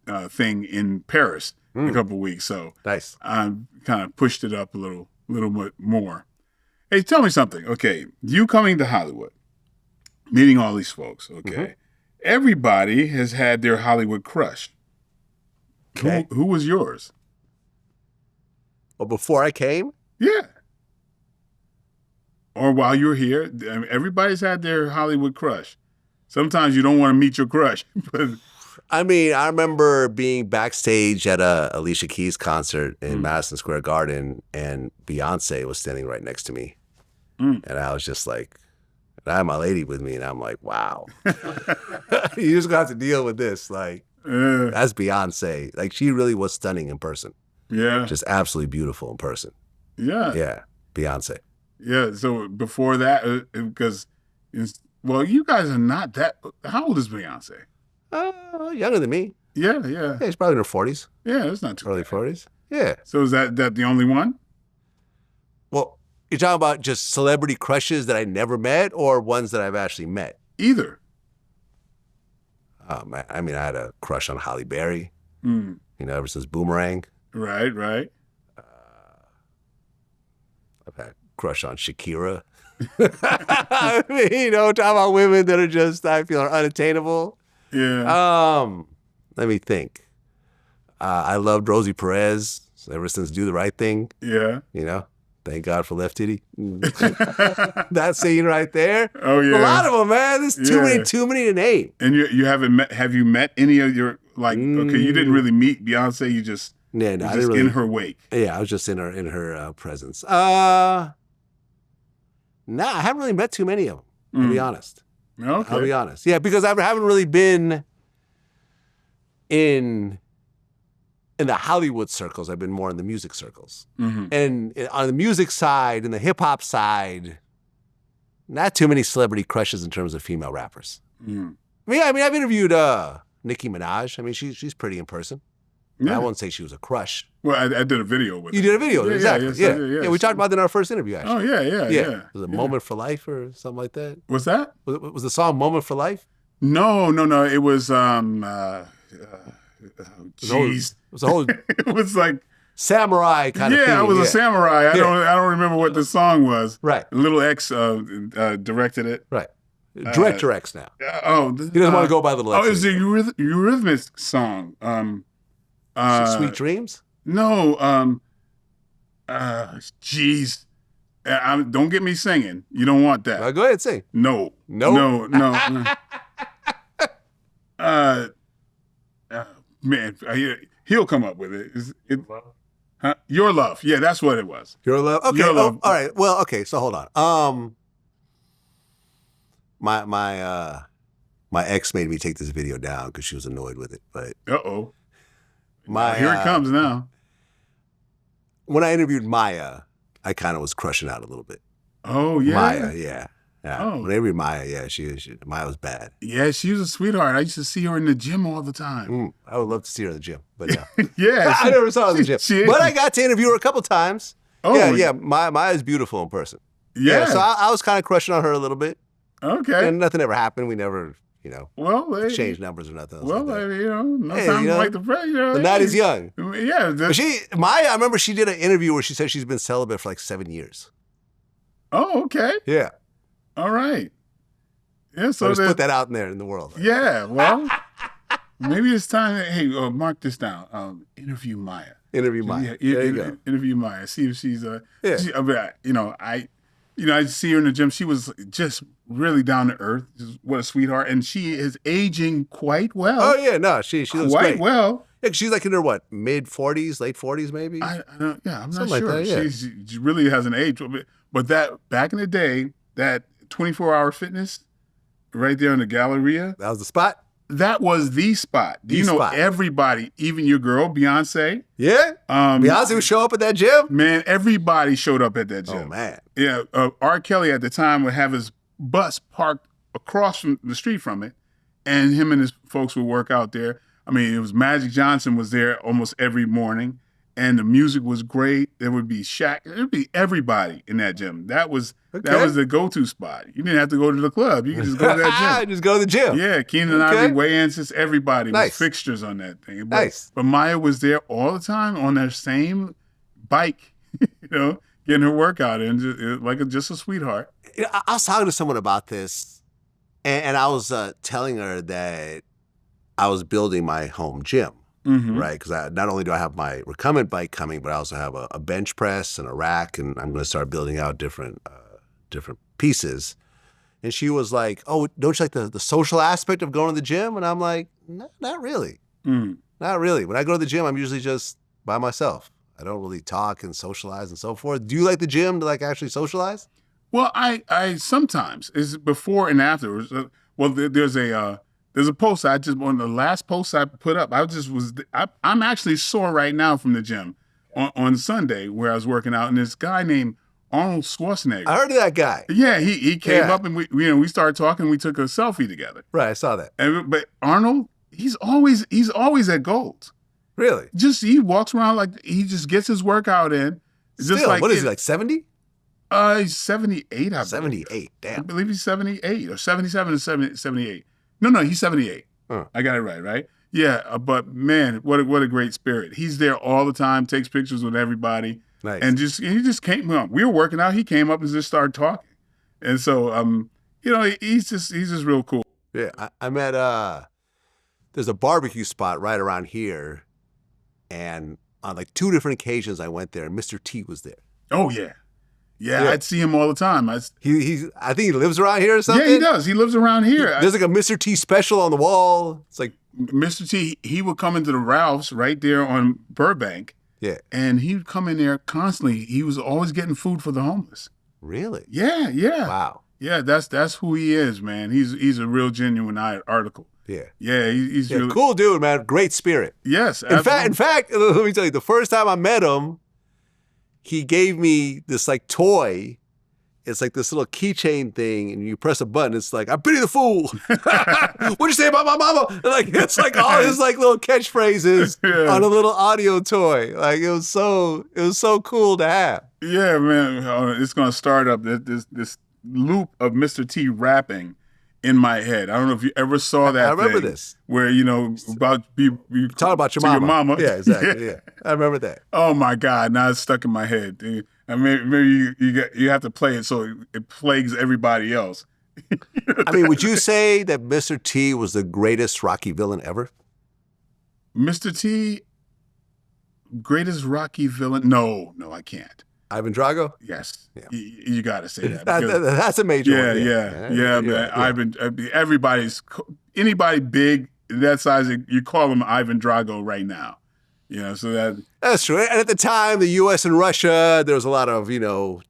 Speaker 2: of thing in Paris in a couple of weeks. So
Speaker 1: nice.
Speaker 2: I kind of pushed it up a little bit more. Hey, tell me something. Okay, you coming to Hollywood, meeting all these folks. Okay, everybody has had their Hollywood crush. Okay. Who was yours?
Speaker 1: Well, before I came?
Speaker 2: Yeah. Or while you were here, everybody's had their Hollywood crush. Sometimes you don't want to meet your crush. But
Speaker 1: I remember being backstage at a Alicia Keys concert in Madison Square Garden, and Beyonce was standing right next to me. And I was just like, and I had my lady with me, and I'm like, wow. You just got to deal with this. Like, that's Beyonce. Like, she really was stunning in person.
Speaker 2: Yeah.
Speaker 1: Just absolutely beautiful in person.
Speaker 2: Yeah.
Speaker 1: Yeah. Beyonce.
Speaker 2: Yeah. So before that, because, you guys are not that. How old is Beyonce?
Speaker 1: Younger than me.
Speaker 2: Yeah.
Speaker 1: Yeah, she's probably in her 40s.
Speaker 2: Yeah, that's not too
Speaker 1: early
Speaker 2: bad.
Speaker 1: 40s. Yeah.
Speaker 2: So is that the only one?
Speaker 1: Well, you're talking about just celebrity crushes that I never met, or ones that I've actually met?
Speaker 2: Either.
Speaker 1: Oh, man. I had a crush on Halle Berry, ever since Boomerang.
Speaker 2: Right.
Speaker 1: I've had a crush on Shakira. Talking about women that are just, I feel, are unattainable.
Speaker 2: Yeah.
Speaker 1: Let me think. I loved Rosie Perez ever since Do the Right Thing.
Speaker 2: Yeah.
Speaker 1: Thank God for Left Titty. That scene right there.
Speaker 2: Oh yeah.
Speaker 1: A lot of them, man. There's too many to name.
Speaker 2: And you haven't met? Have you met any of your okay? You didn't really meet Beyonce. You just
Speaker 1: I
Speaker 2: just
Speaker 1: didn't really,
Speaker 2: in her wake.
Speaker 1: Yeah, I was just in her presence. I haven't really met too many of them. To be honest.
Speaker 2: Okay.
Speaker 1: I'll be honest. Yeah, because I haven't really been in the Hollywood circles. I've been more in the music circles. And on the music side, and the hip hop side, not too many celebrity crushes in terms of female rappers. I've interviewed Nicki Minaj. She's pretty in person. Yeah. I won't say she was a crush.
Speaker 2: Well, I did a video with her.
Speaker 1: You did a video, exactly.
Speaker 2: Yeah,
Speaker 1: we talked about that in our first interview, actually.
Speaker 2: Oh, yeah.
Speaker 1: Was it Moment for Life or something like that?
Speaker 2: What's that?
Speaker 1: Was the song Moment for Life?
Speaker 2: No. It was, jeez.
Speaker 1: It was a whole...
Speaker 2: It was like
Speaker 1: samurai kind of thing.
Speaker 2: Yeah, I was a samurai. I don't remember what the song was.
Speaker 1: Right.
Speaker 2: Little X directed it.
Speaker 1: Right. Director X now. He doesn't want to go by Little X.
Speaker 2: Oh, it's a Eurythmics song.
Speaker 1: Sweet Dreams?
Speaker 2: No. Jeez. Don't get me singing. You don't want that.
Speaker 1: Go ahead, sing.
Speaker 2: No.
Speaker 1: Nope.
Speaker 2: No. Man, he'll come up with it. Huh? Your Love. Yeah, that's what it was.
Speaker 1: Your Love. Okay.
Speaker 2: Your Love.
Speaker 1: All right. Well, okay. So hold on. My ex made me take this video down because she was annoyed with it. But
Speaker 2: here it comes now.
Speaker 1: When I interviewed Maya, I kind of was crushing out a little bit.
Speaker 2: Oh yeah.
Speaker 1: Maya, yeah.
Speaker 2: Oh.
Speaker 1: When I interviewed Maya, yeah, Maya was bad.
Speaker 2: Yeah, she was a sweetheart. I used to see her in the gym all the time.
Speaker 1: I would love to see her in the gym, but yeah.
Speaker 2: Yeah.
Speaker 1: I never saw her in the gym. But I got to interview her a couple times.
Speaker 2: Oh.
Speaker 1: Yeah. Maya's beautiful in person.
Speaker 2: Yeah.
Speaker 1: So I was kind of crushing on her a little bit.
Speaker 2: Okay.
Speaker 1: And nothing ever happened. We never, exchanged numbers or nothing.
Speaker 2: No time like the press.
Speaker 1: The night is young.
Speaker 2: Yeah.
Speaker 1: Maya, I remember she did an interview where she said she's been celibate for like 7 years.
Speaker 2: Oh, okay.
Speaker 1: Yeah.
Speaker 2: All right. Yeah, so
Speaker 1: just put that out in there in the world.
Speaker 2: Yeah, well, maybe it's time. Hey, mark this down. Interview Maya.
Speaker 1: Interview Maya.
Speaker 2: Yeah,
Speaker 1: there you go.
Speaker 2: Interview Maya. See if she's I see her in the gym. She was just really down to earth. Just what a sweetheart, and she is aging quite well.
Speaker 1: Oh yeah, no, she looks
Speaker 2: quite
Speaker 1: great.
Speaker 2: well.
Speaker 1: Yeah, she's like in her mid-40s, late 40s maybe.
Speaker 2: I'm not
Speaker 1: Something
Speaker 2: sure.
Speaker 1: Like that, yeah.
Speaker 2: She really hasn't aged, but that back in the day, that 24-hour fitness right there in the Galleria.
Speaker 1: That was the spot?
Speaker 2: That was the spot. Do you know everybody, even your girl, Beyonce?
Speaker 1: Yeah? Beyonce would show up at that gym?
Speaker 2: Man, everybody showed up at that gym.
Speaker 1: Oh, man.
Speaker 2: Yeah, R. Kelly at the time would have his bus parked across from the street from it, and him and his folks would work out there. I mean, it was Magic Johnson was there almost every morning, and the music was great. There would be Shaq. There would be everybody in that gym. That was the go-to spot. You didn't have to go to the club. You could just go to that gym.
Speaker 1: Just go to the gym.
Speaker 2: Yeah, Keenan Ivory, weigh-ins, just everybody was
Speaker 1: Nice.
Speaker 2: fixtures on that thing. But,
Speaker 1: Nice.
Speaker 2: But Maya was there all the time on that same bike, getting her workout in, just a sweetheart.
Speaker 1: I was talking to someone about this, and I was telling her that I was building my home gym.
Speaker 2: Mm-hmm.
Speaker 1: Right, because not only do I have my recumbent bike coming, but I also have a bench press and a rack, and I'm going to start building out different pieces. And she was like, "Oh, don't you like the social aspect of going to the gym?" And I'm like, "No, not really. Not really. When I go to the gym, I'm usually just by myself. I don't really talk and socialize and so forth. Do you like the gym to actually socialize?"
Speaker 2: Well, I sometimes it's before and afterwards. There's a post one of the last posts I put up. I'm actually sore right now from the gym on Sunday where I was working out, and this guy named Arnold Schwarzenegger.
Speaker 1: I heard of that guy.
Speaker 2: Yeah, he came up and we started talking. We took a selfie together.
Speaker 1: Right, I saw that.
Speaker 2: But Arnold, he's always at Gold's.
Speaker 1: Really?
Speaker 2: Just he walks around like he just gets his workout in.
Speaker 1: Still, what is he, like 70?
Speaker 2: He's 78.
Speaker 1: 78. Damn.
Speaker 2: I believe he's 78 or 77 or 78. No, he's 78.
Speaker 1: Huh.
Speaker 2: I got it right? Yeah, but man, what a great spirit. He's there all the time, takes pictures with everybody.
Speaker 1: Nice.
Speaker 2: And he just came up. We were working out, he came up and just started talking. And so he's just real cool.
Speaker 1: Yeah, I'm at there's a barbecue spot right around here, and on like 2 different occasions I went there, and Mr. T was there.
Speaker 2: Oh yeah. Yeah, I'd see him all the time. I
Speaker 1: think he lives around here or something?
Speaker 2: Yeah, he does. He lives around here.
Speaker 1: There's like a Mr. T special on the wall. It's like
Speaker 2: Mr. T, he would come into the Ralph's right there on Burbank.
Speaker 1: Yeah.
Speaker 2: And he would come in there constantly. He was always getting food for the homeless.
Speaker 1: Really?
Speaker 2: Yeah.
Speaker 1: Wow.
Speaker 2: Yeah, that's who he is, man. He's a real genuine article.
Speaker 1: Yeah.
Speaker 2: Yeah, he's really
Speaker 1: cool dude, man. Great spirit.
Speaker 2: Yes.
Speaker 1: In fact, let me tell you, the first time I met him, he gave me this like toy. It's like this little keychain thing, and you press a button. It's like, I pity the fool. What'd you say about my mama? And it's like all his like little catchphrases on a little audio toy. Like it was so cool to have.
Speaker 2: Yeah, man. It's gonna start up this loop of Mr. T rapping in my head. I don't know if you ever saw that.
Speaker 1: I remember
Speaker 2: thing
Speaker 1: this.
Speaker 2: Where, you
Speaker 1: talk about your mama. Yeah, exactly. Yeah. I remember that.
Speaker 2: Oh my God! Now it's stuck in my head. And maybe you have to play it so it plagues everybody else.
Speaker 1: I mean, would you say that Mr. T was the greatest Rocky villain ever?
Speaker 2: Mr. T, greatest Rocky villain? No, I can't.
Speaker 1: Ivan Drago?
Speaker 2: Yes. Yeah. You got to say that.
Speaker 1: That's a major one.
Speaker 2: Yeah, man. Ivan, anybody big that size, you call him Ivan Drago right now. So
Speaker 1: that's true. And at the time, the U.S. and Russia, there was a lot of,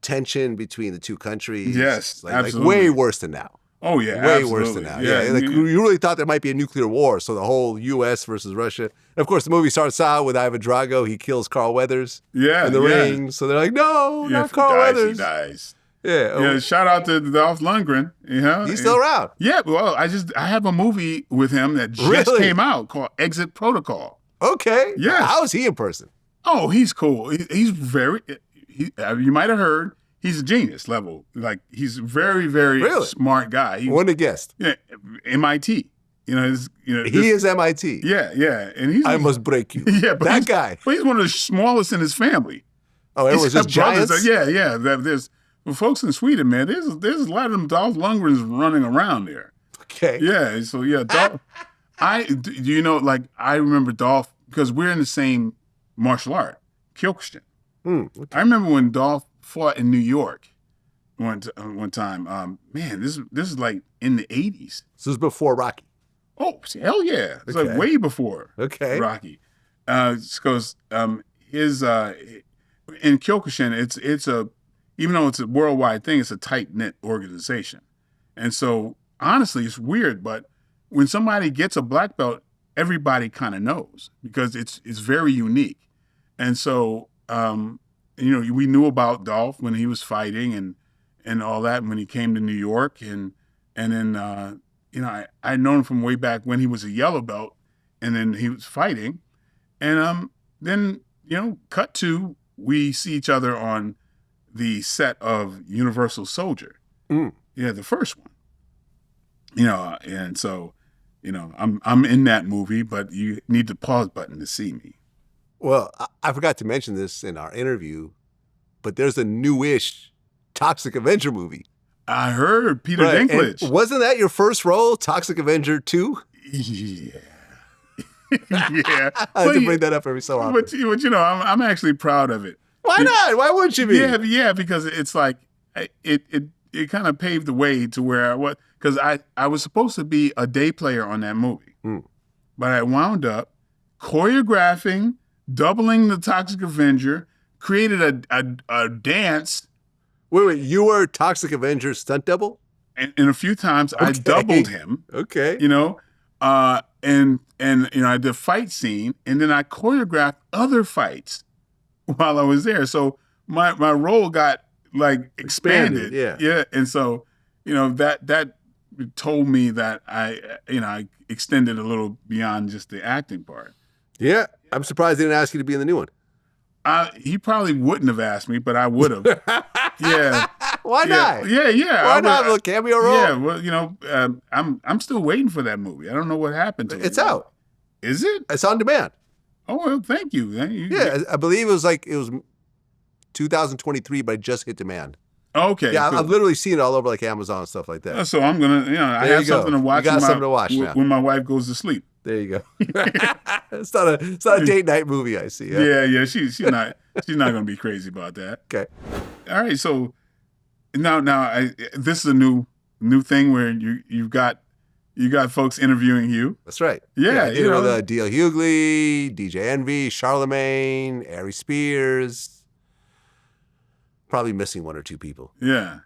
Speaker 1: tension between the two countries.
Speaker 2: Yes, absolutely.
Speaker 1: Like way worse than now.
Speaker 2: Oh, yeah,
Speaker 1: way
Speaker 2: absolutely.
Speaker 1: worse than now. Yeah. Like, you really thought there might be a nuclear war, so the whole U.S. versus Russia. And of course, the movie starts out with Ivan Drago. He kills Carl Weathers in the ring. So they're like, no, not Carl Weathers.
Speaker 2: He dies.
Speaker 1: Yeah.
Speaker 2: Shout out to Dolph Lundgren.
Speaker 1: He's still around.
Speaker 2: Yeah. Well, I have a movie with him that just came out called Exit Protocol.
Speaker 1: Okay.
Speaker 2: Yeah.
Speaker 1: How is he in person?
Speaker 2: Oh, he's cool. He's very. You might have heard. He's a genius level. Like, he's very, very smart guy.
Speaker 1: Wouldn't have guessed.
Speaker 2: Yeah, MIT.
Speaker 1: He is MIT.
Speaker 2: Yeah, and he's.
Speaker 1: I must break you.
Speaker 2: Yeah, but
Speaker 1: that guy.
Speaker 2: But he's one of the smallest in his family.
Speaker 1: Oh, everyone's just giants.
Speaker 2: Yeah. There's folks in Sweden, man. There's a lot of them Dolph Lundgrens running around there.
Speaker 1: Okay.
Speaker 2: Yeah. So Dolph. I remember Dolph because we're in the same martial art, Kyokushin.
Speaker 1: Okay.
Speaker 2: I remember when Dolph fought in New York one time. Man, this is like in the 80s.
Speaker 1: This was before Rocky.
Speaker 2: Oh, hell yeah. It's like way before Rocky. Because his in Kyokushin, it's even though it's a worldwide thing, it's a tight-knit organization. And so, honestly, it's weird, but when somebody gets a black belt, everybody kind of knows because it's very unique. And so, we knew about Dolph when he was fighting and all that when he came to New York. And then, I'd known him from way back when he was a yellow belt and then he was fighting. And then, cut to, we see each other on the set of Universal Soldier. Yeah, the first one. And so, I'm in that movie, but you need the pause button to see me.
Speaker 1: Well, I forgot to mention this in our interview, but there's a newish Toxic Avenger movie.
Speaker 2: I heard Peter Dinklage.
Speaker 1: And wasn't that your first role, Toxic Avenger 2?
Speaker 2: Yeah.
Speaker 1: I have to bring that up every so often.
Speaker 2: But I'm actually proud of it.
Speaker 1: Why not? Why wouldn't you be?
Speaker 2: Yeah, because it's like it kind of paved the way to where because I was supposed to be a day player on that movie, but I wound up choreographing, doubling the Toxic Avenger, created a dance.
Speaker 1: Wait, you were Toxic Avenger stunt double?
Speaker 2: And a few times I doubled him.
Speaker 1: Okay.
Speaker 2: And I did a fight scene, and then I choreographed other fights while I was there. So my role got like expanded. Yeah. And so, that told me that I extended a little beyond just the acting part.
Speaker 1: Yeah. I'm surprised they didn't ask you to be in the new one.
Speaker 2: He probably wouldn't have asked me, but I would have. Yeah.
Speaker 1: Why not?
Speaker 2: Yeah.
Speaker 1: Why not have a cameo role?
Speaker 2: Yeah. Well, I'm still waiting for that movie. I don't know what happened to it.
Speaker 1: It's out.
Speaker 2: Is it?
Speaker 1: It's on demand.
Speaker 2: Oh, well, thank you.
Speaker 1: Yeah, I believe it was 2023, but it just hit demand.
Speaker 2: Okay.
Speaker 1: Yeah,
Speaker 2: cool.
Speaker 1: I've literally seen it all over like Amazon and stuff like that.
Speaker 2: So I'm gonna, I have something to watch.
Speaker 1: You got something to watch now.
Speaker 2: When my wife goes to sleep.
Speaker 1: There you go. It's not a date night movie, I see.
Speaker 2: Yeah. She's not gonna be crazy about that.
Speaker 1: Okay.
Speaker 2: All right. So now this is a new thing where you got folks interviewing you.
Speaker 1: That's right.
Speaker 2: Yeah.
Speaker 1: I did it with D.L. Hughley, DJ Envy, Charlemagne, Ari Spears. Probably missing one or two people.
Speaker 2: Yeah.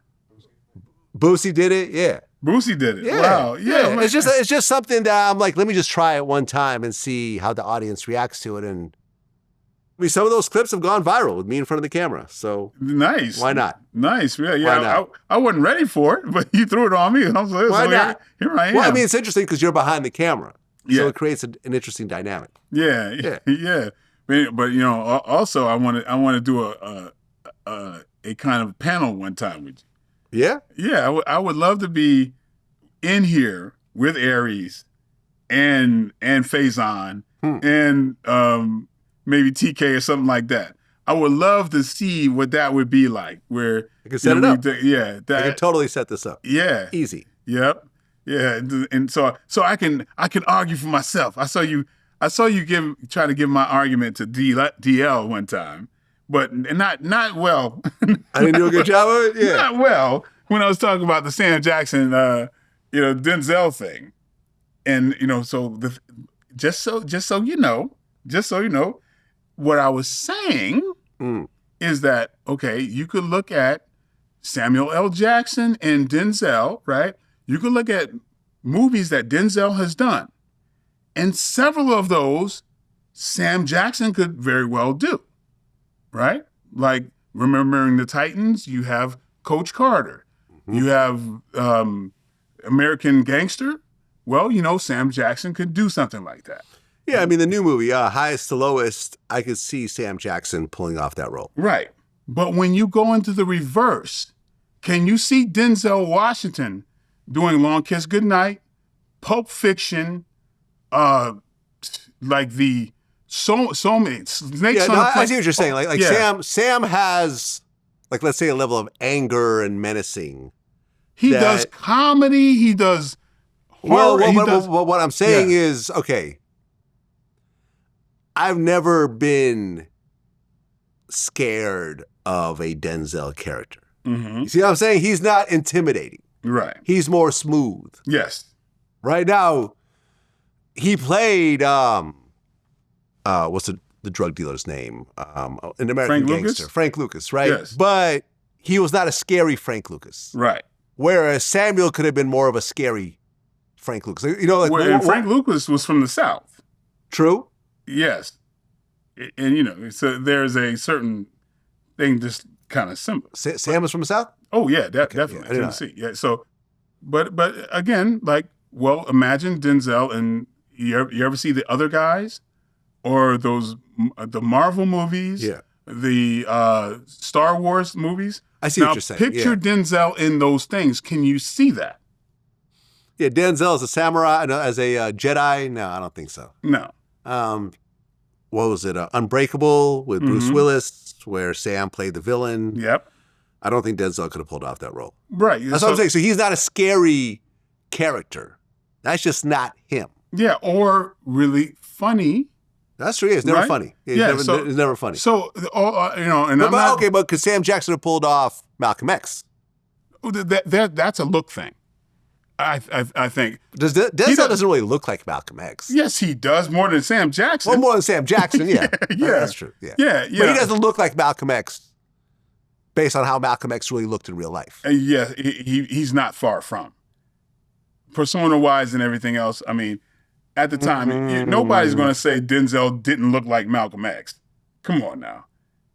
Speaker 1: Boosie did it. Yeah.
Speaker 2: Boosie did it.
Speaker 1: Yeah.
Speaker 2: Wow. Yeah.
Speaker 1: It's just something that I'm like, let me just try it one time and see how the audience reacts to it. And I mean, some of those clips have gone viral with me in front of the camera. So
Speaker 2: nice.
Speaker 1: Why not?
Speaker 2: Nice. Yeah. I wasn't ready for it, but you threw it on me. I was like,
Speaker 1: why not?
Speaker 2: Here I am.
Speaker 1: Well, I mean, it's interesting because you're behind the camera.
Speaker 2: Yeah.
Speaker 1: So it creates an interesting dynamic.
Speaker 2: Yeah. But also I want to do a kind of panel one time with you.
Speaker 1: Yeah?
Speaker 2: Yeah, I would love to be in here with Aries and Faison and maybe TK or something like that. I would love to see what that would be like. Where
Speaker 1: you can set it up.
Speaker 2: Yeah,
Speaker 1: I can totally set this up.
Speaker 2: Yeah,
Speaker 1: easy.
Speaker 2: Yep. Yeah, and so I can argue for myself. I saw you try to give my argument to DL one time, but not well.
Speaker 1: I didn't do a good job of it. Yeah,
Speaker 2: not well when I was talking about the Sam Jackson, Denzel thing, and so just so you know, what I was saying is that okay, you could look at Samuel L. Jackson and Denzel, right? You could look at movies that Denzel has done, and several of those Sam Jackson could very well do, right? Like Remembering the Titans, you have Coach Carter. You have American Gangster. Well, Sam Jackson could do something like that.
Speaker 1: Yeah, I mean, the new movie, Highest to Lowest, I could see Sam Jackson pulling off that role.
Speaker 2: Right. But when you go into the reverse, can you see Denzel Washington doing Long Kiss Goodnight, Pulp Fiction, like the Soulmates, Snakes on a Plane?
Speaker 1: I see what you're saying. Like Sam has, like, let's say a level of anger and menacing.
Speaker 2: He does comedy. He does horror.
Speaker 1: Well, what I'm saying is, okay, I've never been scared of a Denzel character. You see what I'm saying? He's not intimidating.
Speaker 2: Right.
Speaker 1: He's more smooth.
Speaker 2: Yes.
Speaker 1: Right now, he played what's the drug dealer's name? An American Gangster. Frank Lucas, right?
Speaker 2: Yes.
Speaker 1: But he was not a scary Frank Lucas.
Speaker 2: Right.
Speaker 1: Whereas Samuel could have been more of a scary Frank Lucas.
Speaker 2: Frank Lucas was from the South.
Speaker 1: True.
Speaker 2: Yes. And so there's a certain thing just kind of similar.
Speaker 1: Sam was from the South?
Speaker 2: Oh yeah, definitely.
Speaker 1: Yeah,
Speaker 2: Tennessee. Yeah. So, but again, imagine Denzel, and you ever see the other guys, or the Marvel movies, the Star Wars movies.
Speaker 1: I see what you're saying.
Speaker 2: Picture Denzel in those things. Can you see that?
Speaker 1: Yeah, Denzel as a samurai, as a Jedi. No, I don't think so.
Speaker 2: No.
Speaker 1: What was it? Unbreakable with Bruce Willis, where Sam played the villain.
Speaker 2: Yep.
Speaker 1: I don't think Denzel could have pulled off that role.
Speaker 2: Right.
Speaker 1: That's what I'm saying. So he's not a scary character. That's just not him.
Speaker 2: Yeah, or really funny.
Speaker 1: That's true. It's never funny. It's never funny.
Speaker 2: So,
Speaker 1: but could Sam Jackson have pulled off Malcolm X?
Speaker 2: That's a look thing. I think.
Speaker 1: Denzel doesn't really look like Malcolm X.
Speaker 2: Yes, he does, more than Sam Jackson.
Speaker 1: Well, more than Sam Jackson, yeah. That's true. Yeah.
Speaker 2: Yeah.
Speaker 1: But he doesn't look like Malcolm X based on how Malcolm X really looked in real life.
Speaker 2: Yeah, he's not far from. Persona-wise and everything else, I mean, at the time, nobody's going to say Denzel didn't look like Malcolm X. Come on now.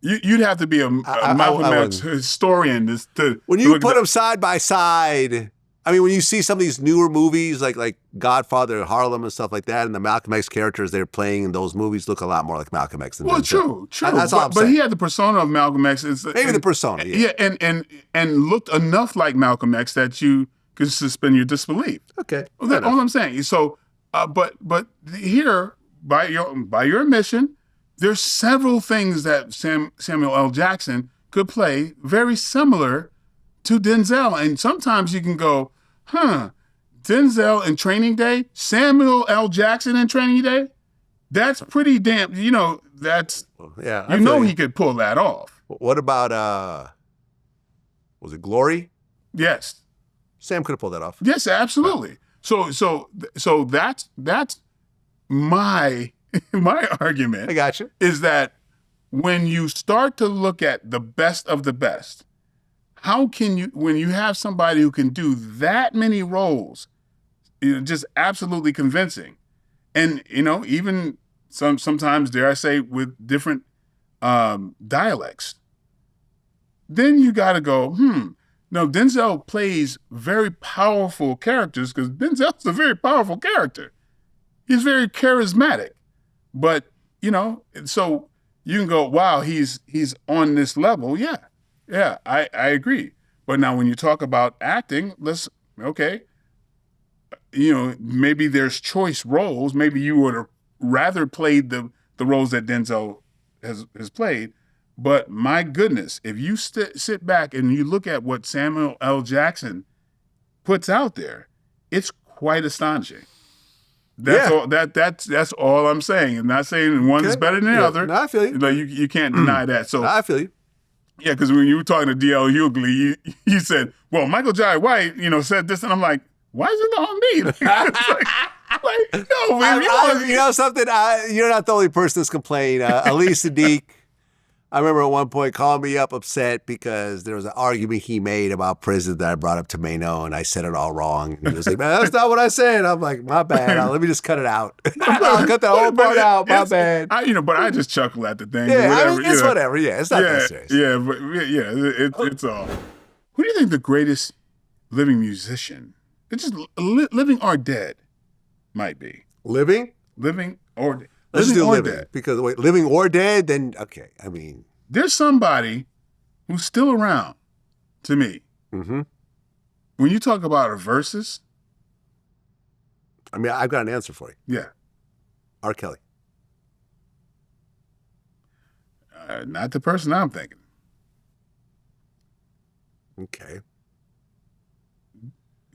Speaker 2: You'd have to be a Malcolm X historian to
Speaker 1: when you put them side by side. I mean, when you see some of these newer movies like Godfather, Harlem, and stuff like that, and the Malcolm X characters they're playing in those movies look a lot more like Malcolm X than Denzel.
Speaker 2: True.
Speaker 1: That's all I'm saying.
Speaker 2: But he had the persona of Malcolm X.
Speaker 1: Maybe the persona, yeah.
Speaker 2: Yeah, and looked enough like Malcolm X that you could suspend your disbelief.
Speaker 1: Okay.
Speaker 2: Well, that's all I'm saying. So, but here, by your admission, there's several things that Samuel L. Jackson could play very similar to Denzel, and sometimes you can go, Denzel in Training Day, Samuel L. Jackson in Training Day, that's pretty damn, that's, he could pull that off.
Speaker 1: What about, was it Glory?
Speaker 2: Yes.
Speaker 1: Sam could have pulled that off.
Speaker 2: Yes, absolutely. So that's my argument.
Speaker 1: I got you.
Speaker 2: Is that when you start to look at the best of the best, how can you, when you have somebody who can do that many roles, just absolutely convincing, and even sometimes, dare I say, with different dialects, then you got to go, No, Denzel plays very powerful characters because Denzel's a very powerful character. He's very charismatic, but so you can go, wow, he's on this level, yeah. Yeah, I agree. But now when you talk about acting, maybe there's choice roles. Maybe you would have rather played the roles that Denzel has played. But my goodness, if you sit back and you look at what Samuel L. Jackson puts out there, it's quite astonishing. That's all. That's all I'm saying. I'm not saying one is better than the other.
Speaker 1: No, I feel you.
Speaker 2: Like you can't deny that. So
Speaker 1: I feel you.
Speaker 2: Yeah, because when you were talking to D.L. Hughley, you said, "Well, Michael Jai White, said this," and I'm like, "Why is it on me?" No, man.
Speaker 1: You know something? You're not the only person that's complaining. Elise Sadiq, I remember at one point calling me up upset because there was an argument he made about prison that I brought up to Mano, and I said it all wrong. And he was like, "Man, that's not what I said." I'm like, "My bad. Let me just cut it out. I'll cut the whole part out. My bad."
Speaker 2: But I just chuckle at the thing.
Speaker 1: Yeah,
Speaker 2: whatever,
Speaker 1: it's whatever. Yeah, it's not that serious.
Speaker 2: Yeah, but it's all. Who do you think the greatest living musician, it's just living or dead, might be?
Speaker 1: Living
Speaker 2: or dead.
Speaker 1: Let's do living.
Speaker 2: Dead.
Speaker 1: Because wait, living or dead, then okay. I mean,
Speaker 2: there's somebody who's still around to me.
Speaker 1: Mm-hmm.
Speaker 2: When you talk about a versus,
Speaker 1: I mean, I've got an answer for you.
Speaker 2: Yeah.
Speaker 1: R. Kelly.
Speaker 2: Not the person I'm thinking.
Speaker 1: Okay.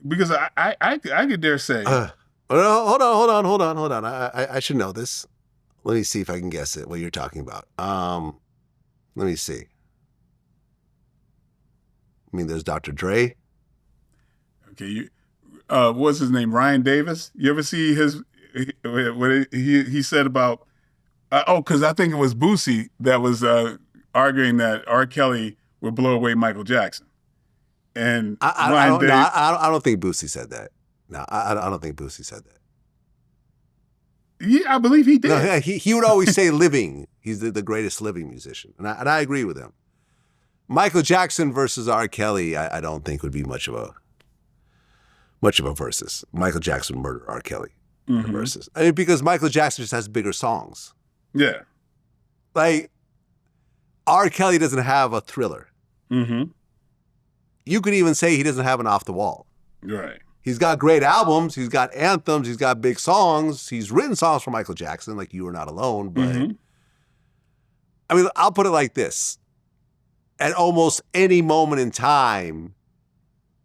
Speaker 2: Because I could dare say.
Speaker 1: Hold on. I should know this. Let me see if I can guess it, what you're talking about. Let me see. I mean, there's Dr. Dre.
Speaker 2: Okay, what's his name? Ryan Davis? You ever see what he said about, because I think it was Boosie that was arguing that R. Kelly would blow away Michael Jackson. And
Speaker 1: I don't think Boosie said that. No, I don't think Boosie said that.
Speaker 2: Yeah, I believe he did.
Speaker 1: No, he would always say living. He's the greatest living musician. And I agree with him. Michael Jackson versus R. Kelly, I don't think would be much of a versus. Michael Jackson murdered R. Kelly versus. I mean, because Michael Jackson just has bigger songs.
Speaker 2: Yeah.
Speaker 1: Like, R. Kelly doesn't have a Thriller.
Speaker 2: Mm-hmm.
Speaker 1: You could even say he doesn't have an Off the Wall.
Speaker 2: Right.
Speaker 1: He's got great albums. He's got anthems. He's got big songs. He's written songs for Michael Jackson, like You Are Not Alone. But, I mean, I'll put it like this. At almost any moment in time,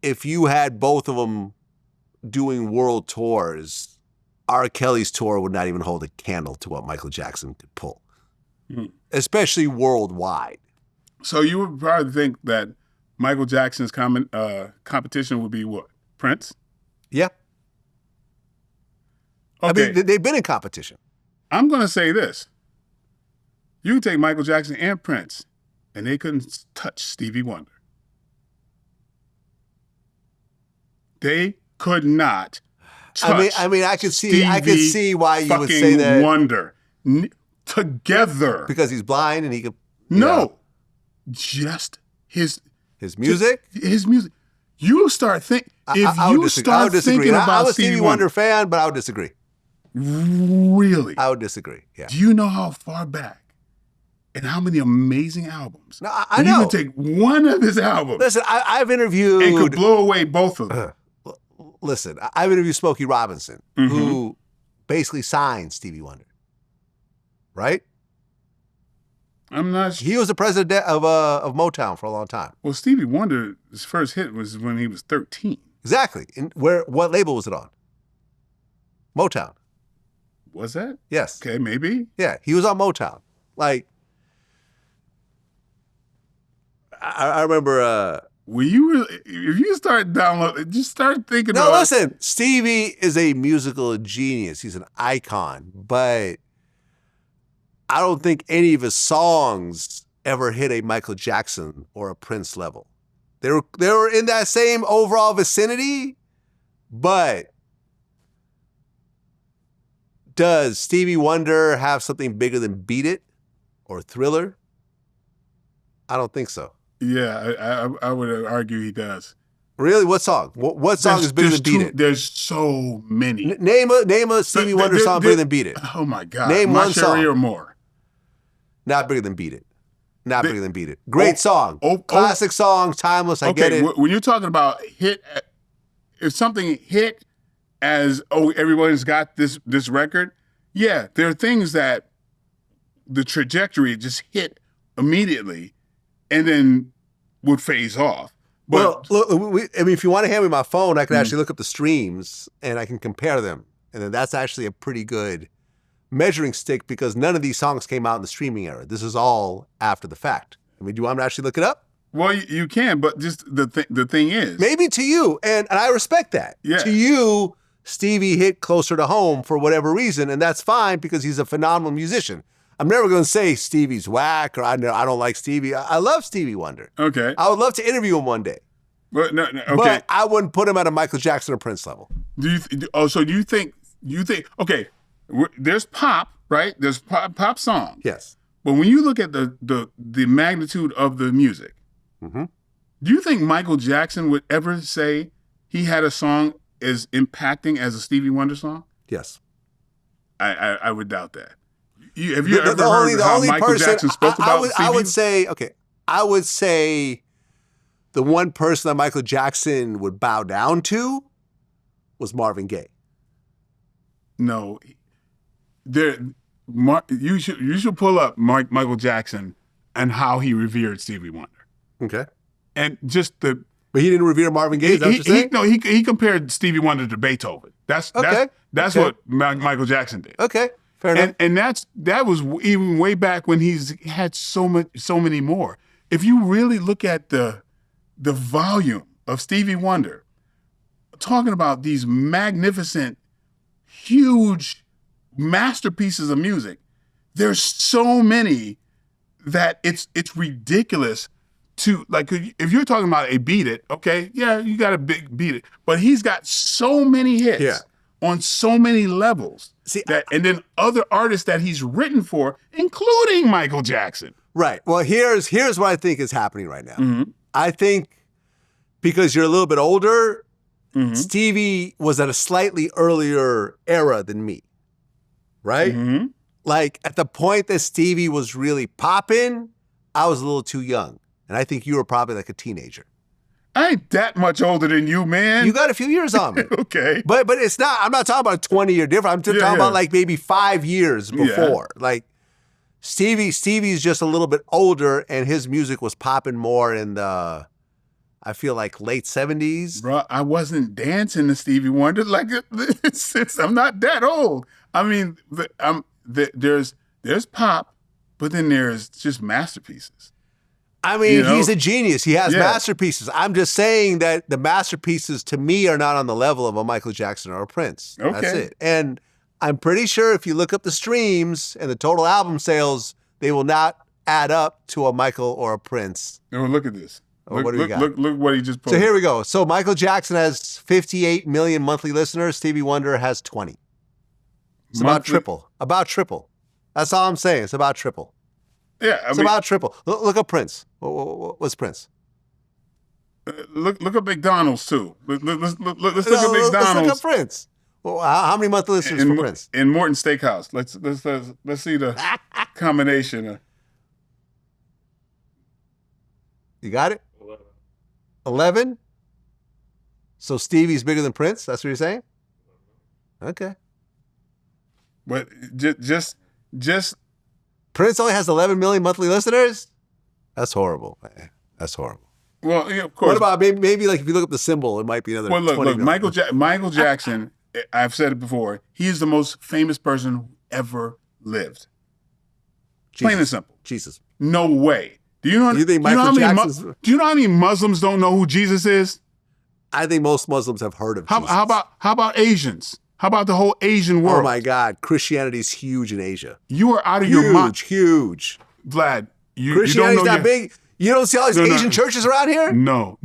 Speaker 1: if you had both of them doing world tours, R. Kelly's tour would not even hold a candle to what Michael Jackson could pull, especially worldwide.
Speaker 2: So you would probably think that Michael Jackson's competition would be what? Prince?
Speaker 1: Yeah.
Speaker 2: Okay.
Speaker 1: I mean, they've been in competition.
Speaker 2: I'm going to say this. You can take Michael Jackson and Prince, and they couldn't touch Stevie Wonder. They could not touch
Speaker 1: I mean, I could see why you would say that.
Speaker 2: Wonder. Together.
Speaker 1: Because he's blind and he could.
Speaker 2: Just his
Speaker 1: music?
Speaker 2: His music. You start thinking.
Speaker 1: I would disagree. I'm a Stevie Wonder fan, but I would disagree.
Speaker 2: Really?
Speaker 1: I would disagree. Yeah.
Speaker 2: Do you know how far back and how many amazing albums?
Speaker 1: No, I know.
Speaker 2: You can take one of his albums.
Speaker 1: Listen, I've interviewed.
Speaker 2: And could blow away both of them.
Speaker 1: Listen, I've interviewed Smokey Robinson, who basically signed Stevie Wonder. Right?
Speaker 2: I'm not sure.
Speaker 1: He was the president of Motown for a long time.
Speaker 2: Well, Stevie Wonder's first hit was when he was 13.
Speaker 1: Exactly. And what label was it on? Motown.
Speaker 2: Was that?
Speaker 1: Yes.
Speaker 2: Okay, maybe.
Speaker 1: Yeah, he was on Motown. Like, I remember.
Speaker 2: If you start downloading, just start thinking about.
Speaker 1: No, listen. Stevie is a musical genius. He's an icon, but I don't think any of his songs ever hit a Michael Jackson or a Prince level. They were in that same overall vicinity, but does Stevie Wonder have something bigger than Beat It or Thriller? I don't think so.
Speaker 2: Yeah, I would argue he does.
Speaker 1: Really? What song? What song is bigger than Beat It?
Speaker 2: There's so many.
Speaker 1: Name a Stevie Wonder song bigger than Beat It.
Speaker 2: Oh my God.
Speaker 1: Name
Speaker 2: My
Speaker 1: one
Speaker 2: Sherry
Speaker 1: song.
Speaker 2: or More.
Speaker 1: Not bigger than Beat It. Not bigger than Beat It. Great song. Classic song. Timeless. I get it.
Speaker 2: When you're talking about hit, if something hit as, oh, everyone's got this record. Yeah, there are things that the trajectory just hit immediately and then would phase off. But,
Speaker 1: well, look, if you want to hand me my phone, I can actually look up the streams and I can compare them. And then that's actually a pretty good measuring stick because none of these songs came out in the streaming era. This is all after the fact. I mean, do you want me to actually look it up?
Speaker 2: Well, you can, but just the thing is.
Speaker 1: Maybe to you, and I respect that.
Speaker 2: Yeah.
Speaker 1: To you, Stevie hit closer to home for whatever reason, and that's fine because he's a phenomenal musician. I'm never going to say Stevie's whack or I don't like Stevie. I love Stevie Wonder.
Speaker 2: Okay.
Speaker 1: I would love to interview him one day.
Speaker 2: But no, okay.
Speaker 1: But I wouldn't put him at a Michael Jackson or Prince level.
Speaker 2: So you think, okay, there's pop, right? There's pop songs.
Speaker 1: Yes.
Speaker 2: But when you look at the magnitude of the music, do you think Michael Jackson would ever say he had a song as impacting as a Stevie Wonder song?
Speaker 1: Yes.
Speaker 2: I would doubt that. Have you ever heard how Michael Jackson spoke about Stevie?
Speaker 1: I would say the one person that Michael Jackson would bow down to was Marvin Gaye.
Speaker 2: No. You should pull up Michael Jackson and how he revered Stevie Wonder.
Speaker 1: Okay.
Speaker 2: And just
Speaker 1: But he didn't revere Marvin Gaye, is that what you're saying?
Speaker 2: No, he compared Stevie Wonder to Beethoven. That's what Michael Jackson did.
Speaker 1: Okay, fair enough.
Speaker 2: And that was even way back when he's had so many more. If you really look at the volume of Stevie Wonder, talking about these magnificent, huge masterpieces of music, there's so many that it's ridiculous to, like, if you're talking about a Beat It, okay, yeah, you got a big Beat It, but he's got so many hits on so many levels. And then other artists that he's written for, including Michael Jackson.
Speaker 1: Right. Well, here's what I think is happening right now. I think because you're a little bit older, Stevie was at a slightly earlier era than me, right? Like at the point that Stevie was really popping, I was a little too young. And I think you were probably like a teenager.
Speaker 2: I ain't that much older than you, man.
Speaker 1: You got a few years on me.
Speaker 2: Okay.
Speaker 1: But it's not, I'm not talking about a 20-year difference. I'm just talking about like maybe 5 years before. Like Stevie's just a little bit older and his music was popping more in the, I feel like late 70s.
Speaker 2: Bro, I wasn't dancing to Stevie Wonder. Like, I'm not that old. I mean, there's pop, but then there's just masterpieces.
Speaker 1: I mean, he's a genius. He has masterpieces. I'm just saying that the masterpieces to me are not on the level of a Michael Jackson or a Prince.
Speaker 2: Okay.
Speaker 1: That's it. And I'm pretty sure if you look up the streams and the total album sales, they will not add up to a Michael or a Prince.
Speaker 2: Oh, look at this.
Speaker 1: What do we got?
Speaker 2: Look what he just posted.
Speaker 1: So here we go. So Michael Jackson has 58 million monthly listeners. Stevie Wonder has 20. It's about triple. About triple. That's all I'm saying. It's about triple.
Speaker 2: Yeah,
Speaker 1: it's about triple. Look up Prince. What's Prince?
Speaker 2: Look up McDonald's too. Let's look at McDonald's.
Speaker 1: Let's look up Prince. Well, how many monthly listeners for Prince?
Speaker 2: In Morton Steakhouse. Let's see the combination.
Speaker 1: You got it? 11? So Stevie's bigger than Prince? That's what you're saying? Okay.
Speaker 2: But just
Speaker 1: Prince only has 11 million monthly listeners? That's horrible, man. That's horrible.
Speaker 2: Well, yeah, of course.
Speaker 1: What about maybe like if you look up the symbol, it might be another 20 million.
Speaker 2: Michael Jackson, I've said it before, he is the most famous person who ever lived.
Speaker 1: Jesus.
Speaker 2: Plain and simple.
Speaker 1: Jesus.
Speaker 2: No way. Do you know how many Muslims don't know who Jesus is?
Speaker 1: I think most Muslims have heard of Jesus.
Speaker 2: How about Asians? How about the whole Asian world?
Speaker 1: Oh my God, Christianity's huge in Asia.
Speaker 2: You are out of your mind.
Speaker 1: Huge.
Speaker 2: Vlad,
Speaker 1: Christianity's not big. You don't see all these Asian churches around here?
Speaker 2: No.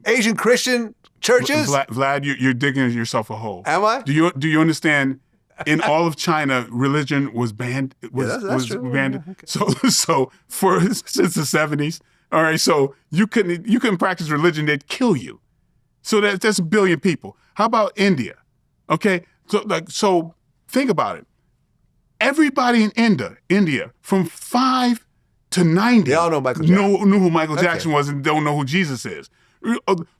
Speaker 1: Asian Christian churches?
Speaker 2: Vlad, you're digging yourself a hole.
Speaker 1: Am I?
Speaker 2: Do you understand? In all of China, religion was banned. Was banned. Okay. So since the 70s, all right. So you couldn't practice religion; they'd kill you. So that's 1 billion people. How about India? Okay. So think about it. Everybody in India, from 5 to 90,
Speaker 1: they all know Michael Jackson.
Speaker 2: Knew who Michael Jackson was and don't know who Jesus is.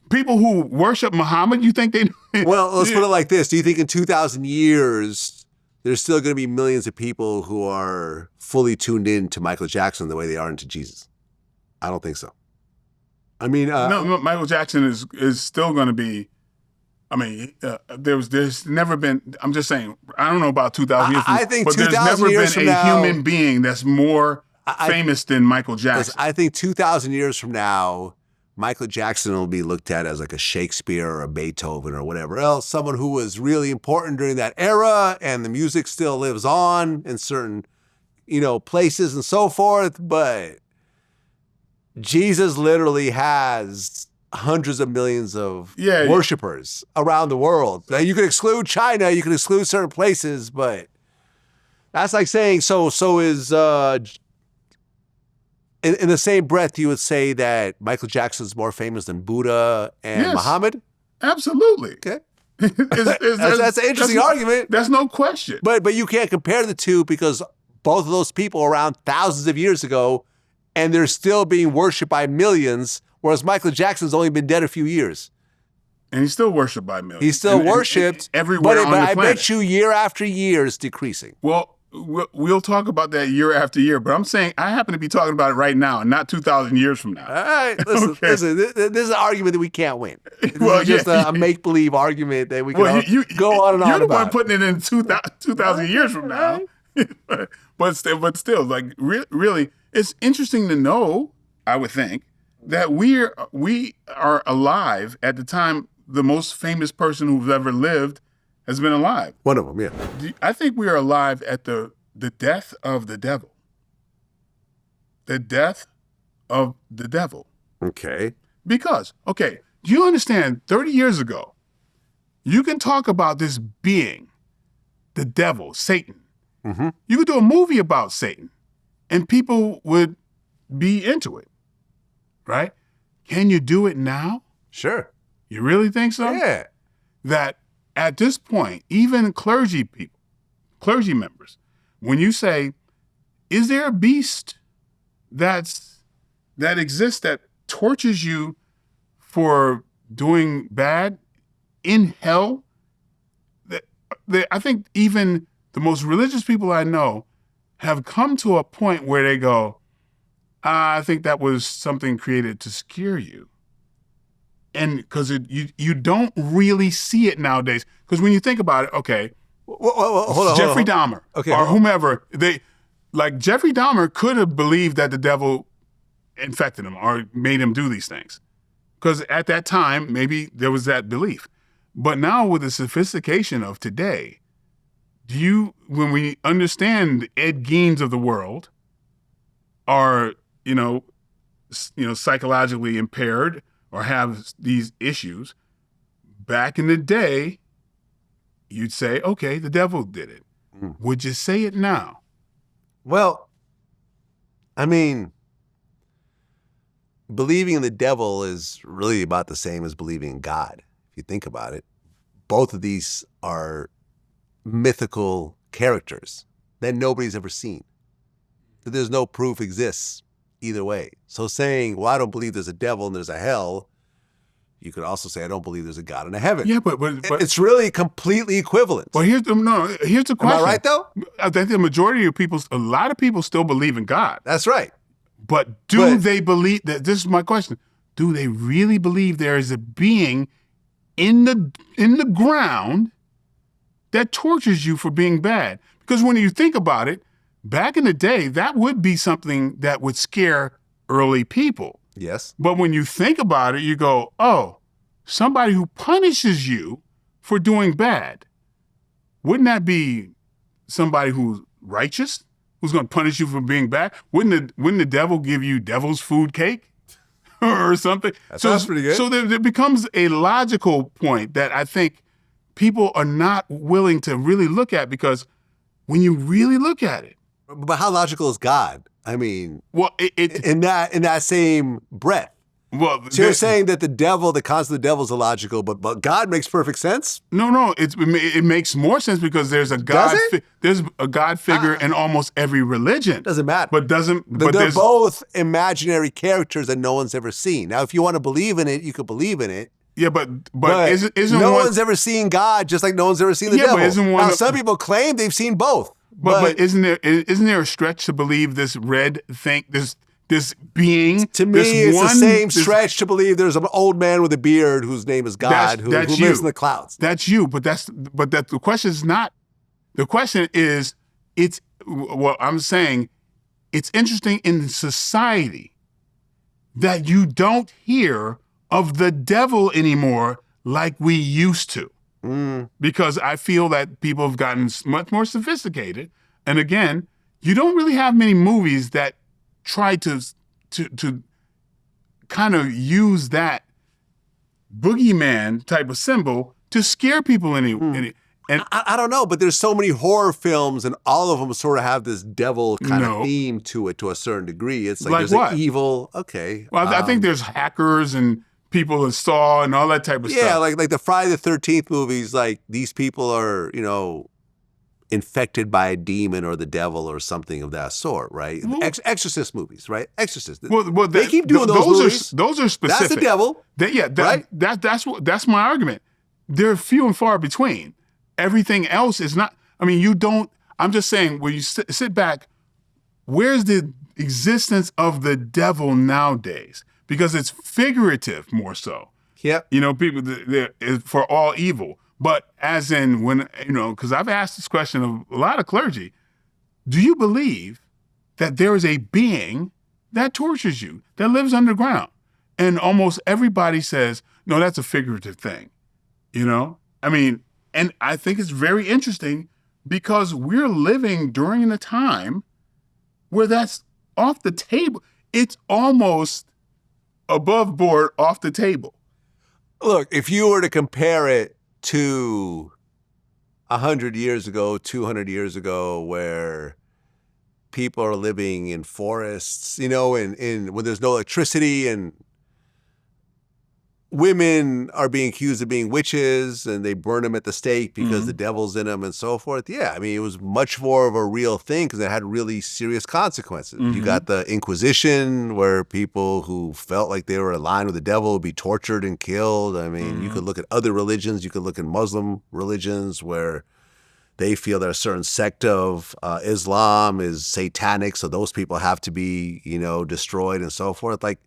Speaker 2: People who worship Muhammad, you think they?
Speaker 1: Well, let's put it like this: do you think in 2,000 years there's still going to be millions of people who are fully tuned in to Michael Jackson the way they are into Jesus? I don't think so. I mean,
Speaker 2: no, Michael Jackson is still going to be. I mean, there's never been. I'm just saying. I don't know about 2,000 years.
Speaker 1: I think
Speaker 2: but
Speaker 1: 2,000 years
Speaker 2: there's never been a human being that's more famous than Michael Jackson.
Speaker 1: I think 2,000 years from now, Michael Jackson will be looked at as like a Shakespeare or a Beethoven or whatever else, someone who was really important during that era, and the music still lives on in certain, places and so forth. But Jesus literally has hundreds of millions of worshipers around the world. Now, you can exclude China, you can exclude certain places, but that's like saying so is in the same breath you would say that Michael Jackson's more famous than Buddha and Muhammad?
Speaker 2: Absolutely.
Speaker 1: Okay. That's an interesting argument.
Speaker 2: That's no question.
Speaker 1: But you can't compare the two because both of those people were around thousands of years ago and they're still being worshipped by millions. Whereas Michael Jackson's only been dead a few years.
Speaker 2: And he's still worshipped by millions.
Speaker 1: He's still worshipped
Speaker 2: everywhere on the planet.
Speaker 1: But I bet you year after year it's decreasing.
Speaker 2: Well, we'll talk about that year after year. But I'm saying I happen to be talking about it right now and not 2,000 years from now.
Speaker 1: All right, listen. This is an argument that we can't win. This is just a make-believe argument that we can go on and on about.
Speaker 2: You're the one putting it in 2,000 years from now. but still, like, really, it's interesting to know, I would think, that we are alive at the time the most famous person who's ever lived has been alive.
Speaker 1: One of them, yeah.
Speaker 2: I think we are alive at the death of the devil. The death of the devil.
Speaker 1: Okay.
Speaker 2: Because, do you understand, 30 years ago, you can talk about this being, the devil, Satan.
Speaker 1: Mm-hmm.
Speaker 2: You could do a movie about Satan, and people would be into it. Right? Can you do it now?
Speaker 1: Sure.
Speaker 2: You really think so?
Speaker 1: Yeah.
Speaker 2: That at this point, even clergy members, when you say, is there a beast that exists that tortures you for doing bad in hell? I think even the most religious people I know have come to a point where they go, I think that was something created to scare you. And because you don't really see it nowadays. Because when you think about it,
Speaker 1: hold on,
Speaker 2: Jeffrey Dahmer or whomever, Jeffrey Dahmer could have believed that the devil infected him or made him do these things. Because at that time, maybe there was that belief. But now with the sophistication of today, when we understand the Ed Geins of the world are psychologically impaired or have these issues, back in the day, you'd say, okay, the devil did it. Mm. Would you say it now?
Speaker 1: Well, I mean, believing in the devil is really about the same as believing in God, if you think about it. Both of these are mythical characters that nobody's ever seen. That there's no proof exists either way. So saying, well, I don't believe there's a devil and there's a hell, you could also say, I don't believe there's a God and a heaven.
Speaker 2: Yeah, but
Speaker 1: it's really completely equivalent.
Speaker 2: Well, here's the question.
Speaker 1: Am I right, though?
Speaker 2: I think the majority of people, a lot of people still believe in God.
Speaker 1: That's right.
Speaker 2: But do they believe, this is my question, do they really believe there is a being in the ground that tortures you for being bad? Because when you think about it, back in the day, that would be something that would scare early people.
Speaker 1: Yes.
Speaker 2: But when you think about it, you go, oh, somebody who punishes you for doing bad, wouldn't that be somebody who's righteous, who's going to punish you for being bad? Wouldn't the devil give you devil's food cake or something?
Speaker 1: That sounds pretty good.
Speaker 2: So there becomes a logical point that I think people are not willing to really look at, because when you really look at it.
Speaker 1: But how logical is God? I mean,
Speaker 2: well,
Speaker 1: in that same breath.
Speaker 2: Well,
Speaker 1: so you're saying that the concept of the devil is illogical, but God makes perfect sense?
Speaker 2: No, it makes more sense because there's a God. There's a God figure in almost every religion.
Speaker 1: Doesn't matter.
Speaker 2: But
Speaker 1: they're both imaginary characters that no one's ever seen. Now, if you want to believe in it, you could believe in it.
Speaker 2: Yeah, but isn't
Speaker 1: no one's ever seen God, just like no one's ever seen the devil.
Speaker 2: But isn't one
Speaker 1: now, some people claim they've seen both.
Speaker 2: But isn't there a stretch to believe this red thing, this being?
Speaker 1: To me, it's the same stretch to believe there's an old man with a beard whose name is God who lives in the clouds.
Speaker 2: That's you, but the question is not. The question is, I'm saying, it's interesting in society that you don't hear of the devil anymore like we used to. Because I feel that people have gotten much more sophisticated. And again, you don't really have many movies that try to kind of use that boogeyman type of symbol to scare people and
Speaker 1: I don't know, but there's so many horror films and all of them sort of have this devil kind of theme to it to a certain degree. It's like there's an evil, okay.
Speaker 2: Well, I think there's hackers and people in Saw and all that type of stuff.
Speaker 1: Yeah, like the Friday the 13th movies, like these people are, infected by a demon or the devil or something of that sort, right? Exorcist movies, right? Exorcist.
Speaker 2: Well,
Speaker 1: they keep doing those movies.
Speaker 2: Those are specific.
Speaker 1: That's the devil.
Speaker 2: Right? That's my argument. They're few and far between. Everything else is not. I mean, I'm just saying, when you sit back, where's the existence of the devil nowadays? Because it's figurative more so.
Speaker 1: Yeah.
Speaker 2: People, they're for all evil. But as in when, because I've asked this question of a lot of clergy, do you believe that there is a being that tortures you, that lives underground? And almost everybody says, no, that's a figurative thing. I mean, and I think it's very interesting because we're living during a time where that's off the table. It's almost above board, off the table.
Speaker 1: Look, if you were to compare it to 100 years ago, 200 years ago, where people are living in forests, in when there's no electricity and women are being accused of being witches and they burn them at the stake because the devil's in them and so forth. Yeah, I mean, it was much more of a real thing because it had really serious consequences. You got the Inquisition, where people who felt like they were aligned with the devil would be tortured and killed. I mean, you could look at other religions. You could look at Muslim religions where they feel that a certain sect of Islam is satanic, so those people have to be, destroyed and so forth. Like,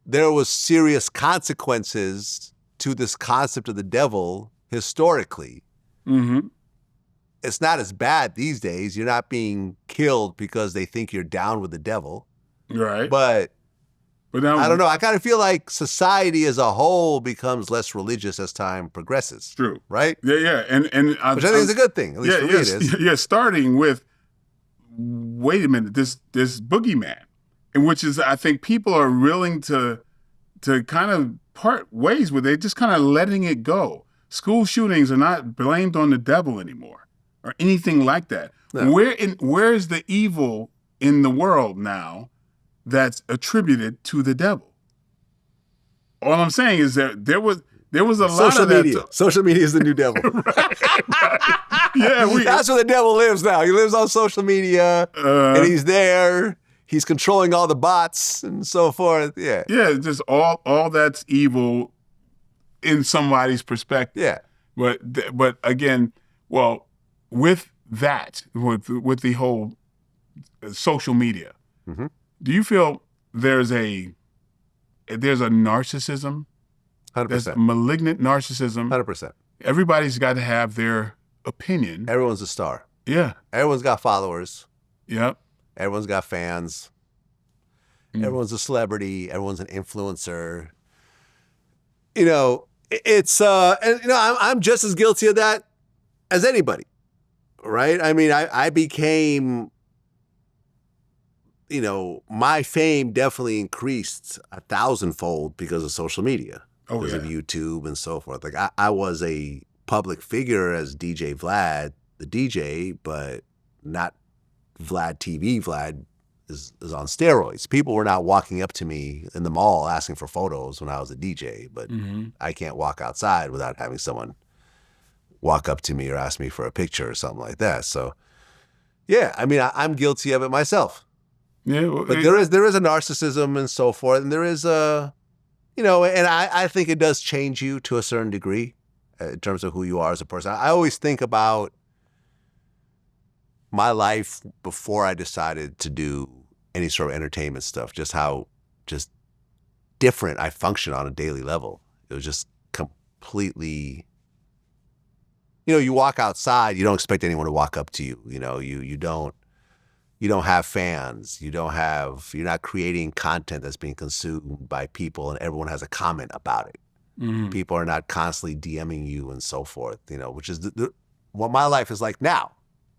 Speaker 1: there was serious consequences to this concept of the devil historically. It's not as bad these days. You're not being killed because they think you're down with the devil.
Speaker 2: Right.
Speaker 1: But
Speaker 2: now,
Speaker 1: I don't know. I kind of feel like society as a whole becomes less religious as time progresses.
Speaker 2: True.
Speaker 1: Right?
Speaker 2: Yeah. And
Speaker 1: which I think is a good thing. At least for me it is.
Speaker 2: Yeah, starting with, wait a minute, this boogeyman. In which is, I think people are willing to kind of part ways with it, just kind of letting it go. School shootings are not blamed on the devil anymore or anything like that. No. Where is the evil in the world now that's attributed to the devil? All I'm saying is that there was a lot of that.
Speaker 1: Social media is the new devil.
Speaker 2: Yeah,
Speaker 1: that's where the devil lives now. He lives on social media, and he's there. He's controlling all the bots and so forth. Yeah.
Speaker 2: Yeah, just all that's evil in somebody's perspective.
Speaker 1: Yeah.
Speaker 2: But again, well, with that, with the whole social media, do you feel there's a narcissism?
Speaker 1: 100%.
Speaker 2: There's malignant narcissism.
Speaker 1: 100%.
Speaker 2: Everybody's got to have their opinion.
Speaker 1: Everyone's a star.
Speaker 2: Yeah.
Speaker 1: Everyone's got followers.
Speaker 2: Yep.
Speaker 1: Everyone's got fans. Everyone's a celebrity. Everyone's an influencer. It's I'm just as guilty of that as anybody, right? I mean, I became, my fame definitely increased 1,000-fold because of social media, because of YouTube and so forth. Like I was a public figure as DJ Vlad, the DJ, but not Vlad TV Vlad. is on steroids. People were not walking up to me in the mall asking for photos when I was a DJ, but I can't walk outside without having someone walk up to me or ask me for a picture or something like that. So, yeah, I mean, I'm guilty of it myself.
Speaker 2: Yeah, well,
Speaker 1: but there is a narcissism and so forth, and there is a, and I think it does change you to a certain degree in terms of who you are as a person. I always think about my life before I decided to do any sort of entertainment stuff, just how just different I function on a daily level. It was just completely, you walk outside, you don't expect anyone to walk up to you. You don't have fans. You're not creating content that's being consumed by people and everyone has a comment about it. People are not constantly DMing you and so forth, which is what my life is like now.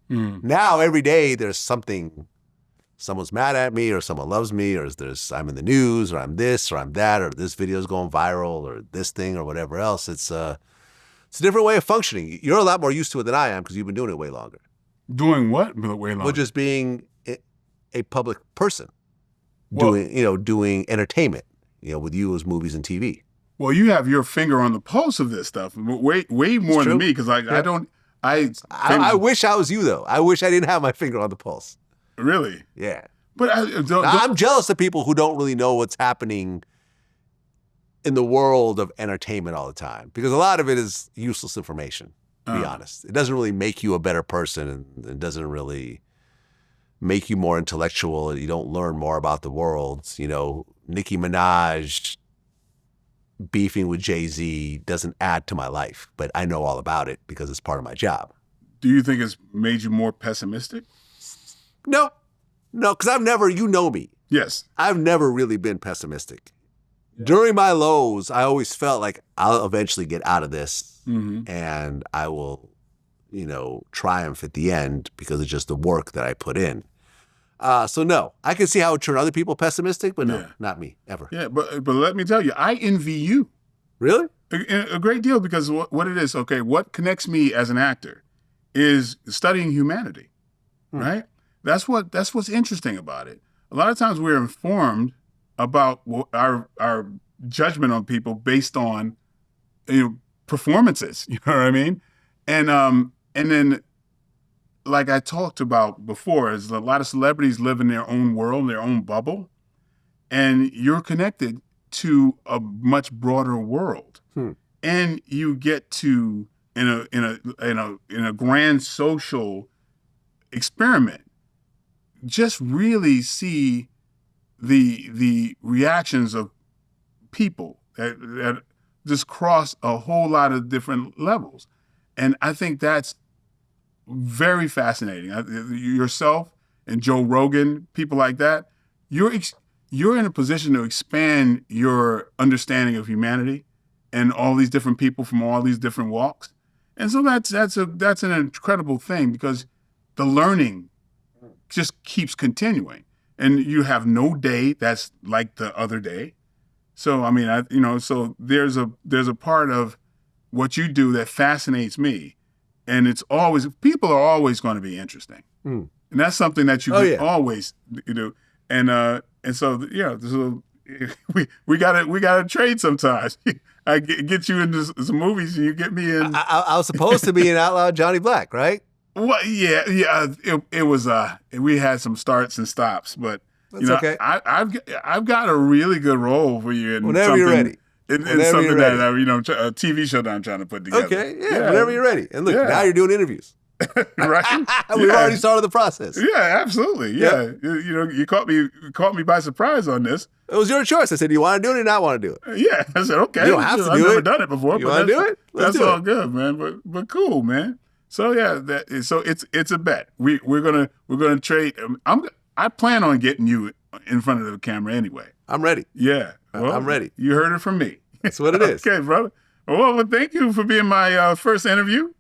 Speaker 1: Now, every day, there's someone's mad at me or someone loves me or I'm in the news or I'm this or I'm that or this video's going viral or this thing or whatever else. It's a different way of functioning. You're a lot more used to it than I am because you've been doing it way longer.
Speaker 2: Doing what way longer?
Speaker 1: Well, just being a public person, doing entertainment, with you as movies and TV.
Speaker 2: Well, you have your finger on the pulse of this stuff way more than me because I
Speaker 1: wish I was you, though. I wish I didn't have my finger on the pulse.
Speaker 2: Really?
Speaker 1: Yeah.
Speaker 2: But
Speaker 1: I'm jealous of people who don't really know what's happening in the world of entertainment all the time, because a lot of it is useless information, to be honest. It doesn't really make you a better person, and it doesn't really make you more intellectual. You don't learn more about the world. Nicki Minaj beefing with Jay-Z doesn't add to my life, but I know all about it because it's part of my job.
Speaker 2: Do you think it's made you more pessimistic?
Speaker 1: No, because I've never, me.
Speaker 2: Yes.
Speaker 1: I've never really been pessimistic. Yeah. During my lows, I always felt like I'll eventually get out of this and I will, triumph at the end because of just the work that I put in. So no, I can see how it would turn other people pessimistic, but no, not me, ever.
Speaker 2: Yeah, but let me tell you, I envy you.
Speaker 1: Really?
Speaker 2: A great deal, because what it is, okay, what connects me as an actor is studying humanity, right? That's what's interesting about it. A lot of times we're informed about our judgment on people based on performances, you know what I mean? And then, like I talked about before, is a lot of celebrities live in their own world, their own bubble, and you're connected to a much broader world, and you get to in a grand social experiment, just really see the reactions of people that just cross a whole lot of different levels, and I think that's very fascinating. Yourself and Joe Rogan, people like that, you're in a position to expand your understanding of humanity and all these different people from all these different walks. And so that's an incredible thing, because the learning just keeps continuing, and you have no day that's like the other day. So I mean, so there's a part of what you do that fascinates me. And people are always going to be interesting, and that's something that you always do. And so we gotta trade sometimes. I get you into some movies, and you get me in.
Speaker 1: I was supposed to be in Outlaw Johnny Black, right?
Speaker 2: Well, yeah. It was. We had some starts and stops, but
Speaker 1: that's okay.
Speaker 2: I've got a really good role for you.
Speaker 1: Whenever you're ready.
Speaker 2: It's something that a TV show that I'm trying to put together.
Speaker 1: Okay, yeah, whenever you're ready. And look, now you're doing interviews.
Speaker 2: Right?
Speaker 1: We've already started the process.
Speaker 2: Yeah, absolutely. Yeah, you caught me by surprise on this.
Speaker 1: It was your choice. I said, do you want to do it or not want to do it?
Speaker 2: Yeah, I said, okay.
Speaker 1: You don't have to do it.
Speaker 2: I've never done it before.
Speaker 1: You want to do it?
Speaker 2: That's all good, man. But cool, man. So yeah, so it's a bet. We're gonna trade. I plan on getting you in front of the camera anyway.
Speaker 1: I'm ready.
Speaker 2: Yeah. Well,
Speaker 1: I'm ready.
Speaker 2: You heard it from me.
Speaker 1: That's what it is.
Speaker 2: Okay, brother. Well, thank you for being my first interview,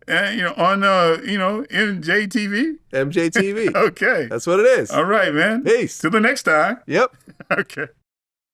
Speaker 2: and on MJTV.
Speaker 1: MJTV.
Speaker 2: Okay.
Speaker 1: That's what it is.
Speaker 2: All right, man.
Speaker 1: Peace.
Speaker 2: Till the next time.
Speaker 1: Yep.
Speaker 2: Okay.